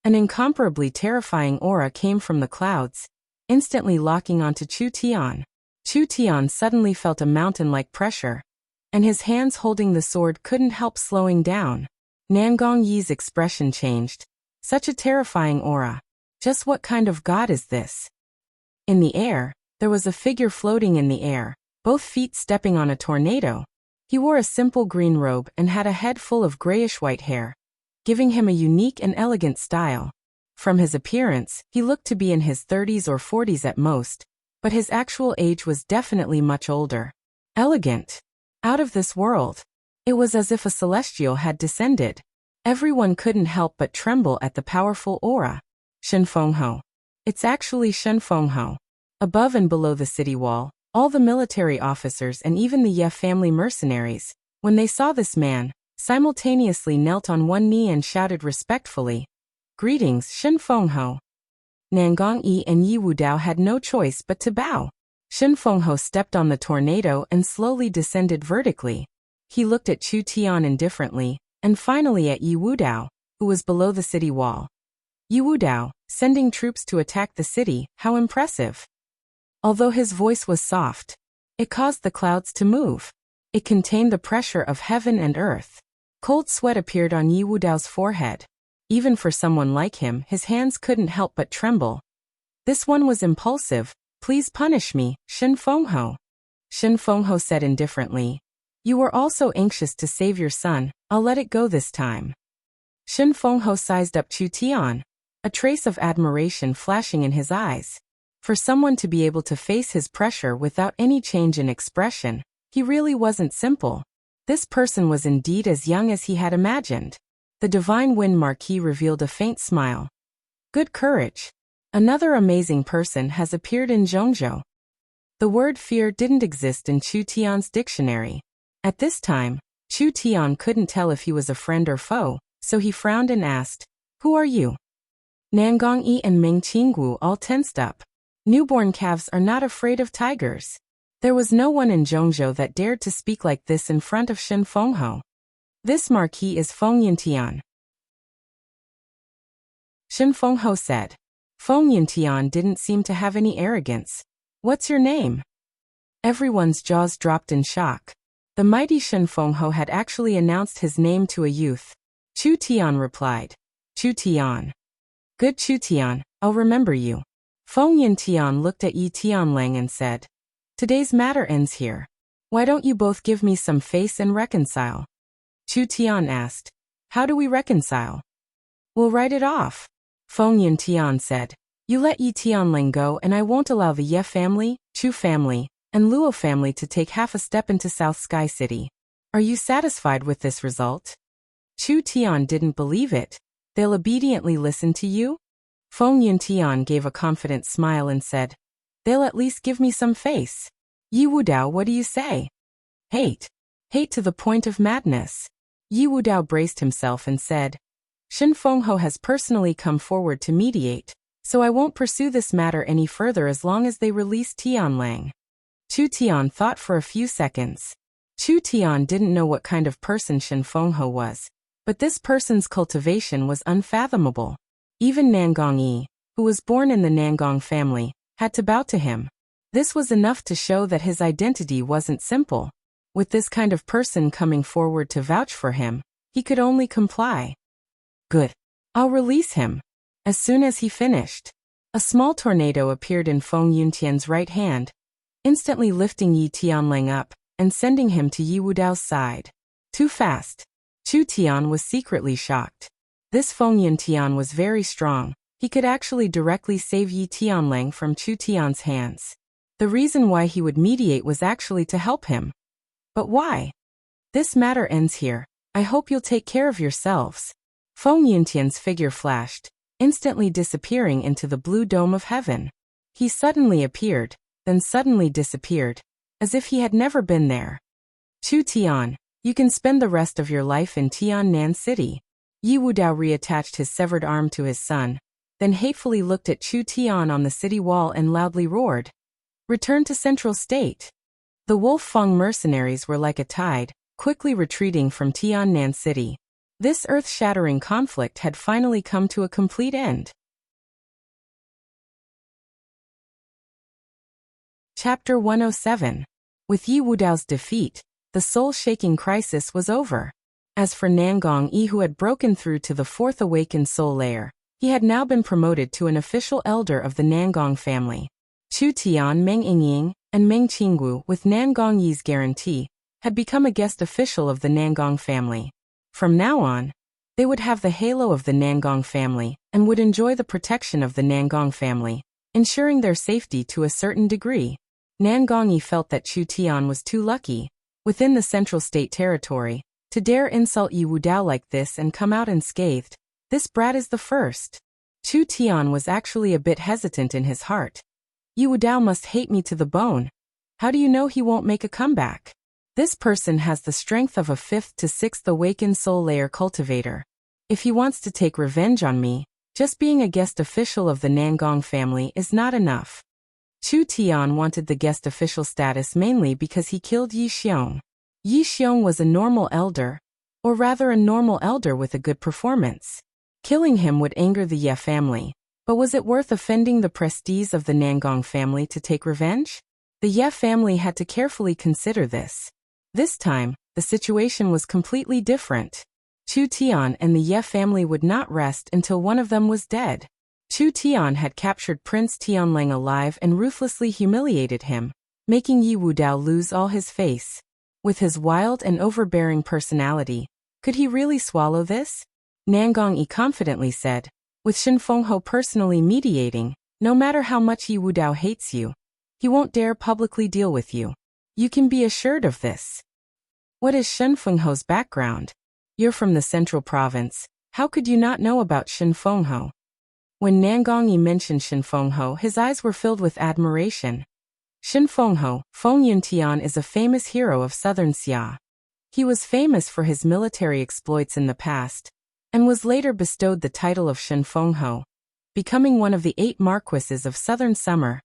An incomparably terrifying aura came from the clouds, instantly locking onto Chu Tian. Chu Tian suddenly felt a mountain-like pressure, and his hands holding the sword couldn't help slowing down. Nangong Yi's expression changed. Such a terrifying aura. Just what kind of god is this? In the air, there was a figure floating in the air, both feet stepping on a tornado. He wore a simple green robe and had a head full of grayish-white hair, giving him a unique and elegant style. From his appearance, he looked to be in his 30s or 40s at most, but his actual age was definitely much older. Elegant. Out of this world. It was as if a celestial had descended. Everyone couldn't help but tremble at the powerful aura. Shen Fengho. It's actually Shen Fengho. Above and below the city wall, all the military officers and even the Ye family mercenaries, when they saw this man, simultaneously knelt on one knee and shouted respectfully, Greetings, Shen Fengho. Nangong Yi and Yi Wudao had no choice but to bow. Shin Fengho stepped on the tornado and slowly descended vertically. He looked at Chu Tian indifferently, and finally at Yi Wudao, who was below the city wall. Yi Wudao, sending troops to attack the city, how impressive. Although his voice was soft, it caused the clouds to move. It contained the pressure of heaven and earth. Cold sweat appeared on Yi Wudao's forehead. Even for someone like him, his hands couldn't help but tremble. This one was impulsive. Please punish me, Shin Fengho. Shin Fengho said indifferently. You were also anxious to save your son, I'll let it go this time. Shin Fengho sized up Chu Tian, a trace of admiration flashing in his eyes. For someone to be able to face his pressure without any change in expression, he really wasn't simple. This person was indeed as young as he had imagined. The Divine Wind Marquis revealed a faint smile. Good courage. Another amazing person has appeared in Zhongzhou. The word fear didn't exist in Chu Tian's dictionary. At this time, Chu Tian couldn't tell if he was a friend or foe, so he frowned and asked, Who are you? Nangong Yi and Ming Qinggu all tensed up. Newborn calves are not afraid of tigers. There was no one in Zhongzhou that dared to speak like this in front of Shin Fengho. This marquis is Feng Yintian. Shin Fengho said. Feng Yintian didn't seem to have any arrogance. What's your name? Everyone's jaws dropped in shock. The mighty Shin Fengho had actually announced his name to a youth. Chu Tian replied. Chu Tian. Good Chu Tian, I'll remember you. Feng Yintian looked at Yi Tianlang and said, Today's matter ends here. Why don't you both give me some face and reconcile? Chu Tian asked, How do we reconcile? We'll write it off. Feng Yintian said, You let Yi Tianlang go and I won't allow the Ye family, Chu family, and Luo family to take half a step into South Sky City. Are you satisfied with this result? Chu Tian didn't believe it. They'll obediently listen to you? Feng Yintian gave a confident smile and said, They'll at least give me some face. Yi Wudao, what do you say? Hate. Hate to the point of madness. Yi Wudao braced himself and said, Shin Fengho has personally come forward to mediate, so I won't pursue this matter any further as long as they release Tianlang. Chu Tian thought for a few seconds. Chu Tian didn't know what kind of person Shin Fengho was, but this person's cultivation was unfathomable. Even Nangong Yi, who was born in the Nangong family, had to bow to him. This was enough to show that his identity wasn't simple. With this kind of person coming forward to vouch for him, he could only comply. Good. I'll release him. As soon as he finished, a small tornado appeared in Feng Yuntian's right hand, instantly lifting Yi Tianlang up and sending him to Yi Wudao's side. Too fast. Chu Tian was secretly shocked. This Feng Yuntian was very strong. He could actually directly save Yi Tianlang from Chu Tian's hands. The reason why he would mediate was actually to help him. But why? This matter ends here. I hope you'll take care of yourselves. Feng Yuntian's figure flashed, instantly disappearing into the blue dome of heaven. He suddenly appeared, then suddenly disappeared, as if he had never been there. Chu Tian, you can spend the rest of your life in Tiannan City. Yi Wudao reattached his severed arm to his son, then hatefully looked at Chu Tian on the city wall and loudly roared. Return to Central State. The Wolf Feng mercenaries were like a tide, quickly retreating from Tiannan City. This earth-shattering conflict had finally come to a complete end. Chapter 107. With Yi Wudao's defeat, the soul-shaking crisis was over. As for Nangong Yi, who had broken through to the fourth awakened soul layer, he had now been promoted to an official elder of the Nangong family. Chu Tian, Meng Yingying, and Meng Qinggu, with Nangong Yi's guarantee, had become a guest official of the Nangong family. From now on, they would have the halo of the Nangong family and would enjoy the protection of the Nangong family, ensuring their safety to a certain degree. Nangong Yi felt that Chu Tian was too lucky, within the Central State territory, to dare insult Yi Wudao like this and come out unscathed. This brat is the first. Chu Tian was actually a bit hesitant in his heart. Yi Wudao must hate me to the bone. How do you know he won't make a comeback? This person has the strength of a 5th to 6th awakened soul layer cultivator. If he wants to take revenge on me, just being a guest official of the Nangong family is not enough. Chu Tian wanted the guest official status mainly because he killed Yi Xiong. Yi Xiong was a normal elder, or rather a normal elder with a good performance. Killing him would anger the Ye family, but was it worth offending the prestige of the Nangong family to take revenge? The Ye family had to carefully consider this. This time, the situation was completely different. Chu Tian and the Ye family would not rest until one of them was dead. Chu Tian had captured Prince Tianlang alive and ruthlessly humiliated him, making Yi Wudao lose all his face. With his wild and overbearing personality, could he really swallow this? Nangong Yi confidently said, with Shen Fengho personally mediating, no matter how much Yi Wudao hates you, he won't dare publicly deal with you. You can be assured of this. What is Shen Fengho's background? You're from the central province. How could you not know about Shen Fengho? When Nangong Yi mentioned Shen Fengho, his eyes were filled with admiration. Shen Fengho, Feng Yuntian, is a famous hero of southern Xia. He was famous for his military exploits in the past, and was later bestowed the title of Shen Fengho, becoming one of the 8 marquises of southern Summer.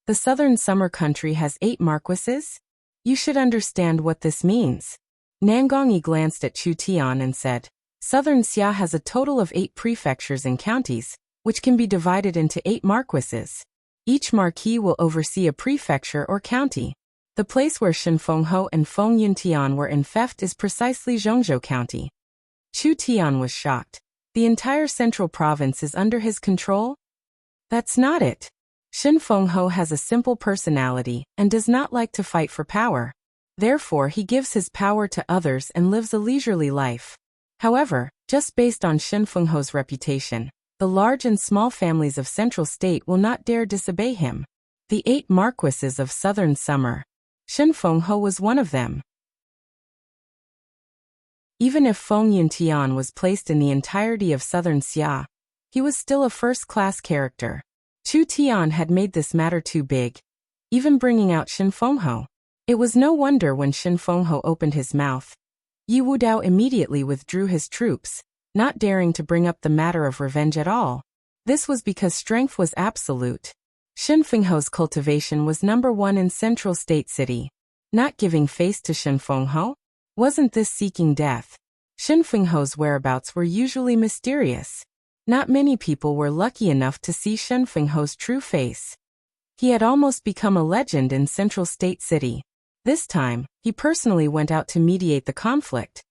The southern Summer country has 8 marquises? You should understand what this means. Nangong Yi glanced at Chu Tian and said, Southern Xia has a total of 8 prefectures and counties, which can be divided into 8 marquises. Each marquis will oversee a prefecture or county. The place where Shen Fengho and Feng Yuntian were infeft is precisely Zhongzhou County. Chu Tian was shocked. The entire central province is under his control? That's not it. Shen Fengho has a simple personality and does not like to fight for power. Therefore, he gives his power to others and lives a leisurely life. However, just based on Shen Fengho's reputation, the large and small families of Central State will not dare disobey him. The 8 marquises of Southern Summer. Shen Fengho was one of them. Even if Feng Yuntian was placed in the entirety of Southern Xia, he was still a first-class character. Chu Tian had made this matter too big, even bringing out Shen Fengho. It was no wonder when Shen Fengho opened his mouth. Yi Wudao immediately withdrew his troops, not daring to bring up the matter of revenge at all. This was because strength was absolute. Shen Fengho's cultivation was number 1 in Central State City. Not giving face to Shen Fengho? Wasn't this seeking death? Shen Fengho's whereabouts were usually mysterious. Not many people were lucky enough to see Shen Fengho's true face. He had almost become a legend in Central State City. This time, he personally went out to mediate the conflict.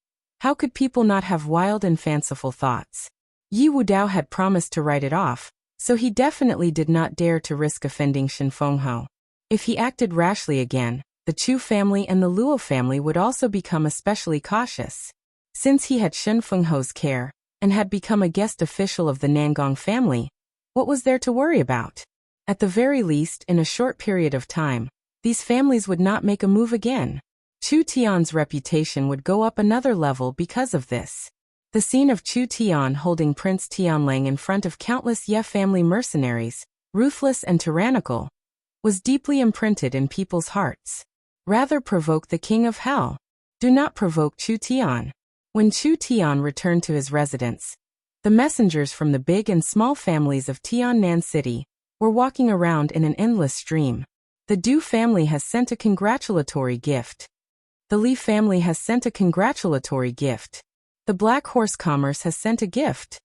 How could people not have wild and fanciful thoughts? Yi Wudao had promised to write it off, so he definitely did not dare to risk offending Shen Fengho. If he acted rashly again, the Chu family and the Luo family would also become especially cautious. Since he had Shen Fengho's care, and had become a guest official of the Nangong family, what was there to worry about? At the very least, in a short period of time, these families would not make a move again. Chu Tian's reputation would go up another level because of this. The scene of Chu Tian holding Prince Tianlang in front of countless Ye family mercenaries, ruthless and tyrannical, was deeply imprinted in people's hearts. Rather provoke the king of hell. Do not provoke Chu Tian. When Chu Tian returned to his residence, the messengers from the big and small families of Tiannan City were walking around in an endless stream. The Du family has sent a congratulatory gift. The Li family has sent a congratulatory gift. The Black Horse Commerce has sent a gift.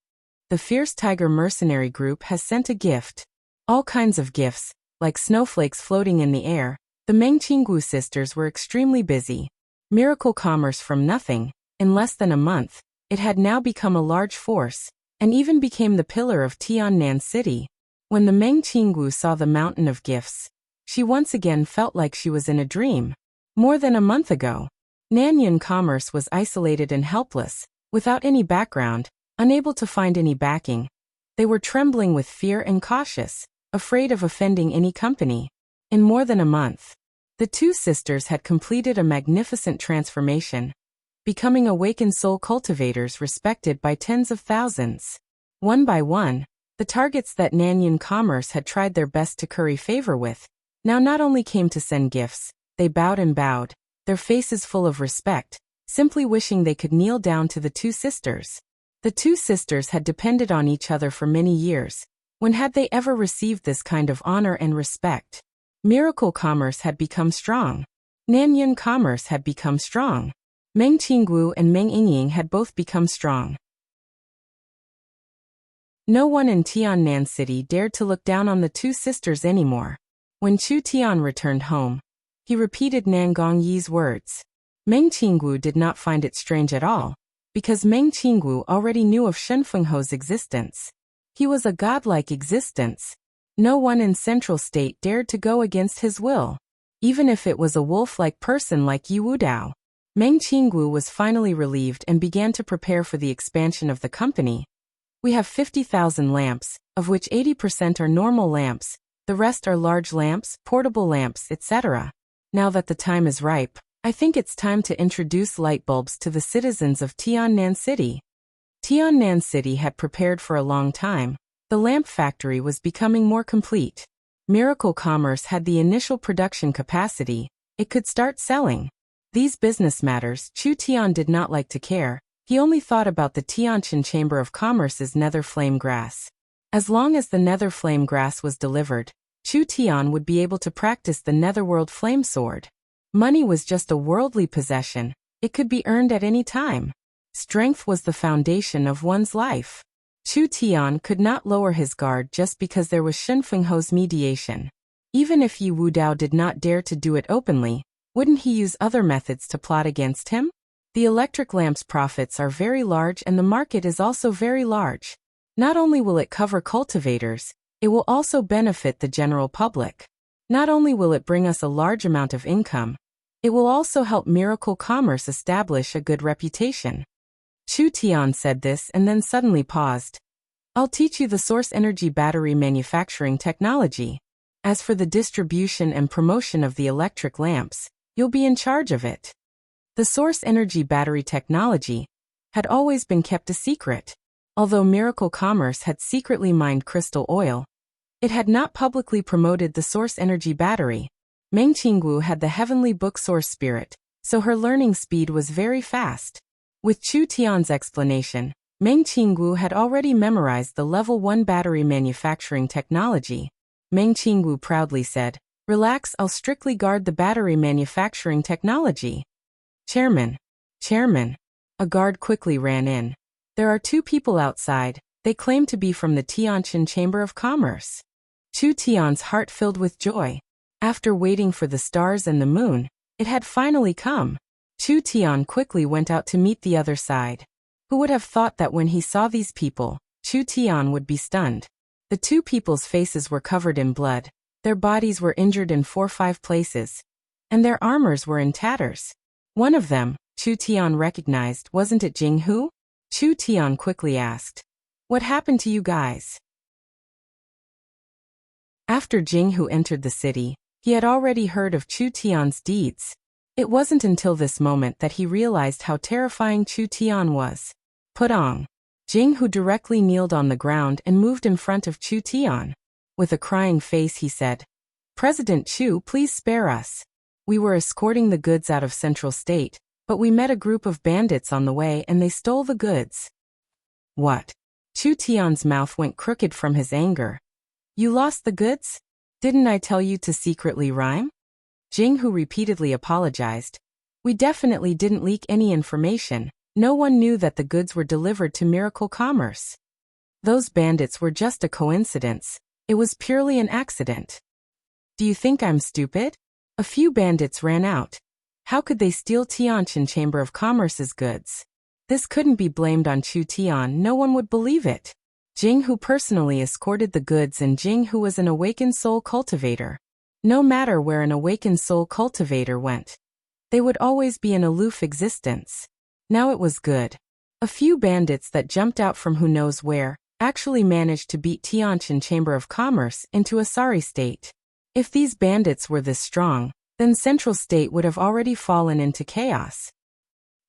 The Fierce Tiger Mercenary Group has sent a gift. All kinds of gifts, like snowflakes floating in the air. The Mengqinggu sisters were extremely busy. Miracle commerce from nothing. In less than a month, it had now become a large force, and even became the pillar of Tiannan City. When the Mengqinggu saw the mountain of gifts, she once again felt like she was in a dream. More than a month ago, Nanyun commerce was isolated and helpless, without any background, unable to find any backing. They were trembling with fear and cautious, afraid of offending any company. In more than a month, the 2 sisters had completed a magnificent transformation, becoming awakened soul cultivators respected by tens of thousands. One by one, the targets that Nanyun commerce had tried their best to curry favor with, now not only came to send gifts, they bowed and bowed, their faces full of respect, simply wishing they could kneel down to the 2 sisters. The 2 sisters had depended on each other for many years, When had they ever received this kind of honor and respect? Miracle commerce had become strong. Nanyun commerce had become strong. Meng Qinggu and Meng Yingying had both become strong. No one in Tiannan City dared to look down on the two sisters anymore. When Chu Tian returned home, he repeated Nan Gongyi's words. Meng Qinggu did not find it strange at all, because Meng Qinggu already knew of Shenfengho's existence. He was a godlike existence. No one in Central State dared to go against his will, even if it was a wolf-like person like Yu Wudao. Meng Qinggu was finally relieved and began to prepare for the expansion of the company. We have 50,000 lamps, of which 80% are normal lamps, the rest are large lamps, portable lamps, etc. Now that the time is ripe, I think it's time to introduce light bulbs to the citizens of Tiannan City. Tiannan City had prepared for a long time. The lamp factory was becoming more complete. Miracle Commerce had the initial production capacity. It could start selling. These business matters Chu Tian did not like to care. He only thought about the Tianjin Chamber of Commerce's nether flame grass. As long as the nether flame grass was delivered, Chu Tian would be able to practice the netherworld flame sword. Money was just a worldly possession. It could be earned at any time. Strength was the foundation of one's life. Chu Tian could not lower his guard just because there was Shenfengho's mediation. Even if Yu Wudao did not dare to do it openly, wouldn't he use other methods to plot against him? The electric lamp's profits are very large and the market is also very large. Not only will it cover cultivators, it will also benefit the general public. Not only will it bring us a large amount of income, it will also help Miracle Commerce establish a good reputation. Chu Tian said this and then suddenly paused. I'll teach you the source energy battery manufacturing technology. As for the distribution and promotion of the electric lamps, you'll be in charge of it. The source energy battery technology had always been kept a secret. Although Miracle Commerce had secretly mined crystal oil, it had not publicly promoted the source energy battery. Meng Qinggu had the heavenly book source spirit, so her learning speed was very fast. With Chu Tian's explanation, Meng Qinggu had already memorized the level 1 battery manufacturing technology. Meng Qinggu proudly said, "Relax, I'll strictly guard the battery manufacturing technology." Chairman. A guard quickly ran in. There are two people outside. They claim to be from the Tianjin Chamber of Commerce. Chu Tian's heart filled with joy. After waiting for the stars and the moon, it had finally come. Chu Tian quickly went out to meet the other side. Who would have thought that when he saw these people, Chu Tian would be stunned? The two people's faces were covered in blood, their bodies were injured in 4-5 places, and their armors were in tatters. One of them, Chu Tian recognized, wasn't it Jing Hu? Chu Tian quickly asked, "What happened to you guys?" After Jing Hu entered the city, he had already heard of Chu Tian's deeds. It wasn't until this moment that he realized how terrifying Chu Tian was. Putong. Jing Hu directly kneeled on the ground and moved in front of Chu Tian. With a crying face he said, "President Chu, please spare us. We were escorting the goods out of Central State, but we met a group of bandits on the way and they stole the goods." What? Chu Tian's mouth went crooked from his anger. "You lost the goods? Didn't I tell you to secretly rhyme?" Jing Hu repeatedly apologized. "We definitely didn't leak any information. No one knew that the goods were delivered to Miracle Commerce. Those bandits were just a coincidence. It was purely an accident. Do you think I'm stupid? A few bandits ran out. How could they steal Tianjin Chamber of Commerce's goods? This couldn't be blamed on Chu Tian. No one would believe it. Jing Hu personally escorted the goods and Jing Hu was an awakened soul cultivator. No matter where an awakened soul cultivator went, they would always be an aloof existence. Now it was good. A few bandits that jumped out from who knows where actually managed to beat Tianjin Chamber of Commerce into a sorry state. If these bandits were this strong, then Central State would have already fallen into chaos.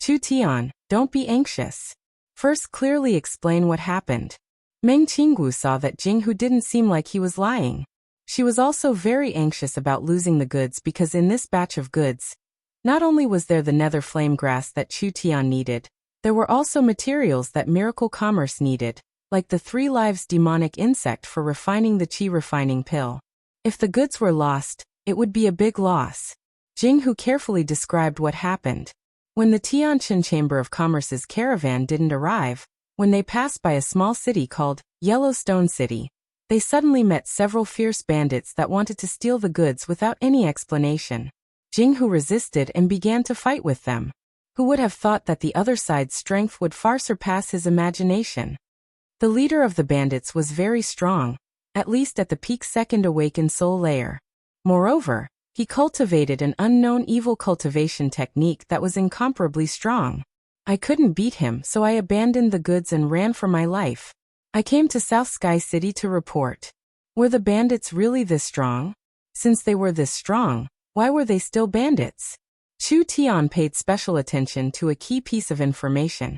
Chu Tian, don't be anxious. First clearly explain what happened. Meng Qinggu saw that Jing Hu didn't seem like he was lying. She was also very anxious about losing the goods because in this batch of goods, not only was there the nether flame grass that Chu Tian needed, there were also materials that Miracle Commerce needed. like the 3 lives demonic insect for refining the qi refining pill. If the goods were lost, it would be a big loss. Jinghu carefully described what happened. When the Tianjin Chamber of Commerce's caravan didn't arrive, when they passed by a small city called Yellowstone City, they suddenly met several fierce bandits that wanted to steal the goods without any explanation. Jinghu resisted and began to fight with them. Who would have thought that the other side's strength would far surpass his imagination? The leader of the bandits was very strong, at least at the peak second awakened soul layer. Moreover, he cultivated an unknown evil cultivation technique that was incomparably strong. I couldn't beat him, so I abandoned the goods and ran for my life. I came to South Sky City to report. Were the bandits really this strong? Since they were this strong, why were they still bandits? Chu Tian paid special attention to a key piece of information.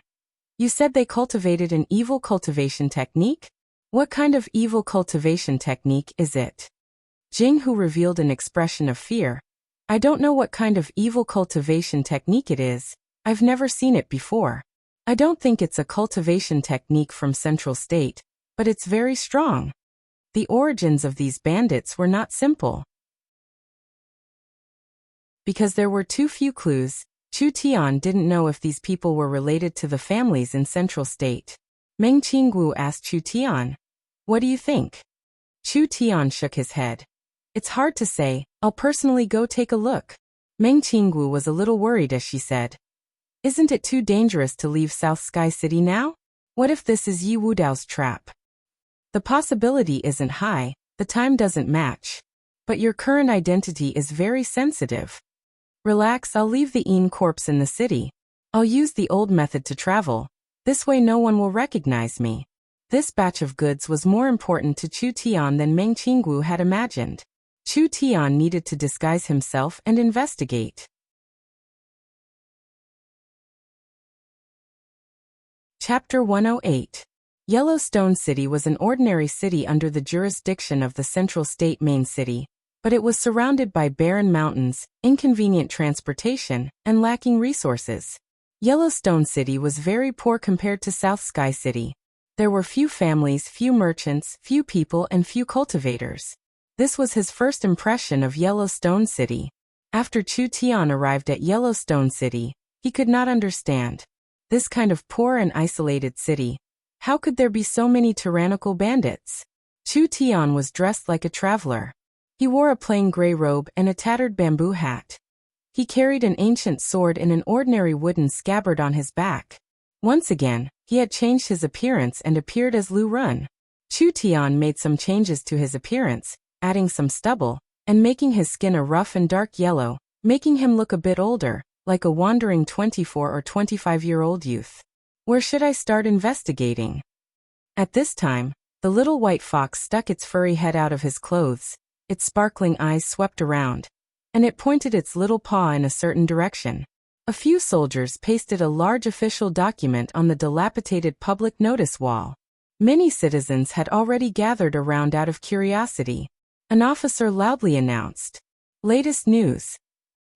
You said they cultivated an evil cultivation technique? What kind of evil cultivation technique is it? Jinghu revealed an expression of fear. I don't know what kind of evil cultivation technique it is. I've never seen it before. I don't think it's a cultivation technique from Central State, but it's very strong. The origins of these bandits were not simple. Because there were too few clues, Chu Tian didn't know if these people were related to the families in Central State. Meng Qinggu asked Chu Tian, "What do you think?" Chu Tian shook his head. "It's hard to say, I'll personally go take a look." Meng Qinggu was a little worried as she said, "Isn't it too dangerous to leave South Sky City now? What if this is Yi Wudao's trap?" "The possibility isn't high, the time doesn't match. But your current identity is very sensitive. Relax, I'll leave the Yin corpse in the city. I'll use the old method to travel. This way no one will recognize me." This batch of goods was more important to Chu Tian than Meng Qinggu had imagined. Chu Tian needed to disguise himself and investigate. Chapter 108. Yellowstone City was an ordinary city under the jurisdiction of the Central State main city, but it was surrounded by barren mountains, inconvenient transportation, and lacking resources. Yellowstone City was very poor compared to South Sky City. There were few families, few merchants, few people, and few cultivators. This was his first impression of Yellowstone City. After Chu Tian arrived at Yellowstone City, he could not understand. This kind of poor and isolated city. How could there be so many tyrannical bandits? Chu Tian was dressed like a traveler. He wore a plain gray robe and a tattered bamboo hat. He carried an ancient sword in an ordinary wooden scabbard on his back. Once again, he had changed his appearance and appeared as Lu Run. Chu Tian made some changes to his appearance, adding some stubble, and making his skin a rough and dark yellow, making him look a bit older, like a wandering 24 or 25-year-old youth. Where should I start investigating? At this time, the little white fox stuck its furry head out of his clothes, its sparkling eyes swept around, and it pointed its little paw in a certain direction. A few soldiers pasted a large official document on the dilapidated public notice wall. Many citizens had already gathered around out of curiosity. An officer loudly announced, "Latest news!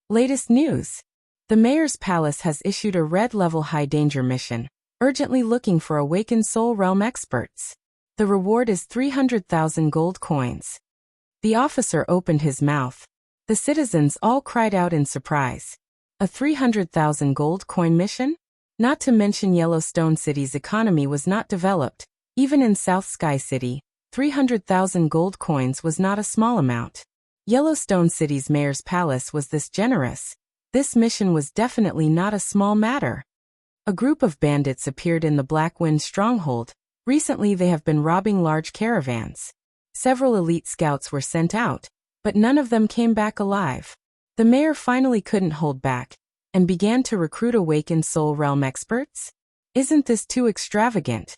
Latest news! The mayor's palace has issued a red-level high-danger mission, urgently looking for awakened soul realm experts. The reward is 300,000 gold coins." The officer opened his mouth. The citizens all cried out in surprise. A 300,000 gold coin mission? Not to mention Yellowstone City's economy was not developed. Even in South Sky City, 300,000 gold coins was not a small amount. Yellowstone City's mayor's palace was this generous. This mission was definitely not a small matter. A group of bandits appeared in the Black Wind stronghold. Recently they have been robbing large caravans. Several elite scouts were sent out, but none of them came back alive. The mayor finally couldn't hold back, and began to recruit awakened soul realm experts? Isn't this too extravagant?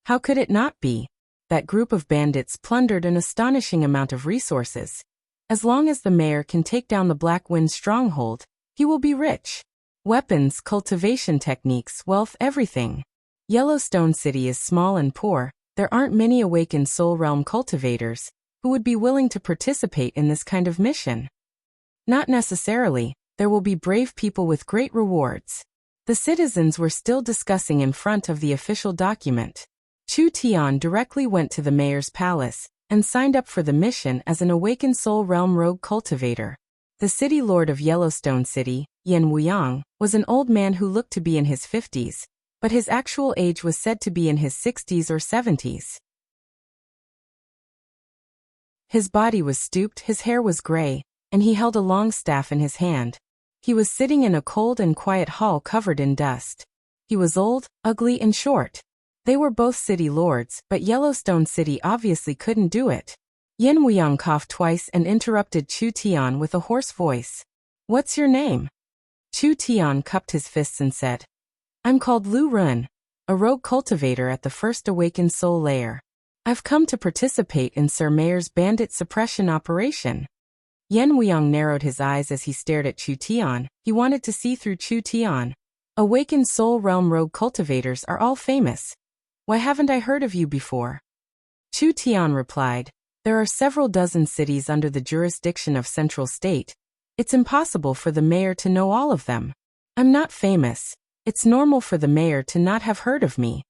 How could it not be? That group of bandits plundered an astonishing amount of resources. As long as the mayor can take down the Black Wind stronghold, he will be rich. Weapons, cultivation techniques, wealth, everything. Yellowstone City is small and poor. There aren't many awakened soul realm cultivators who would be willing to participate in this kind of mission. Not necessarily. There will be brave people with great rewards. The citizens were still discussing in front of the official document. Chu Tian directly went to the mayor's palace and signed up for the mission as an awakened soul realm rogue cultivator. The city lord of Yellowstone City, Yin Wuyang, was an old man who looked to be in his 50s, but his actual age was said to be in his 60s or 70s. His body was stooped, his hair was gray, and he held a long staff in his hand. He was sitting in a cold and quiet hall covered in dust. He was old, ugly, and short. They were both city lords, but Yellowstone City obviously couldn't do it. Yin Wuyang coughed twice and interrupted Chu Tian with a hoarse voice. "What's your name?" Chu Tian cupped his fists and said, "I'm called Lu Run, a rogue cultivator at the First Awakened Soul Lair. I've come to participate in Sir Mayor's bandit suppression operation." Yin Wuyang narrowed his eyes as he stared at Chu Tian. He wanted to see through Chu Tian. Awakened Soul Realm rogue cultivators are all famous. Why haven't I heard of you before? Chu Tian replied, "There are several dozen cities under the jurisdiction of Central State. It's impossible for the mayor to know all of them. I'm not famous. It's normal for the mayor to not have heard of me."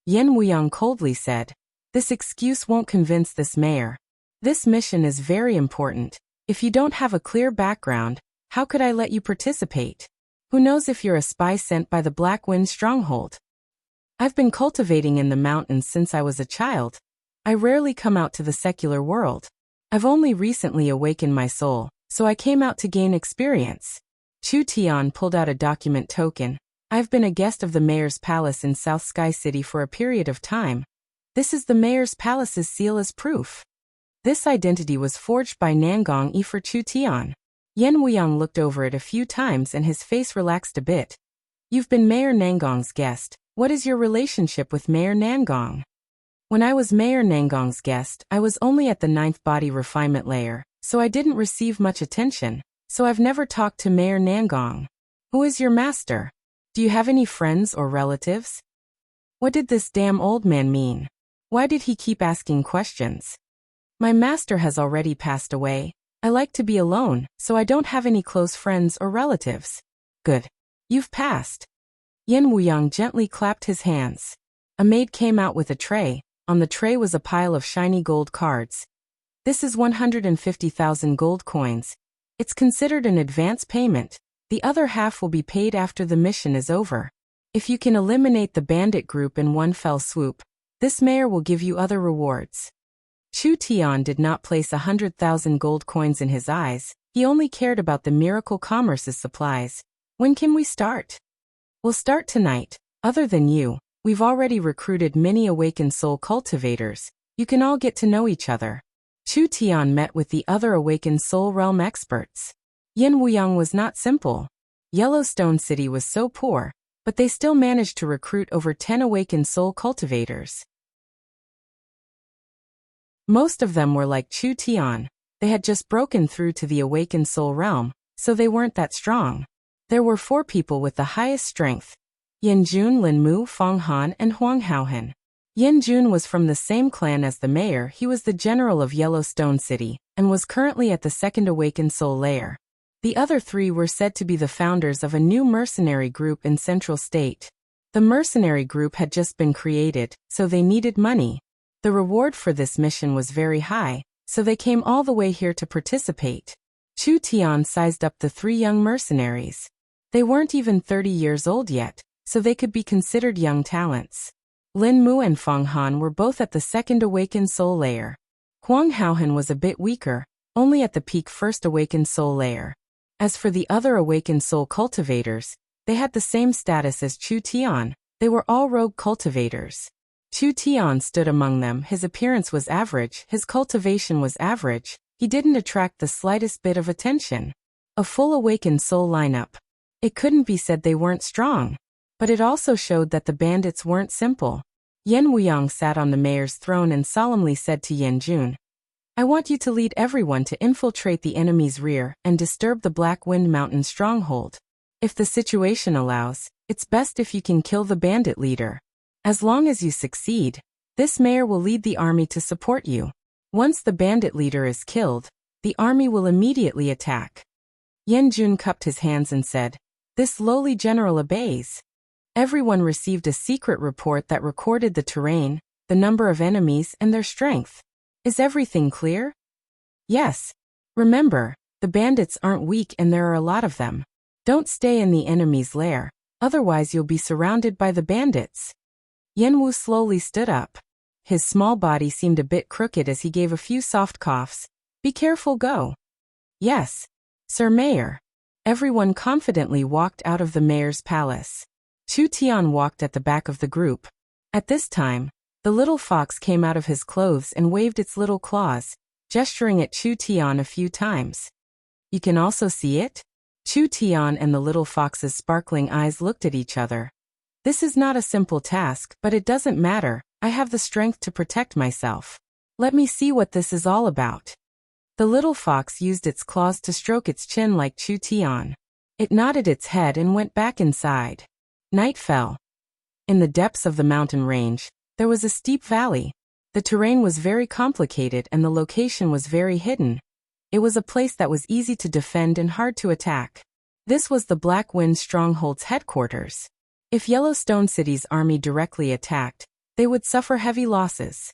Yin Wuyang coldly said, "This excuse won't convince this mayor. This mission is very important. If you don't have a clear background, how could I let you participate? Who knows if you're a spy sent by the Black Wind Stronghold? I've been cultivating in the mountains since I was a child. I rarely come out to the secular world. I've only recently awakened my soul, so I came out to gain experience." Chu Tian pulled out a document token. "I've been a guest of the mayor's palace in South Sky City for a period of time. This is the mayor's palace's seal as proof." This identity was forged by Nangong Yi for Chu Tian. Yin Wuyang looked over it a few times and his face relaxed a bit. "You've been Mayor Nangong's guest. What is your relationship with Mayor Nangong?" "When I was Mayor Nangong's guest, I was only at the 9th body refinement layer, so I didn't receive much attention, so I've never talked to Mayor Nangong." "Who is your master? Do you have any friends or relatives?" What did this damn old man mean? Why did he keep asking questions? "My master has already passed away. I like to be alone, so I don't have any close friends or relatives." "Good. You've passed." Yin Wuyang gently clapped his hands. A maid came out with a tray. On the tray was a pile of shiny gold cards. "This is 150,000 gold coins. It's considered an advance payment. The other half will be paid after the mission is over. If you can eliminate the bandit group in one fell swoop, this mayor will give you other rewards." Chu Tian did not place 100,000 gold coins in his eyes. He only cared about the Miracle Commerce's supplies. "When can we start?" "We'll start tonight. Other than you, we've already recruited many awakened soul cultivators. You can all get to know each other." Chu Tian met with the other awakened soul realm experts. Yin Wuyang was not simple. Yellowstone City was so poor, but they still managed to recruit over 10 awakened soul cultivators. Most of them were like Chu Tian. They had just broken through to the awakened soul realm, so they weren't that strong. There were 4 people with the highest strength: Yin Jun, Lin Mu, Fong Han, and Huang Haohan. Yin Jun was from the same clan as the mayor. He was the general of Yellowstone City, and was currently at the second awakened soul lair. The other 3 were said to be the founders of a new mercenary group in Central State. The mercenary group had just been created, so they needed money. The reward for this mission was very high, so they came all the way here to participate. Chu Tian sized up the 3 young mercenaries. They weren't even 30 years old yet, so they could be considered young talents. Lin Mu and Fong Han were both at the second awakened soul layer. Huang Haohan was a bit weaker, only at the peak first awakened soul layer. As for the other awakened soul cultivators, they had the same status as Chu Tian. They were all rogue cultivators. Chu Tian stood among them. His appearance was average, his cultivation was average. He didn't attract the slightest bit of attention. A full awakened soul lineup. It couldn't be said they weren't strong. But it also showed that the bandits weren't simple. Yin Wuyang sat on the mayor's throne and solemnly said to Yin Jun, "I want you to lead everyone to infiltrate the enemy's rear and disturb the Black Wind Mountain stronghold. If the situation allows, it's best if you can kill the bandit leader. As long as you succeed, this mayor will lead the army to support you. Once the bandit leader is killed, the army will immediately attack." Yin Jun cupped his hands and said, "This lowly general obeys." Everyone received a secret report that recorded the terrain, the number of enemies, and their strength. Is everything clear? Yes. Remember, the bandits aren't weak and there are a lot of them. Don't stay in the enemy's lair, otherwise you'll be surrounded by the bandits. Yenwu slowly stood up. His small body seemed a bit crooked as he gave a few soft coughs. Be careful, go. Yes, Sir Mayor. Everyone confidently walked out of the mayor's palace. Chu Tian walked at the back of the group. At this time, the little fox came out of his clothes and waved its little claws, gesturing at Chu Tian a few times. You can also see it? Chu Tian and the little fox's sparkling eyes looked at each other. This is not a simple task, but it doesn't matter. I have the strength to protect myself. Let me see what this is all about. The little fox used its claws to stroke its chin like Chu Tian. It nodded its head and went back inside. Night fell. In the depths of the mountain range, there was a steep valley. The terrain was very complicated and the location was very hidden. It was a place that was easy to defend and hard to attack. This was the Black Wind Stronghold's headquarters. If Yellowstone City's army directly attacked, they would suffer heavy losses.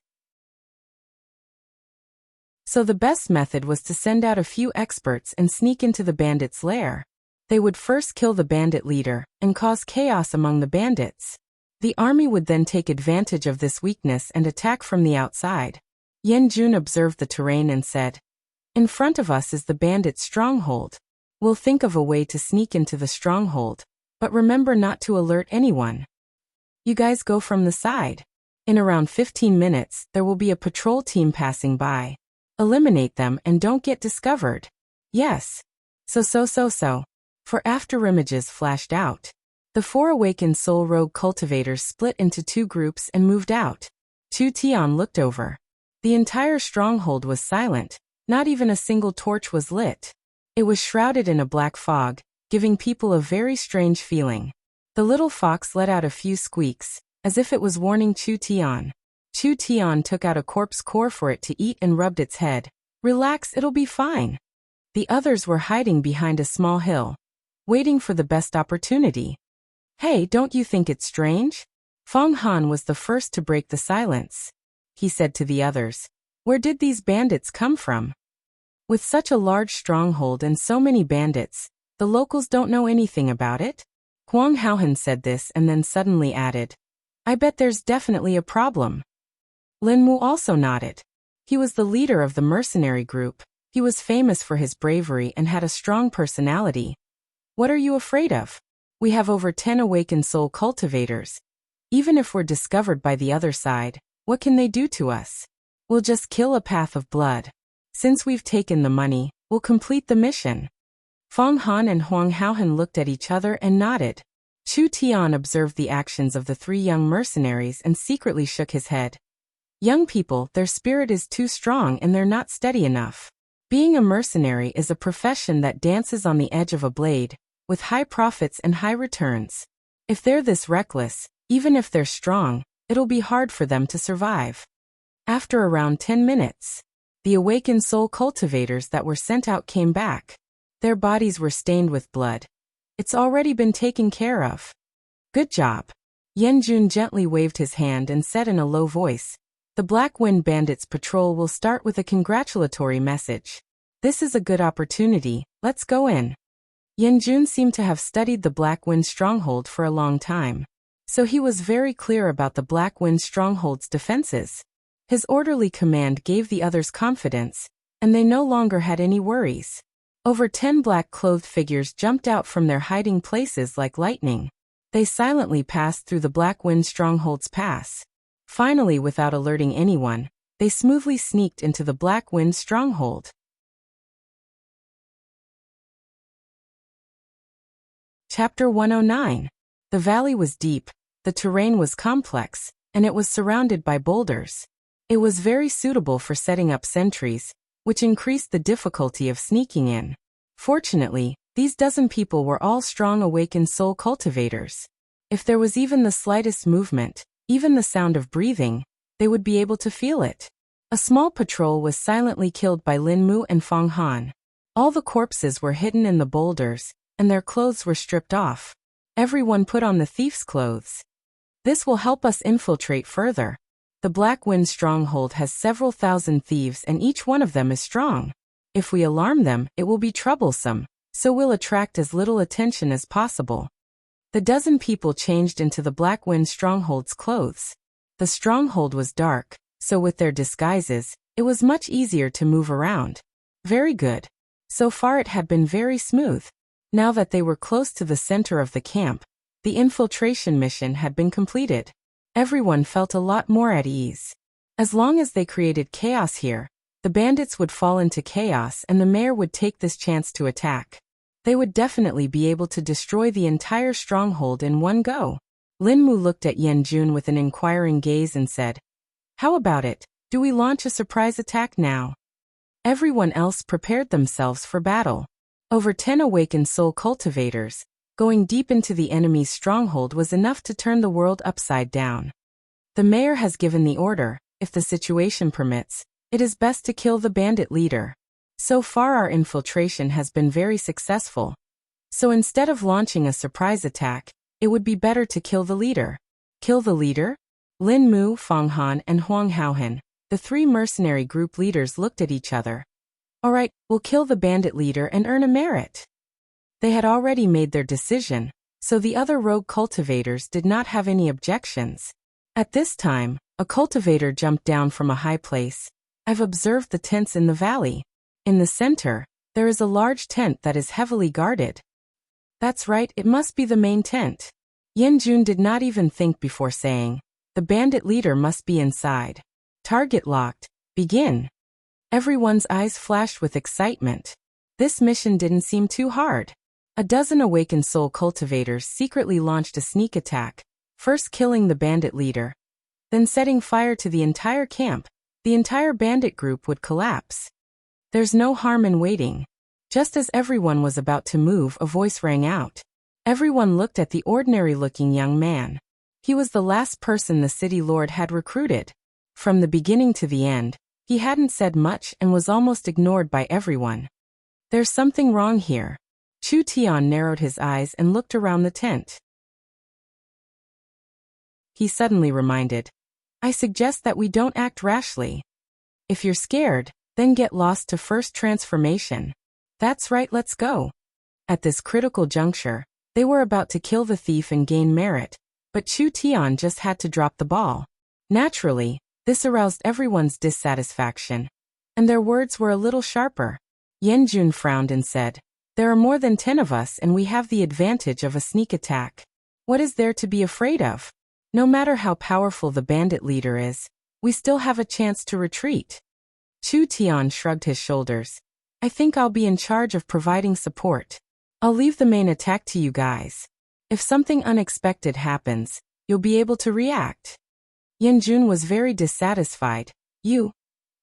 So the best method was to send out a few experts and sneak into the bandits' lair. They would first kill the bandit leader and cause chaos among the bandits. The army would then take advantage of this weakness and attack from the outside. Yan Jun observed the terrain and said, "In front of us is the bandit stronghold. We'll think of a way to sneak into the stronghold, but remember not to alert anyone. You guys go from the side. In around 15 minutes, there will be a patrol team passing by. Eliminate them and don't get discovered." Yes. So. For afterimages flashed out. The 4 awakened soul rogue cultivators split into 2 groups and moved out. Chu Tian looked over. The entire stronghold was silent, not even a single torch was lit. It was shrouded in a black fog, giving people a very strange feeling. The little fox let out a few squeaks, as if it was warning Chu Tian. Chu Tian took out a corpse core for it to eat and rubbed its head. Relax, it'll be fine. The others were hiding behind a small hill, waiting for the best opportunity. Hey, don't you think it's strange? Feng Han was the first to break the silence. He said to the others, "Where did these bandits come from? With such a large stronghold and so many bandits, the locals don't know anything about it?" Huang Haohan said this and then suddenly added, "I bet there's definitely a problem." Lin Mu also nodded. He was the leader of the mercenary group. He was famous for his bravery and had a strong personality. "What are you afraid of? We have over 10 awakened soul cultivators. Even if we're discovered by the other side, what can they do to us? We'll just kill a path of blood. Since we've taken the money, we'll complete the mission." Feng Han and Huang Haohan looked at each other and nodded. Chu Tian observed the actions of the 3 young mercenaries and secretly shook his head. Young people, their spirit is too strong and they're not steady enough. Being a mercenary is a profession that dances on the edge of a blade, with high profits and high returns. If they're this reckless, even if they're strong, it'll be hard for them to survive. After around 10 minutes, the awakened soul cultivators that were sent out came back. Their bodies were stained with blood. It's already been taken care of. Good job. Yan Jun gently waved his hand and said in a low voice, "The Black Wind Bandits patrol will start with a congratulatory message. This is a good opportunity, let's go in." Yan Jun seemed to have studied the Black Wind Stronghold for a long time, so he was very clear about the Black Wind Stronghold's defenses. His orderly command gave the others confidence, and they no longer had any worries. Over 10 black-clothed figures jumped out from their hiding places like lightning. They silently passed through the Black Wind Stronghold's pass. Finally, without alerting anyone, they smoothly sneaked into the Black Wind Stronghold. Chapter 109. The valley was deep, the terrain was complex, and it was surrounded by boulders. It was very suitable for setting up sentries, which increased the difficulty of sneaking in. Fortunately, these dozen people were all strong awakened soul cultivators. If there was even the slightest movement, even the sound of breathing, they would be able to feel it. A small patrol was silently killed by Lin Mu and Feng Han. All the corpses were hidden in the boulders, and their clothes were stripped off. Everyone put on the thief's clothes. This will help us infiltrate further. The Black Wind stronghold has several thousand thieves and each one of them is strong. If we alarm them, it will be troublesome, so we'll attract as little attention as possible. The dozen people changed into the Black Wind stronghold's clothes. The stronghold was dark, so with their disguises, it was much easier to move around. Very good. So far it had been very smooth. Now that they were close to the center of the camp, the infiltration mission had been completed. Everyone felt a lot more at ease. As long as they created chaos here, the bandits would fall into chaos and the mayor would take this chance to attack. They would definitely be able to destroy the entire stronghold in one go. Lin Mu looked at Yan Jun with an inquiring gaze and said, "How about it? Do we launch a surprise attack now?" Everyone else prepared themselves for battle. Over 10 awakened soul cultivators, going deep into the enemy's stronghold was enough to turn the world upside down. The mayor has given the order, if the situation permits, it is best to kill the bandit leader. So far our infiltration has been very successful. So instead of launching a surprise attack, it would be better to kill the leader. Kill the leader? Lin Mu, Fang Han, and Huang Haohan, the three mercenary group leaders looked at each other. Alright, we'll kill the bandit leader and earn a merit. They had already made their decision, so the other rogue cultivators did not have any objections. At this time, a cultivator jumped down from a high place. I've observed the tents in the valley. In the center, there is a large tent that is heavily guarded. That's right, it must be the main tent. Yan Jun did not even think before saying, the bandit leader must be inside. Target locked. Begin. Everyone's eyes flashed with excitement. This mission didn't seem too hard. A dozen awakened soul cultivators secretly launched a sneak attack, first killing the bandit leader, then setting fire to the entire camp. The entire bandit group would collapse. There's no harm in waiting. Just as everyone was about to move, a voice rang out. Everyone looked at the ordinary-looking young man. He was the last person the city lord had recruited. From the beginning to the end, he hadn't said much and was almost ignored by everyone. There's something wrong here. Chu Tian narrowed his eyes and looked around the tent. He suddenly reminded, I suggest that we don't act rashly. If you're scared, then get lost to first transformation. That's right, let's go. At this critical juncture, they were about to kill the thief and gain merit, but Chu Tian just had to drop the ball. Naturally, this aroused everyone's dissatisfaction, and their words were a little sharper. Yan Jun frowned and said, there are more than 10 of us and we have the advantage of a sneak attack. What is there to be afraid of? No matter how powerful the bandit leader is, we still have a chance to retreat. Chu Tian shrugged his shoulders. I think I'll be in charge of providing support. I'll leave the main attack to you guys. If something unexpected happens, you'll be able to react. Yan Jun was very dissatisfied.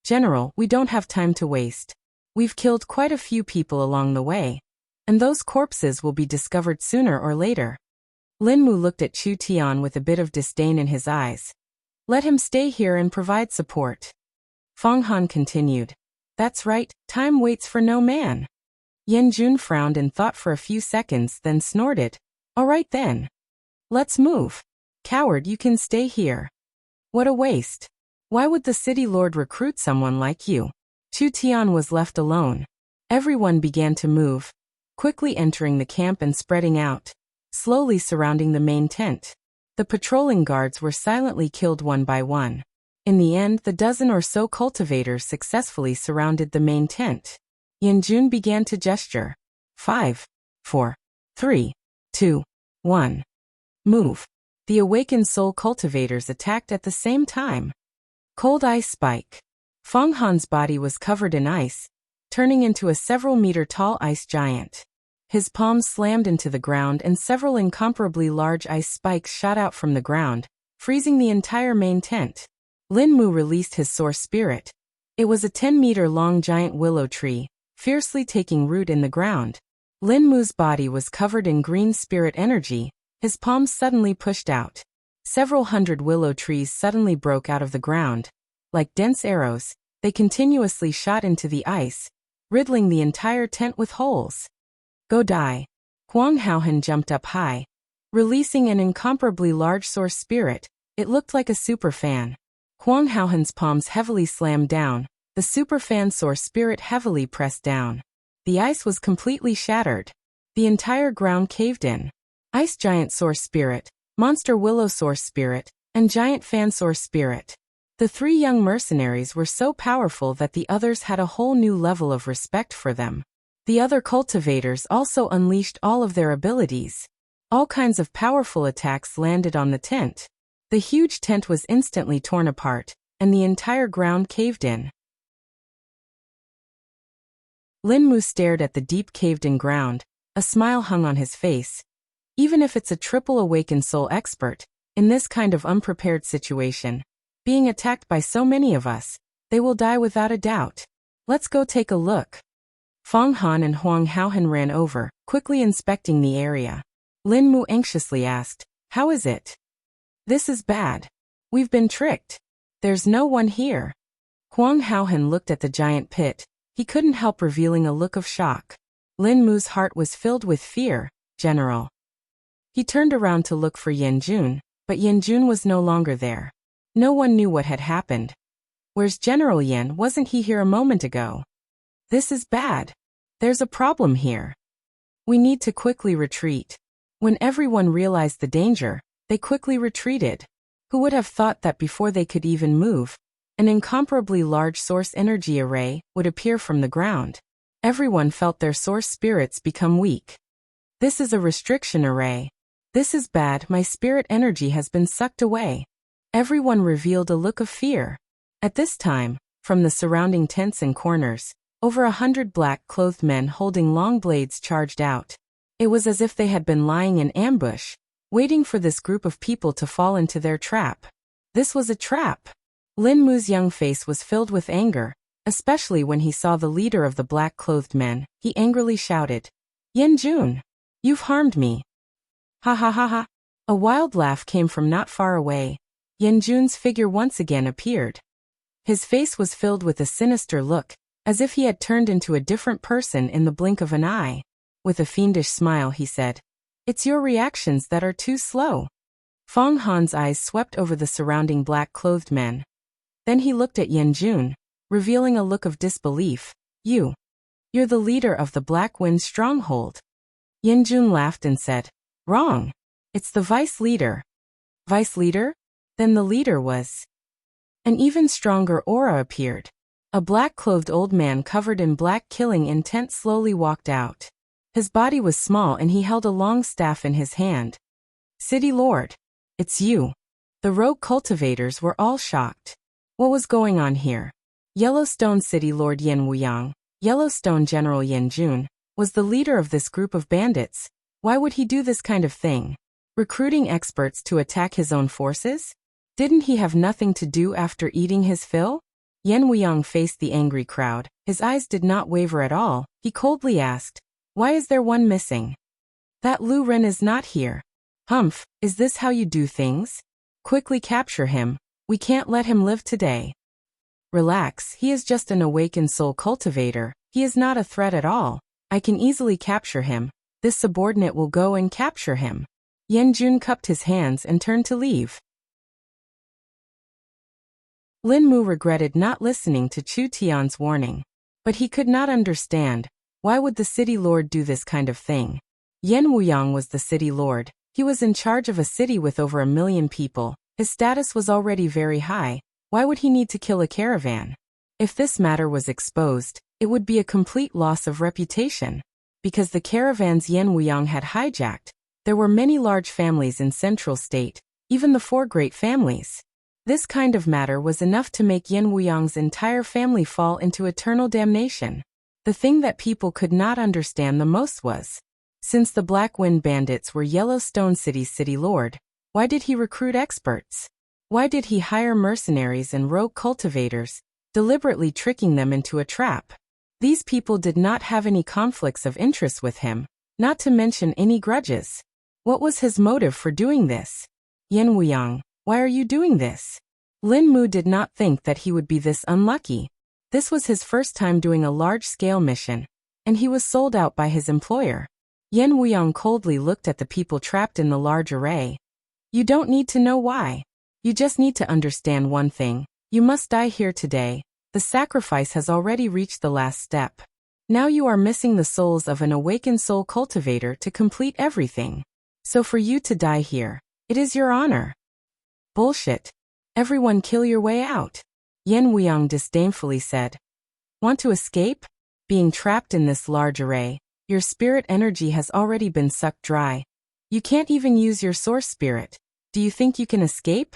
General, we don't have time to waste. We've killed quite a few people along the way, and those corpses will be discovered sooner or later. Lin Mu looked at Chu Tian with a bit of disdain in his eyes. Let him stay here and provide support. Fang Han continued. That's right, time waits for no man. Yan Jun frowned and thought for a few seconds, then snorted. All right then. Let's move. Coward, you can stay here. What a waste. Why would the city lord recruit someone like you? Chu Tian was left alone. Everyone began to move, quickly entering the camp and spreading out, slowly surrounding the main tent. The patrolling guards were silently killed one by one. In the end, the dozen or so cultivators successfully surrounded the main tent. Yan Jun began to gesture. 5, 4, 3, 2, 1. Move. The awakened soul cultivators attacked at the same time. Cold ice spike. Fang Han's body was covered in ice, turning into a several-meter-tall ice giant. His palms slammed into the ground and several incomparably large ice spikes shot out from the ground, freezing the entire main tent. Lin Mu released his source spirit. It was a 10-meter-long giant willow tree, fiercely taking root in the ground. Lin Mu's body was covered in green spirit energy. His palms suddenly pushed out. Several hundred willow trees suddenly broke out of the ground. Like dense arrows, they continuously shot into the ice, riddling the entire tent with holes. Go die. Huang Haohan jumped up high. Releasing an incomparably large source spirit, it looked like a super fan. Huang Haohan's palms heavily slammed down, the super fan source spirit heavily pressed down. The ice was completely shattered. The entire ground caved in. Ice giant source spirit, monster willow source spirit, and giant fan source spirit. The three young mercenaries were so powerful that the others had a whole new level of respect for them. The other cultivators also unleashed all of their abilities. All kinds of powerful attacks landed on the tent. The huge tent was instantly torn apart, and the entire ground caved in. Lin Mu stared at the deep caved-in ground. A smile hung on his face. Even if it's a triple awakened soul expert, in this kind of unprepared situation, being attacked by so many of us, they will die without a doubt. Let's go take a look. Fang Han and Huang Haohan ran over, quickly inspecting the area. Lin Mu anxiously asked, "How is it?" "This is bad. We've been tricked. There's no one here." Huang Haohan looked at the giant pit. He couldn't help revealing a look of shock. Lin Mu's heart was filled with fear. "General." He turned around to look for Yan Jun, but Yan Jun was no longer there. No one knew what had happened. "Where's General Yan? Wasn't he here a moment ago?" "This is bad. There's a problem here. We need to quickly retreat." When everyone realized the danger, they quickly retreated. Who would have thought that before they could even move, an incomparably large source energy array would appear from the ground? Everyone felt their source spirits become weak. "This is a restriction array. This is bad. My spirit energy has been sucked away." Everyone revealed a look of fear. At this time, from the surrounding tents and corners, over 100 black-clothed men holding long blades charged out. It was as if they had been lying in ambush, waiting for this group of people to fall into their trap. This was a trap. Lin Mu's young face was filled with anger, especially when he saw the leader of the black-clothed men. He angrily shouted, "Yan Jun! You've harmed me!" "Ha ha ha ha!" A wild laugh came from not far away. Yan Jun's figure once again appeared. His face was filled with a sinister look, as if he had turned into a different person in the blink of an eye. With a fiendish smile he said, "It's your reactions that are too slow." Fang Han's eyes swept over the surrounding black-clothed men. Then he looked at Yan Jun, revealing a look of disbelief. You're the leader of the Black Wind Stronghold." Yan Jun laughed and said, "Wrong. It's the vice leader." "Vice leader?" Then the leader was. An even stronger aura appeared. A black-clothed old man covered in black killing intent slowly walked out. His body was small and he held a long staff in his hand. "City Lord, it's you." The rogue cultivators were all shocked. What was going on here? Yellowstone City Lord Yan Wuyang, Yellowstone General Yan Jun, was the leader of this group of bandits. Why would he do this kind of thing? Recruiting experts to attack his own forces? Didn't he have nothing to do after eating his fill? Yan Wuyang faced the angry crowd. His eyes did not waver at all. He coldly asked, "Why is there one missing?" "That Lu Ren is not here." "Humph, is this how you do things? Quickly capture him. We can't let him live today." "Relax, he is just an awakened soul cultivator. He is not a threat at all. I can easily capture him. This subordinate will go and capture him." Yan Jun cupped his hands and turned to leave. Lin Mu regretted not listening to Chu Tian's warning. But he could not understand, why would the city lord do this kind of thing? Yan Wuyang was the city lord. He was in charge of a city with over 1 million people. His status was already very high. Why would he need to kill a caravan? If this matter was exposed, it would be a complete loss of reputation. Because the caravans Yan Wuyang had hijacked, there were many large families in Central State, even the 4 great families. This kind of matter was enough to make Yan Wuyang's entire family fall into eternal damnation. The thing that people could not understand the most was, since the Black Wind Bandits were Yellowstone City's city lord, why did he recruit experts? Why did he hire mercenaries and rogue cultivators, deliberately tricking them into a trap? These people did not have any conflicts of interest with him, not to mention any grudges. What was his motive for doing this? "Yan Wuyang, why are you doing this?" Lin Mu did not think that he would be this unlucky. This was his first time doing a large-scale mission, and he was sold out by his employer. Yen Wuyang coldly looked at the people trapped in the large array. You don't need to know why. You just need to understand one thing. You must die here today. The sacrifice has already reached the last step. Now you are missing the souls of an awakened soul cultivator to complete everything. So for you to die here, it is your honor. Bullshit. Everyone kill your way out. Yen Wuyang disdainfully said. Want to escape? Being trapped in this large array, your spirit energy has already been sucked dry. You can't even use your source spirit. Do you think you can escape?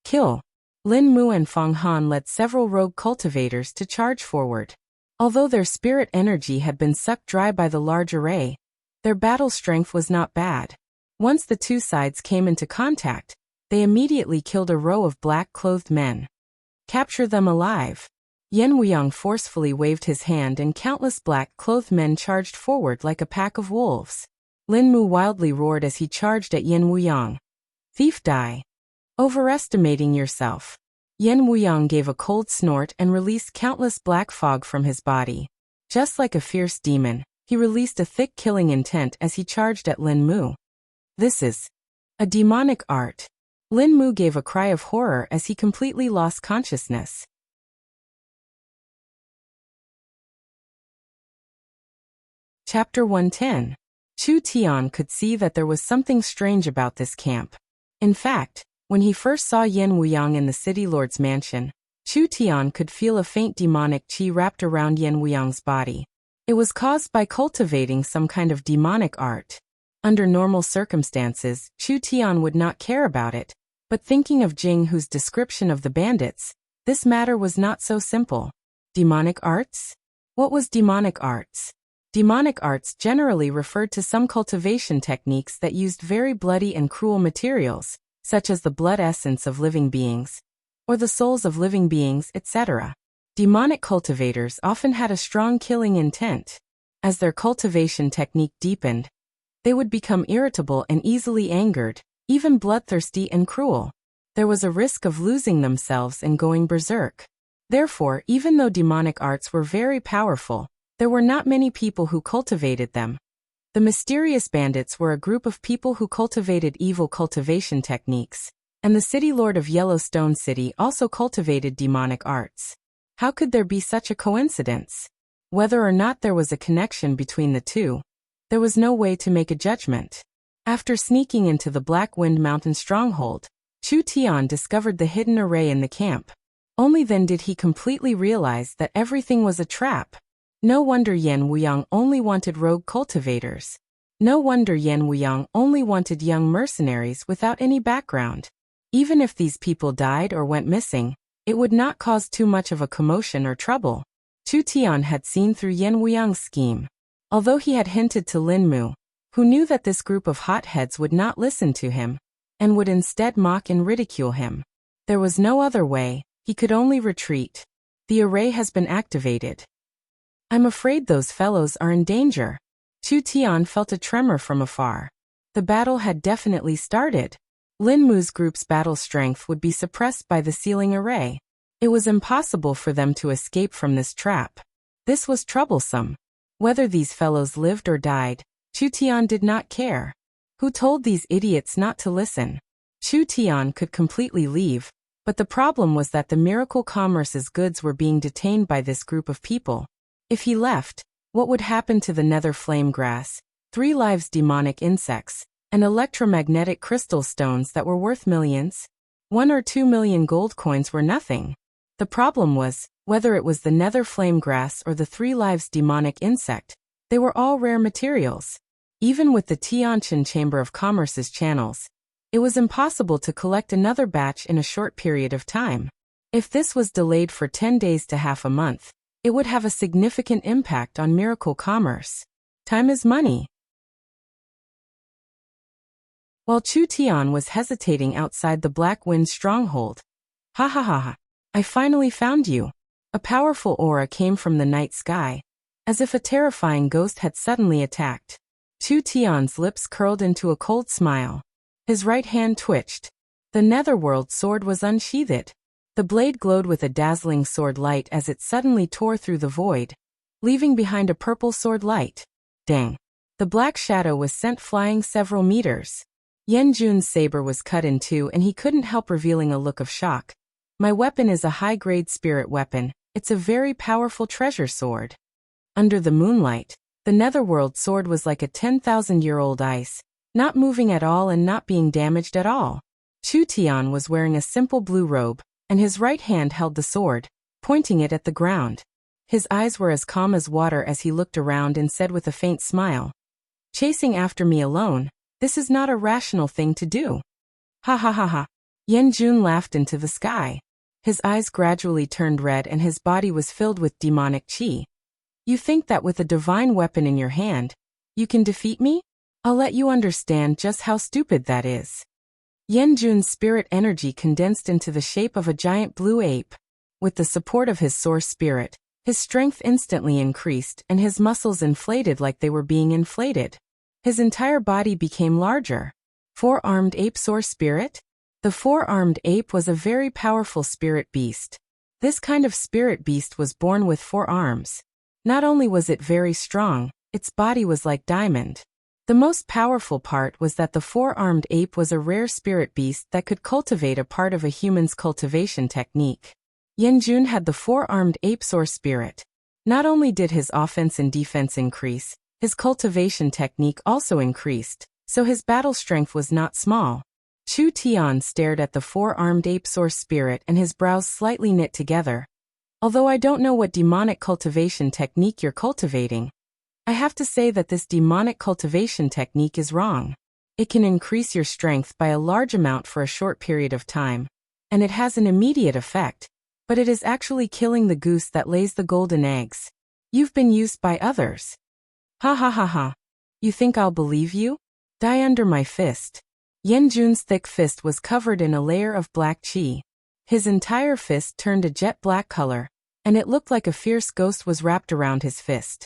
Kill. Lin Mu and Feng Han led several rogue cultivators to charge forward. Although their spirit energy had been sucked dry by the large array, their battle strength was not bad. Once the two sides came into contact, they immediately killed a row of black-clothed men. Capture them alive. Yen Wuyang forcefully waved his hand and countless black-clothed men charged forward like a pack of wolves. Lin Mu wildly roared as he charged at Yen Wuyang. Thief, die. Overestimating yourself. Yen Wuyang gave a cold snort and released countless black fog from his body. Just like a fierce demon, he released a thick killing intent as he charged at Lin Mu. This is a demonic art. Lin Mu gave a cry of horror as he completely lost consciousness. Chapter 110. Chu Tian could see that there was something strange about this camp. In fact, when he first saw Yen Wuyang in the city lord's mansion, Chu Tian could feel a faint demonic qi wrapped around Yen Wuyang's body. It was caused by cultivating some kind of demonic art. Under normal circumstances, Chu Tian would not care about it, but thinking of Jing Hu's description of the bandits, this matter was not so simple. Demonic arts? What was demonic arts? Demonic arts generally referred to some cultivation techniques that used very bloody and cruel materials, such as the blood essence of living beings, or the souls of living beings, etc. Demonic cultivators often had a strong killing intent. As their cultivation technique deepened, they would become irritable and easily angered, even bloodthirsty and cruel. There was a risk of losing themselves and going berserk. Therefore, even though demonic arts were very powerful, there were not many people who cultivated them. The mysterious bandits were a group of people who cultivated evil cultivation techniques, and the city lord of Yellowstone City also cultivated demonic arts. How could there be such a coincidence? Whether or not there was a connection between the two, there was no way to make a judgment. After sneaking into the Black Wind Mountain stronghold, Chu Tian discovered the hidden array in the camp. Only then did he completely realize that everything was a trap. No wonder Yen Wuyang only wanted rogue cultivators. No wonder Yen Wuyang only wanted young mercenaries without any background. Even if these people died or went missing, it would not cause too much of a commotion or trouble. Chu Tian had seen through Yen Wuyang's scheme. Although he had hinted to Lin Mu, who knew that this group of hotheads would not listen to him, and would instead mock and ridicule him. There was no other way, he could only retreat. The array has been activated. I'm afraid those fellows are in danger. Chu Tian felt a tremor from afar. The battle had definitely started. Lin Mu's group's battle strength would be suppressed by the sealing array. It was impossible for them to escape from this trap. This was troublesome. Whether these fellows lived or died, Chu Tian did not care. Who told these idiots not to listen? Chu Tian could completely leave, but the problem was that the Miracle Commerce's goods were being detained by this group of people. If he left, what would happen to the nether flame grass, 3 lives demonic insects, and electromagnetic crystal stones that were worth millions? 1 or 2 million gold coins were nothing. The problem was, whether it was the nether flame grass or the 3 lives demonic insect, they were all rare materials. Even with the Tianqin Chamber of Commerce's channels, it was impossible to collect another batch in a short period of time. If this was delayed for 10 days to half a month, it would have a significant impact on Miracle Commerce. Time is money. While Chu Tian was hesitating outside the Black Wind stronghold, ha ha ha ha, I finally found you. A powerful aura came from the night sky, as if a terrifying ghost had suddenly attacked. Chu Tian's lips curled into a cold smile. His right hand twitched. The netherworld sword was unsheathed. The blade glowed with a dazzling sword light as it suddenly tore through the void, leaving behind a purple sword light. Dang. The black shadow was sent flying several meters. Yan Jun's saber was cut in two and he couldn't help revealing a look of shock. My weapon is a high-grade spirit weapon. It's a very powerful treasure sword. Under the moonlight, the netherworld sword was like a 10,000-year-old ice, not moving at all and not being damaged at all. Chu Tian was wearing a simple blue robe, and his right hand held the sword, pointing it at the ground. His eyes were as calm as water as he looked around and said with a faint smile, "Chasing after me alone, this is not a rational thing to do." Ha ha ha ha. Yan Jun laughed into the sky. His eyes gradually turned red and his body was filled with demonic qi. "You think that with a divine weapon in your hand, you can defeat me? I'll let you understand just how stupid that is." Yan Jun's spirit energy condensed into the shape of a giant blue ape. With the support of his source spirit, his strength instantly increased and his muscles inflated like they were being inflated. His entire body became larger. Four-armed ape source spirit? The four-armed ape was a very powerful spirit beast. This kind of spirit beast was born with 4 arms. Not only was it very strong, its body was like diamond. The most powerful part was that the four-armed ape was a rare spirit beast that could cultivate a part of a human's cultivation technique. Yan Jun had the four-armed ape source spirit. Not only did his offense and defense increase, his cultivation technique also increased, so his battle strength was not small. Chu Tian stared at the four-armed ape source spirit and his brows slightly knit together. "Although I don't know what demonic cultivation technique you're cultivating, I have to say that this demonic cultivation technique is wrong. It can increase your strength by a large amount for a short period of time, and it has an immediate effect, but it is actually killing the goose that lays the golden eggs. You've been used by others." Ha ha ha ha. "You think I'll believe you? Die under my fist." Yan Jun's thick fist was covered in a layer of black qi. His entire fist turned a jet black color, and it looked like a fierce ghost was wrapped around his fist.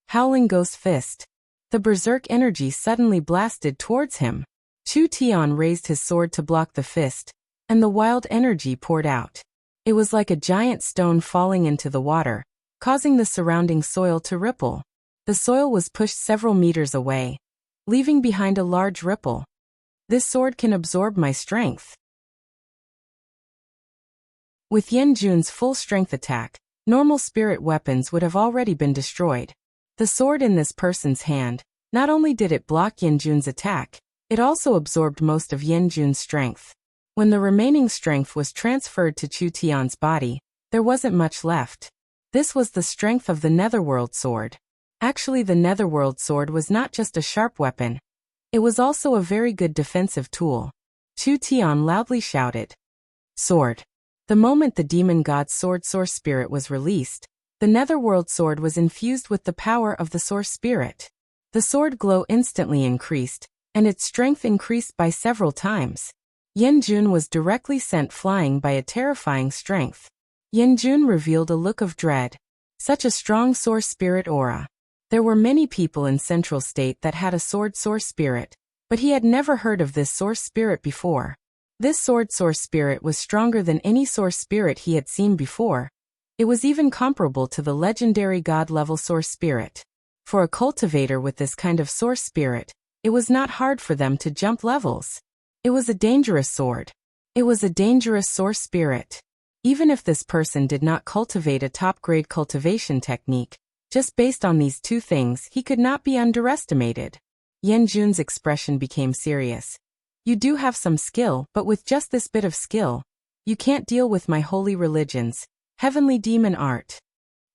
Howling Ghost Fist. The berserk energy suddenly blasted towards him. Chu Tian raised his sword to block the fist, and the wild energy poured out. It was like a giant stone falling into the water, causing the surrounding soil to ripple. The soil was pushed several meters away, leaving behind a large ripple. "This sword can absorb my strength." With Yan Jun's full strength attack, normal spirit weapons would have already been destroyed. The sword in this person's hand, not only did it block Yan Jun's attack, it also absorbed most of Yan Jun's strength. When the remaining strength was transferred to Chu Tian's body, there wasn't much left. This was the strength of the netherworld sword. Actually, the netherworld sword was not just a sharp weapon. It was also a very good defensive tool. Chu Tian loudly shouted, "Sword!" The moment the demon god's sword source spirit was released, the netherworld sword was infused with the power of the source spirit. The sword glow instantly increased, and its strength increased by several times. Yan Jun was directly sent flying by a terrifying strength. Yan Jun revealed a look of dread. Such a strong source spirit aura. There were many people in Central State that had a sword source spirit, but he had never heard of this source spirit before. This sword source spirit was stronger than any source spirit he had seen before. It was even comparable to the legendary god-level source spirit. For a cultivator with this kind of source spirit, it was not hard for them to jump levels. It was a dangerous sword. It was a dangerous source spirit. Even if this person did not cultivate a top-grade cultivation technique, just based on these two things, he could not be underestimated. Yan Jun's expression became serious. "You do have some skill, but with just this bit of skill, you can't deal with my holy religions. Heavenly demon art."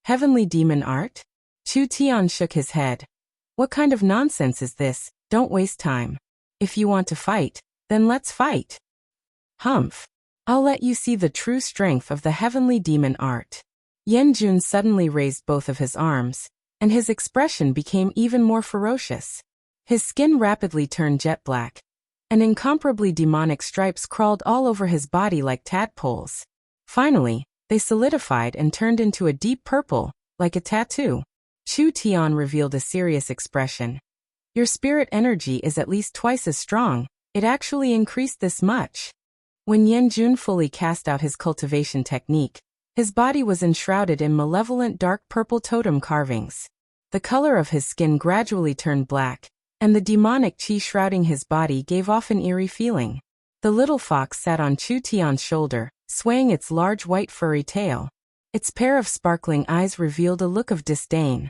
"Heavenly demon art?" Chu Tian shook his head. "What kind of nonsense is this? Don't waste time. If you want to fight, then let's fight." "Humph. I'll let you see the true strength of the heavenly demon art." Yan Jun suddenly raised both of his arms, and his expression became even more ferocious. His skin rapidly turned jet black, and incomparably demonic stripes crawled all over his body like tadpoles. Finally, they solidified and turned into a deep purple, like a tattoo. Chu Tian revealed a serious expression. "Your spirit energy is at least twice as strong. It actually increased this much." When Yan Jun fully cast out his cultivation technique, his body was enshrouded in malevolent dark purple totem carvings. The color of his skin gradually turned black, and the demonic chi shrouding his body gave off an eerie feeling. The little fox sat on Chu Tian's shoulder, swaying its large white furry tail. Its pair of sparkling eyes revealed a look of disdain.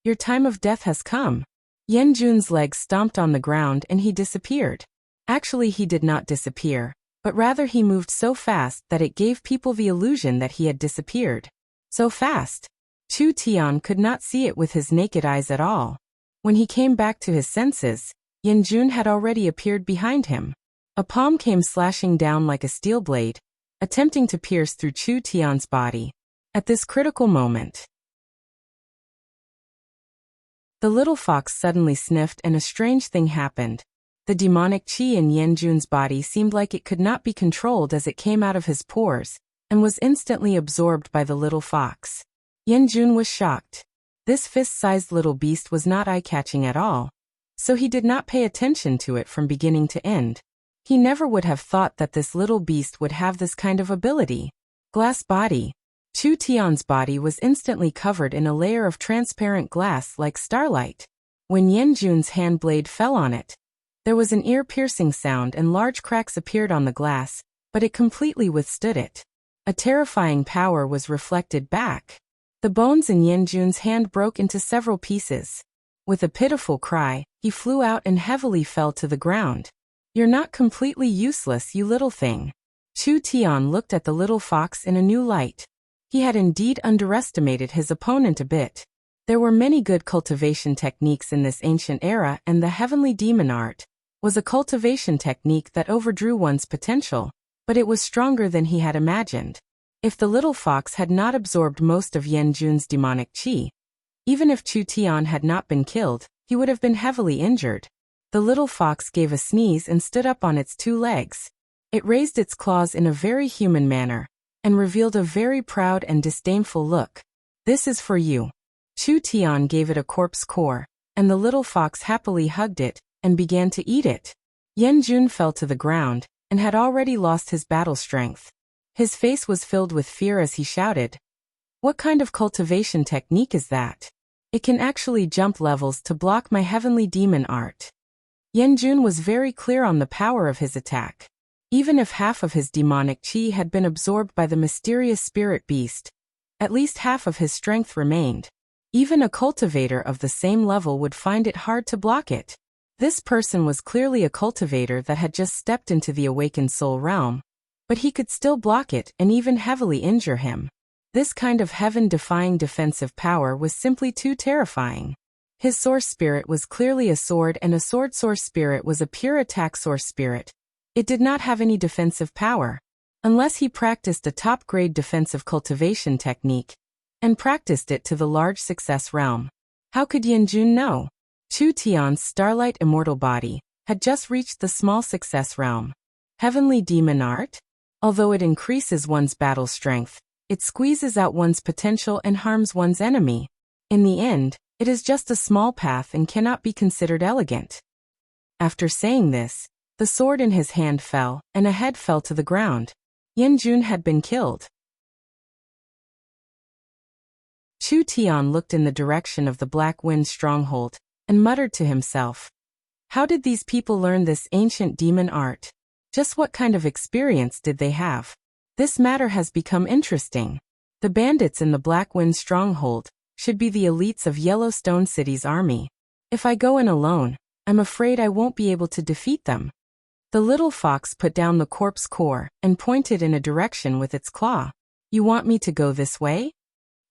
Your time of death has come. Yan Jun's legs stomped on the ground and he disappeared. Actually, he did not disappear, but rather he moved so fast that it gave people the illusion that he had disappeared. So fast. Chu Tian could not see it with his naked eyes at all. When he came back to his senses, Yan Jun had already appeared behind him. A palm came slashing down like a steel blade, attempting to pierce through Chu Tian's body. At this critical moment, the little fox suddenly sniffed and a strange thing happened. The demonic chi in Yan Jun's body seemed like it could not be controlled as it came out of his pores, and was instantly absorbed by the little fox. Yan Jun was shocked. This fist-sized little beast was not eye-catching at all, so he did not pay attention to it from beginning to end. He never would have thought that this little beast would have this kind of ability. Glass body. Chu Tian's body was instantly covered in a layer of transparent glass like starlight. When Yan Jun's hand blade fell on it, there was an ear-piercing sound and large cracks appeared on the glass, but it completely withstood it. A terrifying power was reflected back. The bones in Yan Jun's hand broke into several pieces. With a pitiful cry, he flew out and heavily fell to the ground. You're not completely useless, you little thing. Chu Tian looked at the little fox in a new light. He had indeed underestimated his opponent a bit. There were many good cultivation techniques in this ancient era, and the heavenly demon art was a cultivation technique that overdrew one's potential, but it was stronger than he had imagined. If the little fox had not absorbed most of Yan Jun's demonic chi, even if Chu Tian had not been killed, he would have been heavily injured. The little fox gave a sneeze and stood up on its two legs. It raised its claws in a very human manner, and revealed a very proud and disdainful look. This is for you. Chu Tian gave it a corpse core, and the little fox happily hugged it, and began to eat it. Yan Jun fell to the ground, and had already lost his battle strength. His face was filled with fear as he shouted, "What kind of cultivation technique is that? It can actually jump levels to block my heavenly demon art." Yan Jun was very clear on the power of his attack. Even if half of his demonic chi had been absorbed by the mysterious spirit beast, at least half of his strength remained. Even a cultivator of the same level would find it hard to block it. This person was clearly a cultivator that had just stepped into the awakened soul realm, but he could still block it and even heavily injure him. This kind of heaven-defying defensive power was simply too terrifying. His source spirit was clearly a sword, and a sword source spirit was a pure attack source spirit. It did not have any defensive power, unless he practiced a top-grade defensive cultivation technique, and practiced it to the large success realm. How could Yan Jun know? Chu Tian's starlight immortal body had just reached the small success realm. Heavenly demon art? Although it increases one's battle strength, it squeezes out one's potential and harms one's enemy. In the end, it is just a small path and cannot be considered elegant. After saying this, the sword in his hand fell, and a head fell to the ground. Yan Jun had been killed. Chu Tian looked in the direction of the Black Wind stronghold, and muttered to himself, "How did these people learn this ancient demon art? Just what kind of experience did they have? This matter has become interesting. The bandits in the Black Wind stronghold should be the elites of Yellowstone City's army. If I go in alone, I'm afraid I won't be able to defeat them." The little fox put down the corpse core and pointed in a direction with its claw. "You want me to go this way?"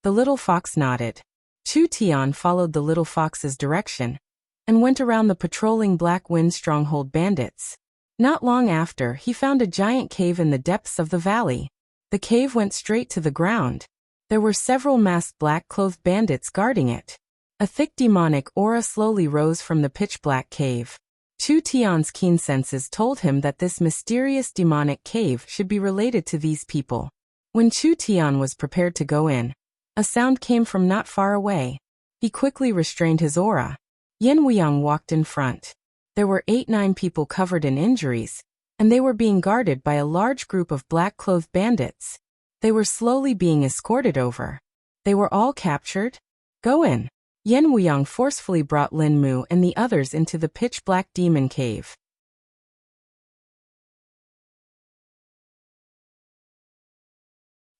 The little fox nodded. Chu Tian followed the little fox's direction, and went around the patrolling Black Wind stronghold bandits. Not long after, he found a giant cave in the depths of the valley. The cave went straight to the ground. There were several masked black-clothed bandits guarding it. A thick demonic aura slowly rose from the pitch-black cave. Chu Tian's keen senses told him that this mysterious demonic cave should be related to these people. When Chu Tian was prepared to go in, a sound came from not far away. He quickly restrained his aura. Yin Weiyang walked in front. There were 8-9 people covered in injuries, and they were being guarded by a large group of black-clothed bandits. They were slowly being escorted over. They were all captured? Go in. Yan Wuyang forcefully brought Lin Mu and the others into the pitch-black demon cave.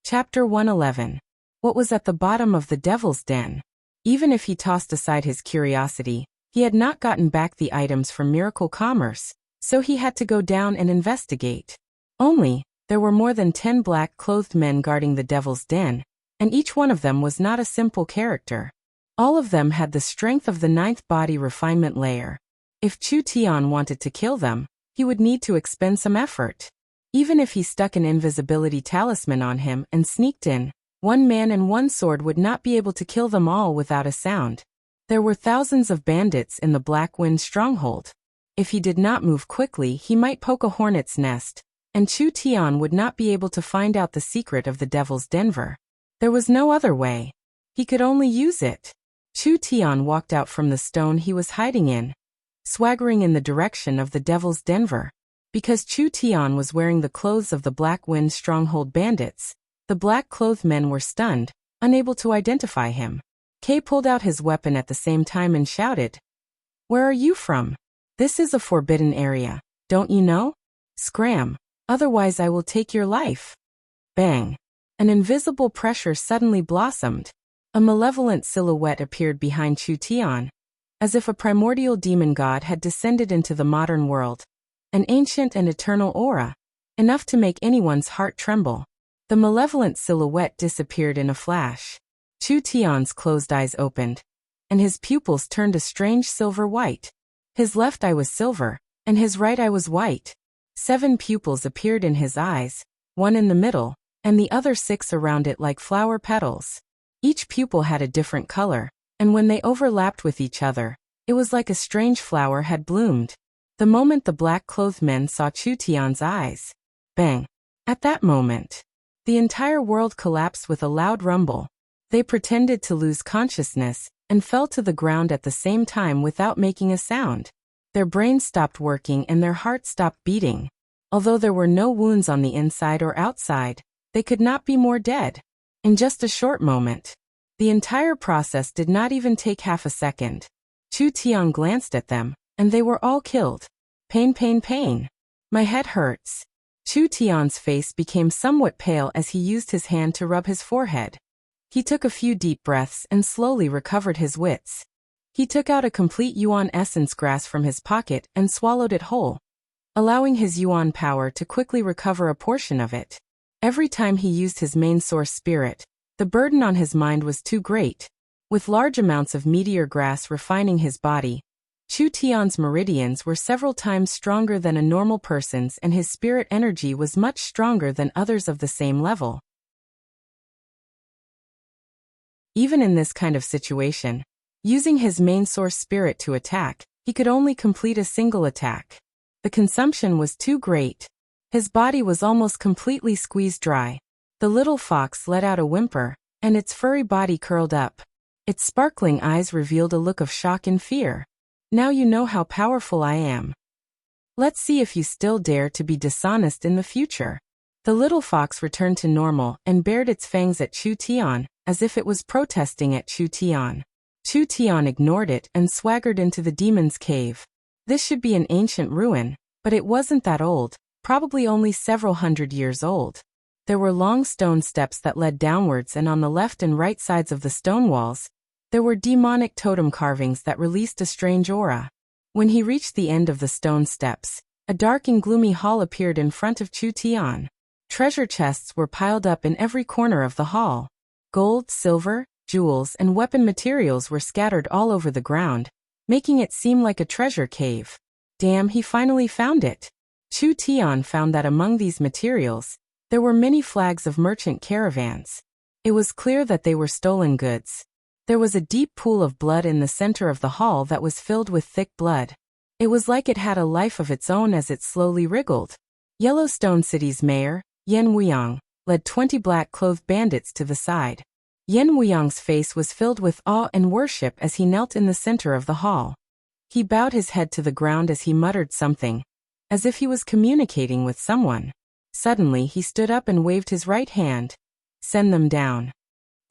Chapter 111. What was at the bottom of the devil's den? Even if he tossed aside his curiosity, he had not gotten back the items from Miracle Commerce, so he had to go down and investigate. Only, there were more than 10 black-clothed men guarding the devil's den, and each one of them was not a simple character. All of them had the strength of the 9th body refinement layer. If Chu Tian wanted to kill them, he would need to expend some effort. Even if he stuck an invisibility talisman on him and sneaked in, one man and one sword would not be able to kill them all without a sound. There were thousands of bandits in the Black Wind stronghold. If he did not move quickly, he might poke a hornet's nest, and Chu Tian would not be able to find out the secret of the devil's denver. There was no other way. He could only use it. Chu Tian walked out from the stone he was hiding in, swaggering in the direction of the devil's denver. Because Chu Tian was wearing the clothes of the Black Wind stronghold bandits, the black-clothed men were stunned, unable to identify him. Kay pulled out his weapon at the same time and shouted, "Where are you from? This is a forbidden area, don't you know? Scram, otherwise I will take your life." Bang! An invisible pressure suddenly blossomed. A malevolent silhouette appeared behind Chu Tian, as if a primordial demon god had descended into the modern world. An ancient and eternal aura, enough to make anyone's heart tremble. The malevolent silhouette disappeared in a flash. Chu Tian's closed eyes opened, and his pupils turned a strange silver white. His left eye was silver, and his right eye was white. 7 pupils appeared in his eyes, 1 in the middle, and the other 6 around it like flower petals. Each pupil had a different color, and when they overlapped with each other, it was like a strange flower had bloomed. The moment the black-clothed men saw Chu Tian's eyes, bang! At that moment, the entire world collapsed with a loud rumble. They pretended to lose consciousness and fell to the ground at the same time without making a sound. Their brains stopped working and their hearts stopped beating. Although there were no wounds on the inside or outside, they could not be more dead. In just a short moment. The entire process did not even take half a second. Chu Tian glanced at them, and they were all killed. Pain, pain, pain. My head hurts. Chu Tian's face became somewhat pale as he used his hand to rub his forehead. He took a few deep breaths and slowly recovered his wits. He took out a complete yuan essence grass from his pocket and swallowed it whole, allowing his yuan power to quickly recover a portion of it. Every time he used his main source spirit, the burden on his mind was too great. With large amounts of meteor grass refining his body, Chu Tian's meridians were several times stronger than a normal person's and his spirit energy was much stronger than others of the same level. Even in this kind of situation, using his main source spirit to attack, he could only complete a single attack. The consumption was too great. His body was almost completely squeezed dry. The little fox let out a whimper, and its furry body curled up. Its sparkling eyes revealed a look of shock and fear. Now you know how powerful I am. Let's see if you still dare to be dishonest in the future. The little fox returned to normal and bared its fangs at Chu Tian, as if it was protesting at Chu Tian. Chu Tian ignored it and swaggered into the demon's cave. This should be an ancient ruin, but it wasn't that old, probably only several hundred years old. There were long stone steps that led downwards, and on the left and right sides of the stone walls, there were demonic totem carvings that released a strange aura. When he reached the end of the stone steps, a dark and gloomy hall appeared in front of Chu Tian. Treasure chests were piled up in every corner of the hall. Gold, silver, jewels, and weapon materials were scattered all over the ground, making it seem like a treasure cave. Damn, he finally found it. Chu Tian found that among these materials, there were many flags of merchant caravans. It was clear that they were stolen goods. There was a deep pool of blood in the center of the hall that was filled with thick blood. It was like it had a life of its own as it slowly wriggled. Yellowstone City's mayor, Yan Wuyang, led 20 black-clothed bandits to the side. Yan Wuyang's face was filled with awe and worship as he knelt in the center of the hall. He bowed his head to the ground as he muttered something, as if he was communicating with someone. Suddenly he stood up and waved his right hand. Send them down.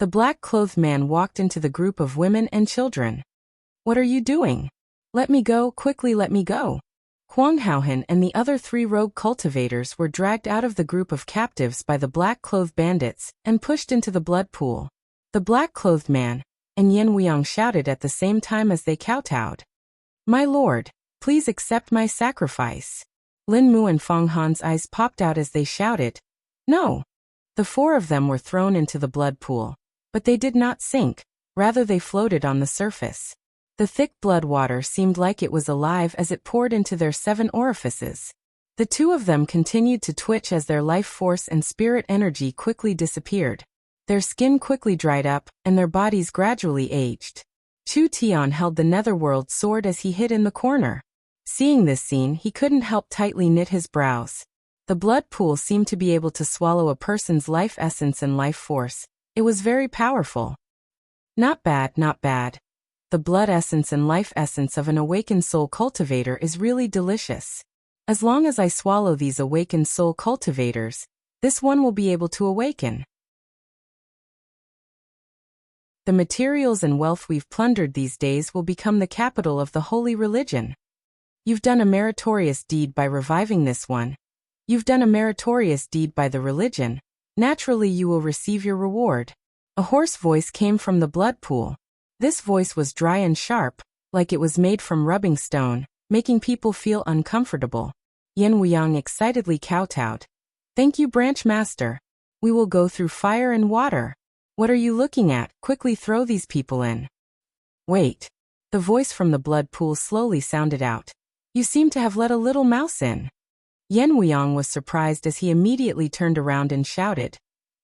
The black-clothed man walked into the group of women and children. What are you doing? Let me go, quickly let me go. Huang Haohan and the other 3 rogue cultivators were dragged out of the group of captives by the black-clothed bandits and pushed into the blood pool. The black-clothed man and Yin Wuyang shouted at the same time as they kowtowed. My lord, please accept my sacrifice. Lin Mu and Feng Han's eyes popped out as they shouted. No. The 4 of them were thrown into the blood pool, but they did not sink, rather they floated on the surface. The thick blood water seemed like it was alive as it poured into their 7 orifices. The 2 of them continued to twitch as their life force and spirit energy quickly disappeared. Their skin quickly dried up, and their bodies gradually aged. Chu Tian held the netherworld sword as he hid in the corner. Seeing this scene, he couldn't help tightly knit his brows. The blood pool seemed to be able to swallow a person's life essence and life force. It was very powerful. Not bad, not bad. The blood essence and life essence of an awakened soul cultivator is really delicious. As long as I swallow these awakened soul cultivators, this one will be able to awaken. The materials and wealth we've plundered these days will become the capital of the holy religion. You've done a meritorious deed by reviving this one. You've done a meritorious deed by the religion. Naturally you will receive your reward. A hoarse voice came from the blood pool. This voice was dry and sharp, like it was made from rubbing stone, making people feel uncomfortable. Yin Wuyang excitedly kowtowed. Thank you, branch master. We will go through fire and water. What are you looking at? Quickly throw these people in. Wait. The voice from the blood pool slowly sounded out. You seem to have let a little mouse in. Yin Wuyang was surprised as he immediately turned around and shouted.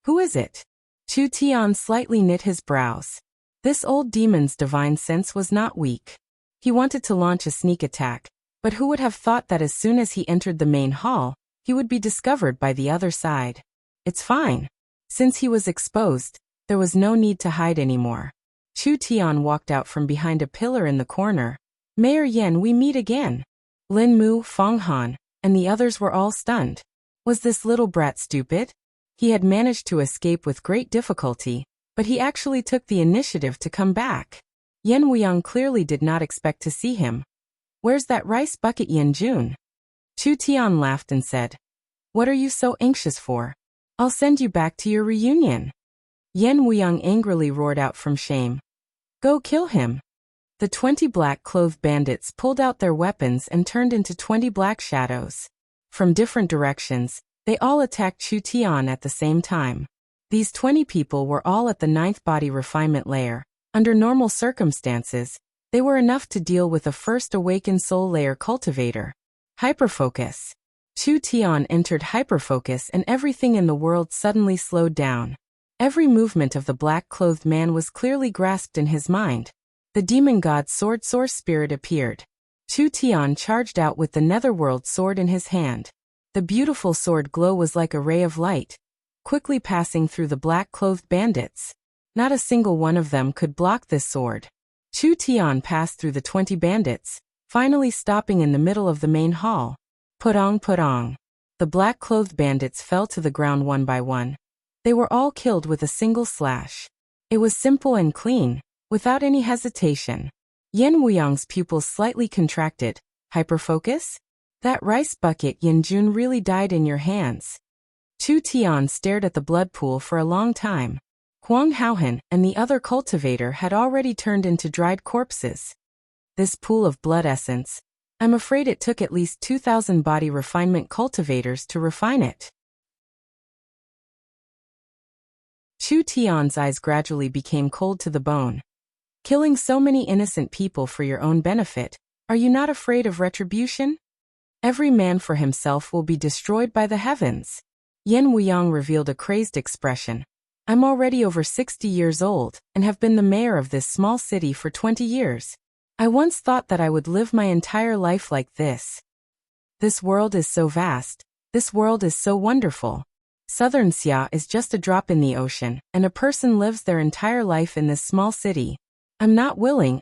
Who is it? Chu Tian slightly knit his brows. This old demon's divine sense was not weak. He wanted to launch a sneak attack, but who would have thought that as soon as he entered the main hall, he would be discovered by the other side. It's fine. Since he was exposed, there was no need to hide anymore. Chu Tian walked out from behind a pillar in the corner. Mayor Yen, we meet again. Lin Mu, Feng Han, and the others were all stunned. Was this little brat stupid? He had managed to escape with great difficulty, but he actually took the initiative to come back. Yin Wuyang clearly did not expect to see him. Where's that rice bucket, Yin Jun? Chu Tian laughed and said, What are you so anxious for? I'll send you back to your reunion. Yin Wuyang angrily roared out from shame. Go kill him. The 20 black-clothed bandits pulled out their weapons and turned into 20 black shadows. From different directions, they all attacked Chu Tian at the same time. These 20 people were all at the 9th body refinement layer. Under normal circumstances, they were enough to deal with a first awakened soul layer cultivator. Hyperfocus. Chu Tian entered hyperfocus and everything in the world suddenly slowed down. Every movement of the black-clothed man was clearly grasped in his mind. The demon god sword source spirit appeared. Chu Tian charged out with the netherworld sword in his hand. The beautiful sword glow was like a ray of light, quickly passing through the black-clothed bandits. Not a single one of them could block this sword. Chu Tian passed through the 20 bandits, finally stopping in the middle of the main hall. Putong putong. The black-clothed bandits fell to the ground one by one. They were all killed with a single slash. It was simple and clean, without any hesitation. Yin Wuyang's pupils slightly contracted. Hyperfocus? That rice bucket, Yin Jun, really died in your hands. Chu Tian stared at the blood pool for a long time. Huang Haohan and the other cultivator had already turned into dried corpses. This pool of blood essence, I'm afraid it took at least 2,000 body refinement cultivators to refine it. Chu Tian's eyes gradually became cold to the bone. Killing so many innocent people for your own benefit, are you not afraid of retribution? Every man for himself will be destroyed by the heavens. Yin Wuyang revealed a crazed expression. I'm already over 60 years old, and have been the mayor of this small city for 20 years. I once thought that I would live my entire life like this. This world is so vast. This world is so wonderful. Southern Xia is just a drop in the ocean, and a person lives their entire life in this small city. I'm not willing.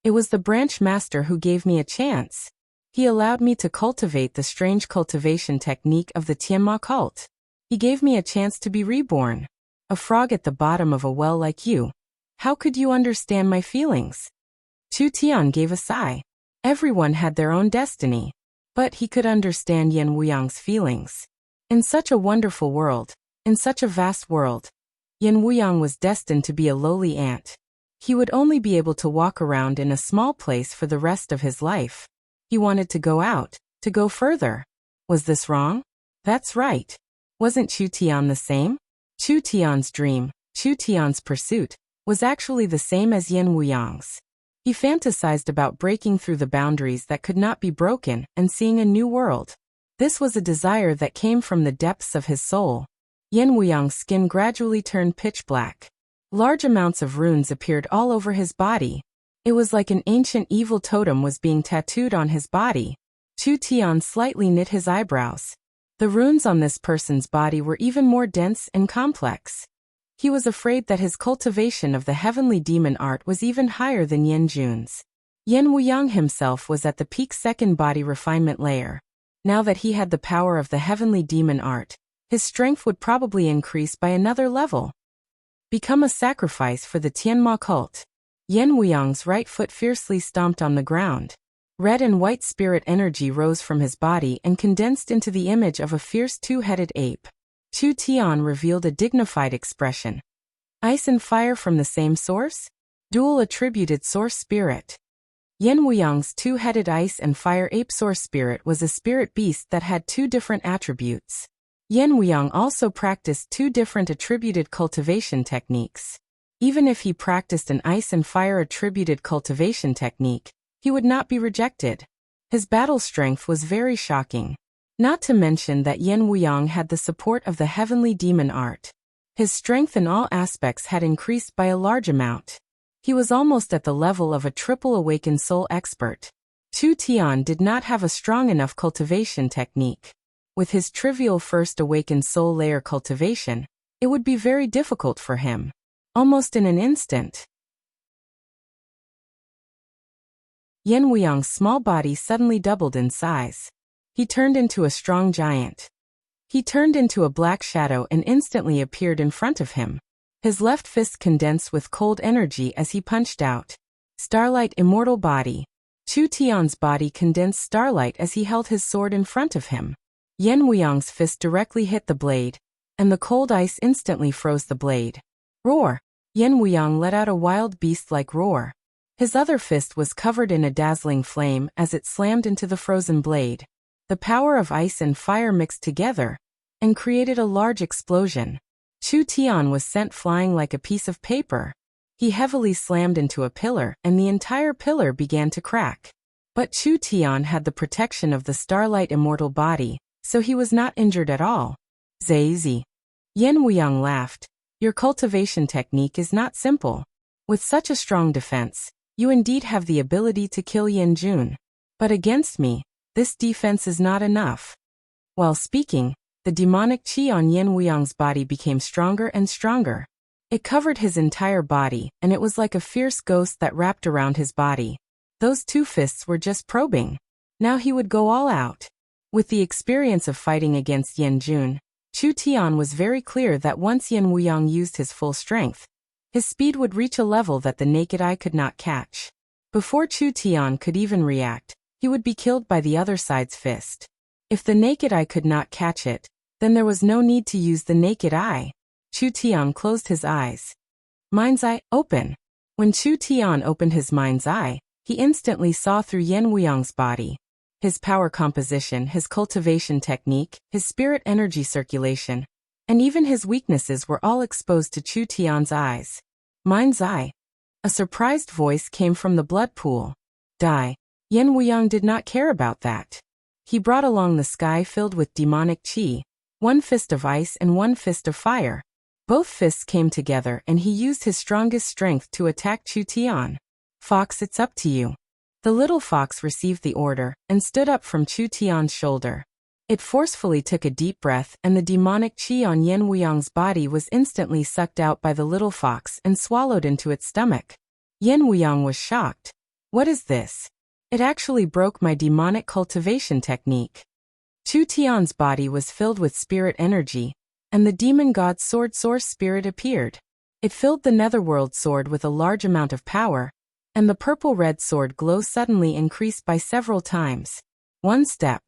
It was the branch master who gave me a chance. He allowed me to cultivate the strange cultivation technique of the Tianma cult. He gave me a chance to be reborn. A frog at the bottom of a well like you. How could you understand my feelings? Chu Tian gave a sigh. Everyone had their own destiny. But he could understand Yan Wuyang's feelings. In such a wonderful world, in such a vast world, Yan Wuyang was destined to be a lowly ant. He would only be able to walk around in a small place for the rest of his life. He wanted to go out, to go further. Was this wrong? That's right. Wasn't Chu Tian the same? Chu Tian's dream, Chu Tian's pursuit, was actually the same as Yan Wuyang's. He fantasized about breaking through the boundaries that could not be broken and seeing a new world. This was a desire that came from the depths of his soul. Yan Wuyang's skin gradually turned pitch black. Large amounts of runes appeared all over his body. It was like an ancient evil totem was being tattooed on his body. Chu Tian slightly knit his eyebrows. The runes on this person's body were even more dense and complex. He was afraid that his cultivation of the heavenly demon art was even higher than Yan Jun's. Yan Wuyang himself was at the peak second body refinement layer. Now that he had the power of the heavenly demon art, his strength would probably increase by another level. Become a sacrifice for the Tianma cult. Yan Wuyang's right foot fiercely stomped on the ground. Red and white spirit energy rose from his body and condensed into the image of a fierce two-headed ape. Chu Tian revealed a dignified expression. Ice and fire from the same source? Dual attributed source spirit. Yan Wuyang's two-headed ice and fire ape source spirit was a spirit beast that had two different attributes. Yan Wuyang also practiced two different attributed cultivation techniques. Even if he practiced an ice and fire attributed cultivation technique, he would not be rejected. His battle strength was very shocking. Not to mention that Yan Wuyang had the support of the heavenly demon art. His strength in all aspects had increased by a large amount. He was almost at the level of a triple awakened soul expert. Chu Tian did not have a strong enough cultivation technique. With his trivial first awakened soul layer cultivation, it would be very difficult for him. Almost in an instant. Yan Wuyang's small body suddenly doubled in size. He turned into a strong giant. He turned into a black shadow and instantly appeared in front of him. His left fist condensed with cold energy as he punched out. Starlight immortal body. Chu Tian's body condensed starlight as he held his sword in front of him. Yan Wuyang's fist directly hit the blade, and the cold ice instantly froze the blade. Roar! Yan Wuyang let out a wild beast-like roar. His other fist was covered in a dazzling flame as it slammed into the frozen blade. The power of ice and fire mixed together and created a large explosion. Chu Tian was sent flying like a piece of paper. He heavily slammed into a pillar and the entire pillar began to crack. But Chu Tian had the protection of the starlight immortal body, so he was not injured at all. Zazi. Yan Wuyang laughed. Your cultivation technique is not simple. With such a strong defense, you indeed have the ability to kill Yan Jun. But against me, this defense is not enough. While speaking, the demonic chi on Yan Wuyang's body became stronger and stronger. It covered his entire body, and it was like a fierce ghost that wrapped around his body. Those two fists were just probing. Now he would go all out. With the experience of fighting against Yan Jun, Chu Tian was very clear that once Yan Wuyang used his full strength, his speed would reach a level that the naked eye could not catch. Before Chu Tian could even react, he would be killed by the other side's fist. If the naked eye could not catch it, then there was no need to use the naked eye. Chu Tian closed his eyes. Mind's eye, open. When Chu Tian opened his mind's eye, he instantly saw through Yan Wuyang's body. His power composition, his cultivation technique, his spirit energy circulation, and even his weaknesses were all exposed to Chu Tian's eyes. Mind's eye. A surprised voice came from the blood pool. Die. Yan Wuyang did not care about that. He brought along the sky filled with demonic chi, one fist of ice and one fist of fire. Both fists came together and he used his strongest strength to attack Chu Tian. Fox, it's up to you. The little fox received the order and stood up from Chu Tian's shoulder. It forcefully took a deep breath and the demonic chi on Yan Wuyang's body was instantly sucked out by the little fox and swallowed into its stomach. Yan Wuyang was shocked. What is this? It actually broke my demonic cultivation technique. Chu Tian's body was filled with spirit energy, and the demon god's sword source spirit appeared. It filled the netherworld sword with a large amount of power, and the purple-red sword glow suddenly increased by several times. 1 step.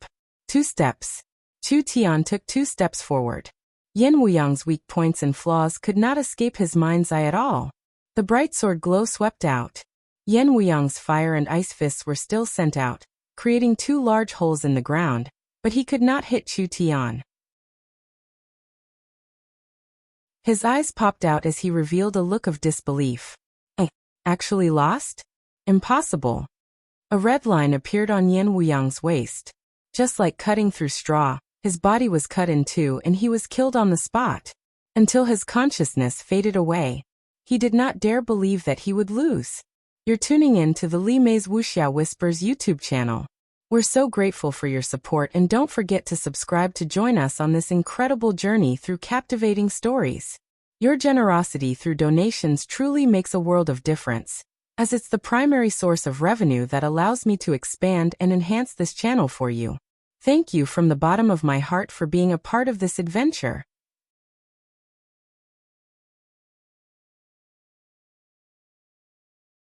2 steps. Chu Tian took 2 steps forward. Yin Wuyang's weak points and flaws could not escape his mind's eye at all. The bright sword glow swept out. Yin Wuyang's fire and ice fists were still sent out, creating 2 large holes in the ground, but he could not hit Chu Tian. His eyes popped out as he revealed a look of disbelief. Actually lost? Impossible. A red line appeared on Yin Wuyang's waist. Just like cutting through straw, his body was cut in 2 and he was killed on the spot. Until his consciousness faded away. He did not dare believe that he would lose. You're tuning in to the Li Mei's Wuxia Whispers YouTube channel. We're so grateful for your support, and don't forget to subscribe to join us on this incredible journey through captivating stories. Your generosity through donations truly makes a world of difference, as it's the primary source of revenue that allows me to expand and enhance this channel for you. Thank you from the bottom of my heart for being a part of this adventure.